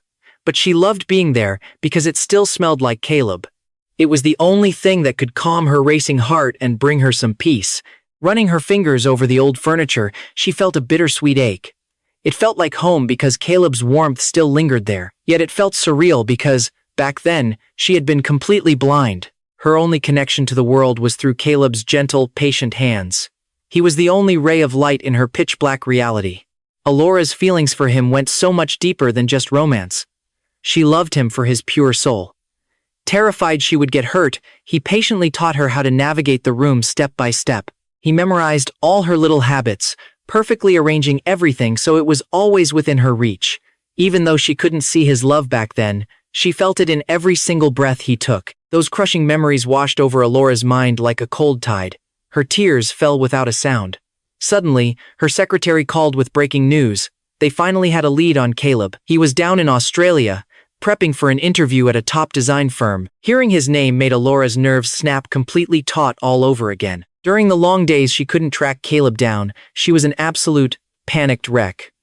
But she loved being there because it still smelled like Caleb. It was the only thing that could calm her racing heart and bring her some peace. Running her fingers over the old furniture, she felt a bittersweet ache. It felt like home because Caleb's warmth still lingered there, yet it felt surreal because, back then, she had been completely blind. Her only connection to the world was through Caleb's gentle, patient hands. He was the only ray of light in her pitch-black reality. Elara's feelings for him went so much deeper than just romance. She loved him for his pure soul. Terrified she would get hurt, he patiently taught her how to navigate the room step by step. He memorized all her little habits, perfectly arranging everything so it was always within her reach. Even though she couldn't see his love back then, she felt it in every single breath he took. Those crushing memories washed over Elara's mind like a cold tide. Her tears fell without a sound. Suddenly, her secretary called with breaking news. They finally had a lead on Caleb. He was down in Australia, prepping for an interview at a top design firm. Hearing his name made Elara's nerves snap completely taut all over again. During the long days she couldn't track Caleb down, she was an absolute, panicked wreck.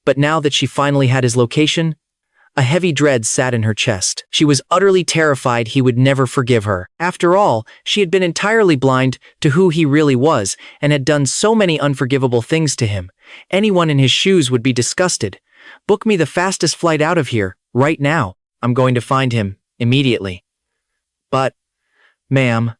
But now that she finally had his location, a heavy dread sat in her chest. She was utterly terrified he would never forgive her. After all, she had been entirely blind to who he really was and had done so many unforgivable things to him. Anyone in his shoes would be disgusted. Book me the fastest flight out of here, right now. I'm going to find him, immediately. But, ma'am,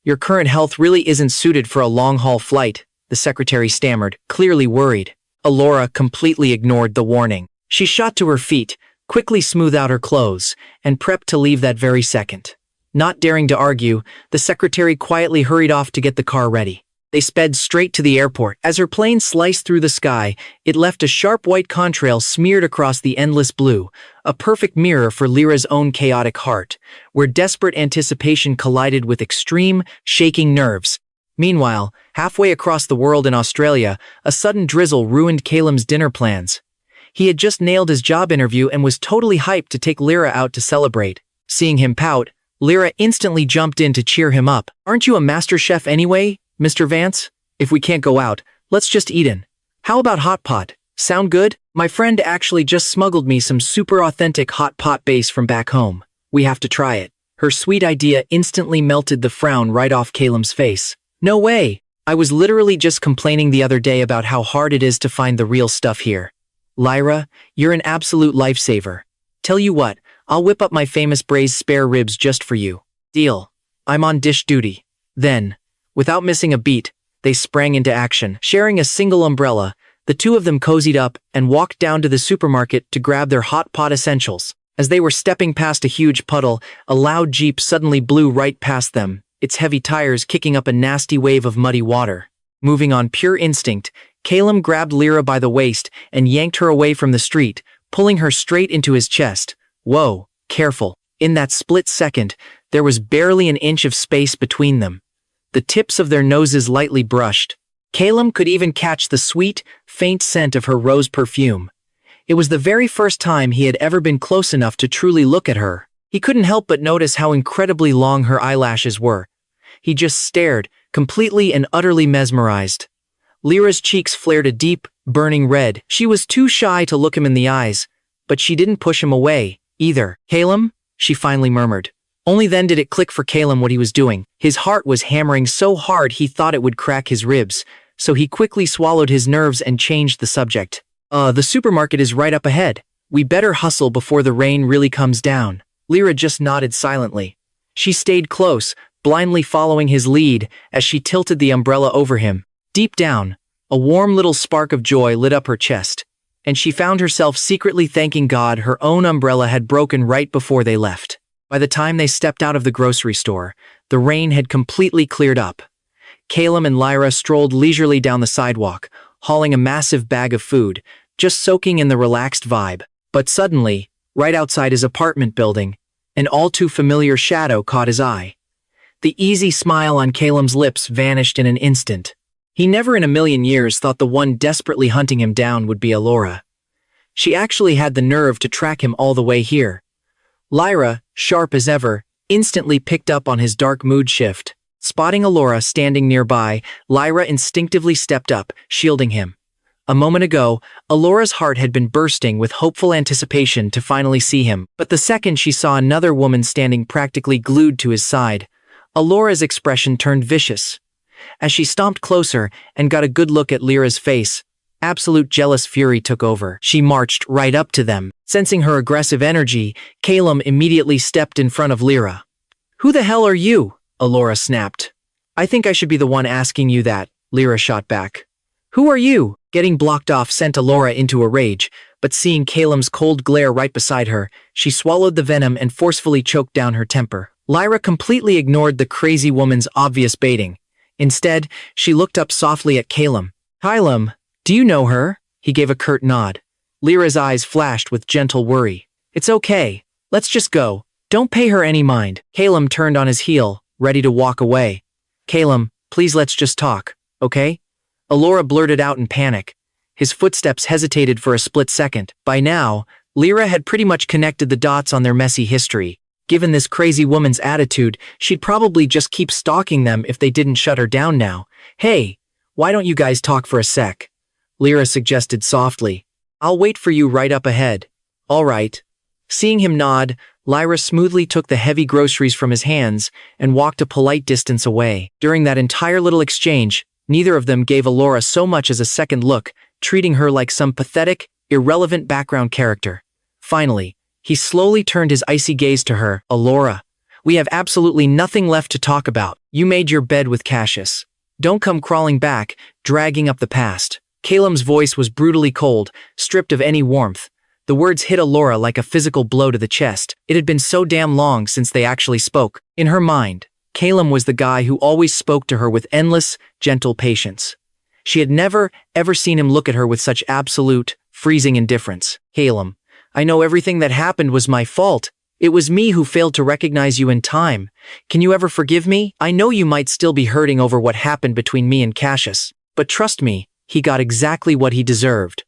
your current health really isn't suited for a long-haul flight, the secretary stammered, clearly worried. Elara completely ignored the warning. She shot to her feet, quickly smoothed out her clothes, and prepped to leave that very second. Not daring to argue, the secretary quietly hurried off to get the car ready. They sped straight to the airport. As her plane sliced through the sky, it left a sharp white contrail smeared across the endless blue, a perfect mirror for Lyra's own chaotic heart, where desperate anticipation collided with extreme, shaking nerves. Meanwhile, halfway across the world in Australia, a sudden drizzle ruined Caelum's dinner plans. He had just nailed his job interview and was totally hyped to take Lyra out to celebrate. Seeing him pout, Lyra instantly jumped in to cheer him up. Aren't you a master chef anyway, Mr. Vance? If we can't go out, let's just eat in. How about hot pot? Sound good? My friend actually just smuggled me some super authentic hot pot base from back home. We have to try it. Her sweet idea instantly melted the frown right off Caelum's face. No way! I was literally just complaining the other day about how hard it is to find the real stuff here. Lyra, you're an absolute lifesaver. Tell you what, I'll whip up my famous braised spare ribs just for you. Deal. I'm on dish duty. Then, without missing a beat, they sprang into action. Sharing a single umbrella, the two of them cozied up and walked down to the supermarket to grab their hot pot essentials. As they were stepping past a huge puddle, a loud Jeep suddenly blew right past them, its heavy tires kicking up a nasty wave of muddy water. Moving on pure instinct, Caelum grabbed Lyra by the waist and yanked her away from the street, pulling her straight into his chest. Whoa, careful. In that split second, there was barely an inch of space between them. The tips of their noses lightly brushed. Caelum could even catch the sweet, faint scent of her rose perfume. It was the very first time he had ever been close enough to truly look at her. He couldn't help but notice how incredibly long her eyelashes were. He just stared, completely and utterly mesmerized. Lyra's cheeks flared a deep, burning red. She was too shy to look him in the eyes, but she didn't push him away, either. Caelum? She finally murmured. Only then did it click for Caelum what he was doing. His heart was hammering so hard he thought it would crack his ribs, so he quickly swallowed his nerves and changed the subject. The supermarket is right up ahead. We better hustle before the rain really comes down. Lyra just nodded silently. She stayed close, blindly following his lead as she tilted the umbrella over him. Deep down, a warm little spark of joy lit up her chest, and she found herself secretly thanking God her own umbrella had broken right before they left. By the time they stepped out of the grocery store, the rain had completely cleared up. Caelum and Lyra strolled leisurely down the sidewalk, hauling a massive bag of food, just soaking in the relaxed vibe. But suddenly, right outside his apartment building, an all-too-familiar shadow caught his eye. The easy smile on Caelum's lips vanished in an instant. He never in a million years thought the one desperately hunting him down would be Elara. She actually had the nerve to track him all the way here. Lyra, sharp as ever, instantly picked up on his dark mood shift. Spotting Elara standing nearby, Lyra instinctively stepped up, shielding him. A moment ago, Elora's heart had been bursting with hopeful anticipation to finally see him, but the second she saw another woman standing practically glued to his side, Elora's expression turned vicious. As she stomped closer and got a good look at Lyra's face, absolute jealous fury took over. She marched right up to them. Sensing her aggressive energy, Caelum immediately stepped in front of Lyra. "Who the hell are you?" Elara snapped. "I think I should be the one asking you that," Lyra shot back. "Who are you?" Getting blocked off sent Elara into a rage, but seeing Caelum's cold glare right beside her, she swallowed the venom and forcefully choked down her temper. Lyra completely ignored the crazy woman's obvious baiting. Instead, she looked up softly at Caelum. "Caelum, do you know her?" He gave a curt nod. Lyra's eyes flashed with gentle worry. "It's okay. Let's just go. Don't pay her any mind." Caelum turned on his heel, ready to walk away. "Caelum, please let's just talk, okay?" Elara blurted out in panic. His footsteps hesitated for a split second. By now, Lyra had pretty much connected the dots on their messy history. Given this crazy woman's attitude, she'd probably just keep stalking them if they didn't shut her down now. "Hey, why don't you guys talk for a sec?" Lyra suggested softly. "I'll wait for you right up ahead." "All right." Seeing him nod, Lyra smoothly took the heavy groceries from his hands and walked a polite distance away. During that entire little exchange, neither of them gave Elara so much as a second look, treating her like some pathetic, irrelevant background character. Finally, he slowly turned his icy gaze to her. "Elara, we have absolutely nothing left to talk about. You made your bed with Cassius. Don't come crawling back, dragging up the past." Caelum's voice was brutally cold, stripped of any warmth. The words hit Elara like a physical blow to the chest. It had been so damn long since they actually spoke. In her mind, Caelum was the guy who always spoke to her with endless, gentle patience. She had never, ever seen him look at her with such absolute, freezing indifference. "Caelum, I know everything that happened was my fault. It was me who failed to recognize you in time. Can you ever forgive me? I know you might still be hurting over what happened between me and Cassius, but trust me, he got exactly what he deserved.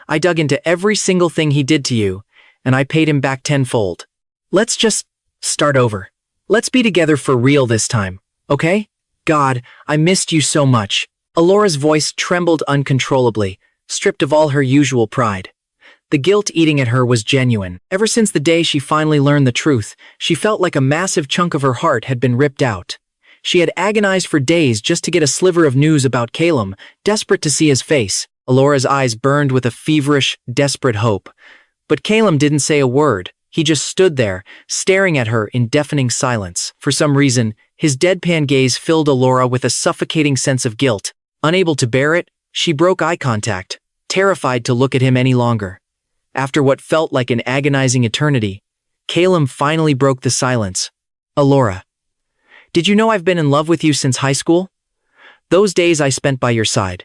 I dug into every single thing he did to you, and I paid him back tenfold. Let's just start over." Let's be together for real this time, okay? God, I missed you so much. Elora's voice trembled uncontrollably, stripped of all her usual pride. The guilt eating at her was genuine. Ever since the day she finally learned the truth, she felt like a massive chunk of her heart had been ripped out. She had agonized for days just to get a sliver of news about Caelum, desperate to see his face. Elora's eyes burned with a feverish, desperate hope. But Caelum didn't say a word. He just stood there, staring at her in deafening silence. For some reason, his deadpan gaze filled Elora with a suffocating sense of guilt. Unable to bear it, she broke eye contact, terrified to look at him any longer. After what felt like an agonizing eternity, Caelum finally broke the silence. Elora, did you know I've been in love with you since high school? Those days I spent by your side.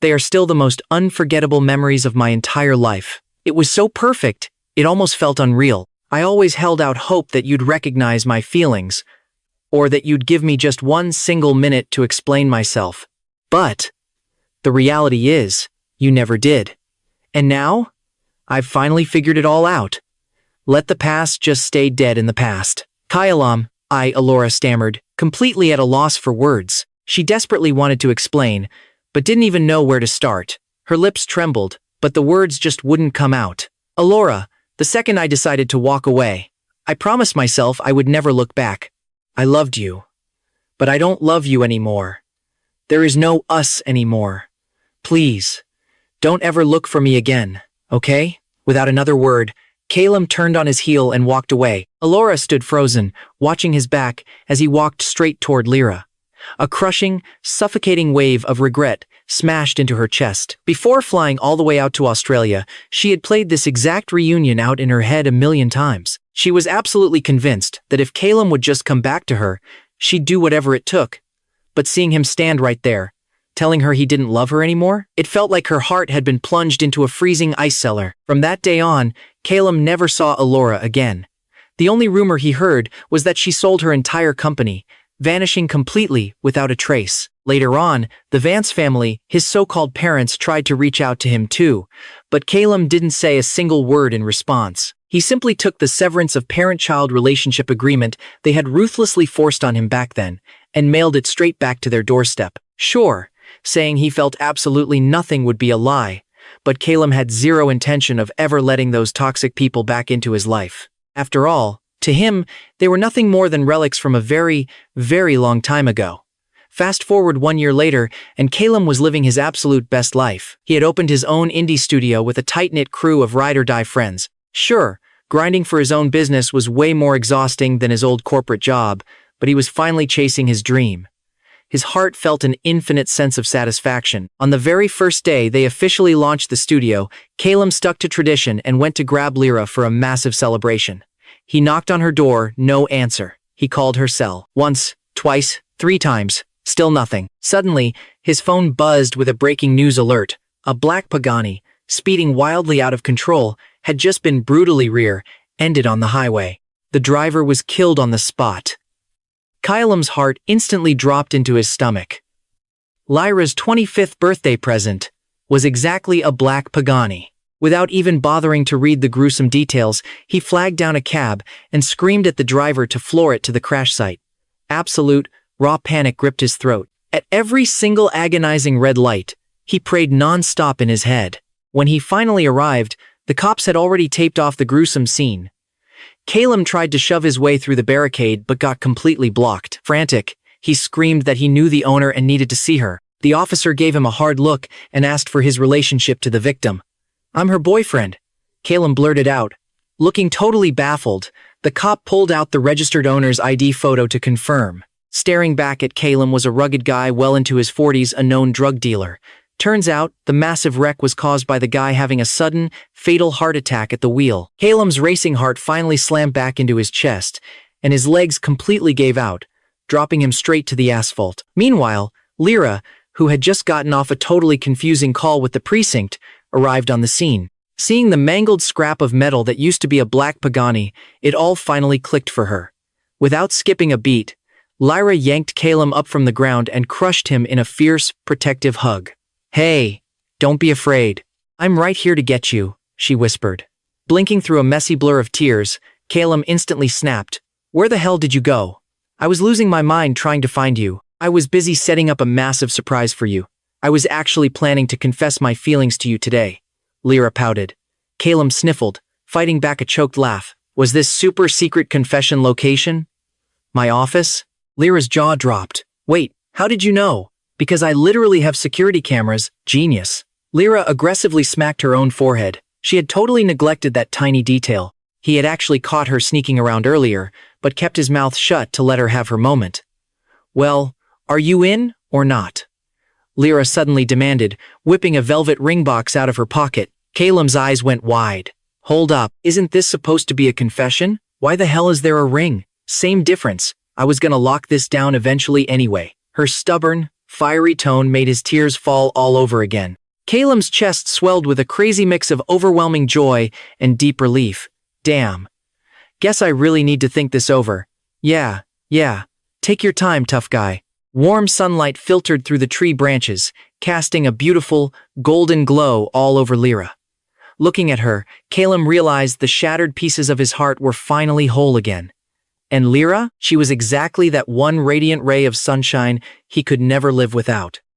They are still the most unforgettable memories of my entire life. It was so perfect, it almost felt unreal. I always held out hope that you'd recognize my feelings, or that you'd give me just one single minute to explain myself. But the reality is, you never did. And now, I've finally figured it all out. Let the past just stay dead in the past. Caelum, Elora stammered, completely at a loss for words. She desperately wanted to explain, but didn't even know where to start. Her lips trembled, but the words just wouldn't come out. Elora, the second I decided to walk away, I promised myself I would never look back. I loved you. But I don't love you anymore. There is no us anymore. Please, don't ever look for me again, okay? Without another word, Caelum turned on his heel and walked away. Elora stood frozen, watching his back as he walked straight toward Lyra. A crushing, suffocating wave of regret smashed into her chest. Before flying all the way out to Australia, she had played this exact reunion out in her head a million times. She was absolutely convinced that if Caelum would just come back to her, she'd do whatever it took. But seeing him stand right there, telling her he didn't love her anymore, it felt like her heart had been plunged into a freezing ice cellar. From that day on, Caelum never saw Elora again. The only rumor he heard was that she sold her entire company, vanishing completely without a trace. Later on, the Vance family, his so-called parents, tried to reach out to him too, but Caelum didn't say a single word in response. He simply took the severance of parent-child relationship agreement they had ruthlessly forced on him back then, and mailed it straight back to their doorstep. Sure, saying he felt absolutely nothing would be a lie, but Caelum had zero intention of ever letting those toxic people back into his life. After all, to him, they were nothing more than relics from a very, very long time ago. Fast forward 1 year later, and Caelum was living his absolute best life. He had opened his own indie studio with a tight-knit crew of ride-or-die friends. Sure, grinding for his own business was way more exhausting than his old corporate job, but he was finally chasing his dream. His heart felt an infinite sense of satisfaction. On the very first day they officially launched the studio, Caelum stuck to tradition and went to grab Lyra for a massive celebration. He knocked on her door, no answer. He called her cell. Once, twice, 3 times. Still nothing. Suddenly, his phone buzzed with a breaking news alert. A black Pagani, speeding wildly out of control, had just been brutally rear-ended on the highway. The driver was killed on the spot. Caelum's heart instantly dropped into his stomach. Lyra's 25th birthday present was exactly a black Pagani. Without even bothering to read the gruesome details, he flagged down a cab and screamed at the driver to floor it to the crash site. Absolute, raw panic gripped his throat. At every single agonizing red light, he prayed non-stop in his head. When he finally arrived, the cops had already taped off the gruesome scene. Caelum tried to shove his way through the barricade but got completely blocked. Frantic, he screamed that he knew the owner and needed to see her. The officer gave him a hard look and asked for his relationship to the victim. "I'm her boyfriend," Caelum blurted out. Looking totally baffled, the cop pulled out the registered owner's ID photo to confirm. Staring back at Caelum was a rugged guy well into his 40s, a known drug dealer. Turns out, the massive wreck was caused by the guy having a sudden, fatal heart attack at the wheel. Caelum's racing heart finally slammed back into his chest, and his legs completely gave out, dropping him straight to the asphalt. Meanwhile, Lyra, who had just gotten off a totally confusing call with the precinct, arrived on the scene. Seeing the mangled scrap of metal that used to be a black Pagani, it all finally clicked for her. Without skipping a beat, Lyra yanked Caelum up from the ground and crushed him in a fierce, protective hug. "Hey, don't be afraid. I'm right here to get you," she whispered. Blinking through a messy blur of tears, Caelum instantly snapped. Where the hell did you go? I was losing my mind trying to find you. I was busy setting up a massive surprise for you. I was actually planning to confess my feelings to you today. Lyra pouted. Caelum sniffled, fighting back a choked laugh. Was this super secret confession location? My office? Lyra's jaw dropped. Wait, how did you know? Because I literally have security cameras. Genius. Lyra aggressively smacked her own forehead. She had totally neglected that tiny detail. He had actually caught her sneaking around earlier, but kept his mouth shut to let her have her moment. Well, are you in or not? Lyra suddenly demanded, whipping a velvet ring box out of her pocket. Caelum's eyes went wide. Hold up, isn't this supposed to be a confession? Why the hell is there a ring? Same difference. I was gonna lock this down eventually anyway. Her stubborn, fiery tone made his tears fall all over again. Caelum's chest swelled with a crazy mix of overwhelming joy and deep relief. Damn. Guess I really need to think this over. Yeah. Take your time, tough guy. Warm sunlight filtered through the tree branches, casting a beautiful, golden glow all over Lyra. Looking at her, Caelum realized the shattered pieces of his heart were finally whole again. And Lyra? She was exactly that one radiant ray of sunshine he could never live without.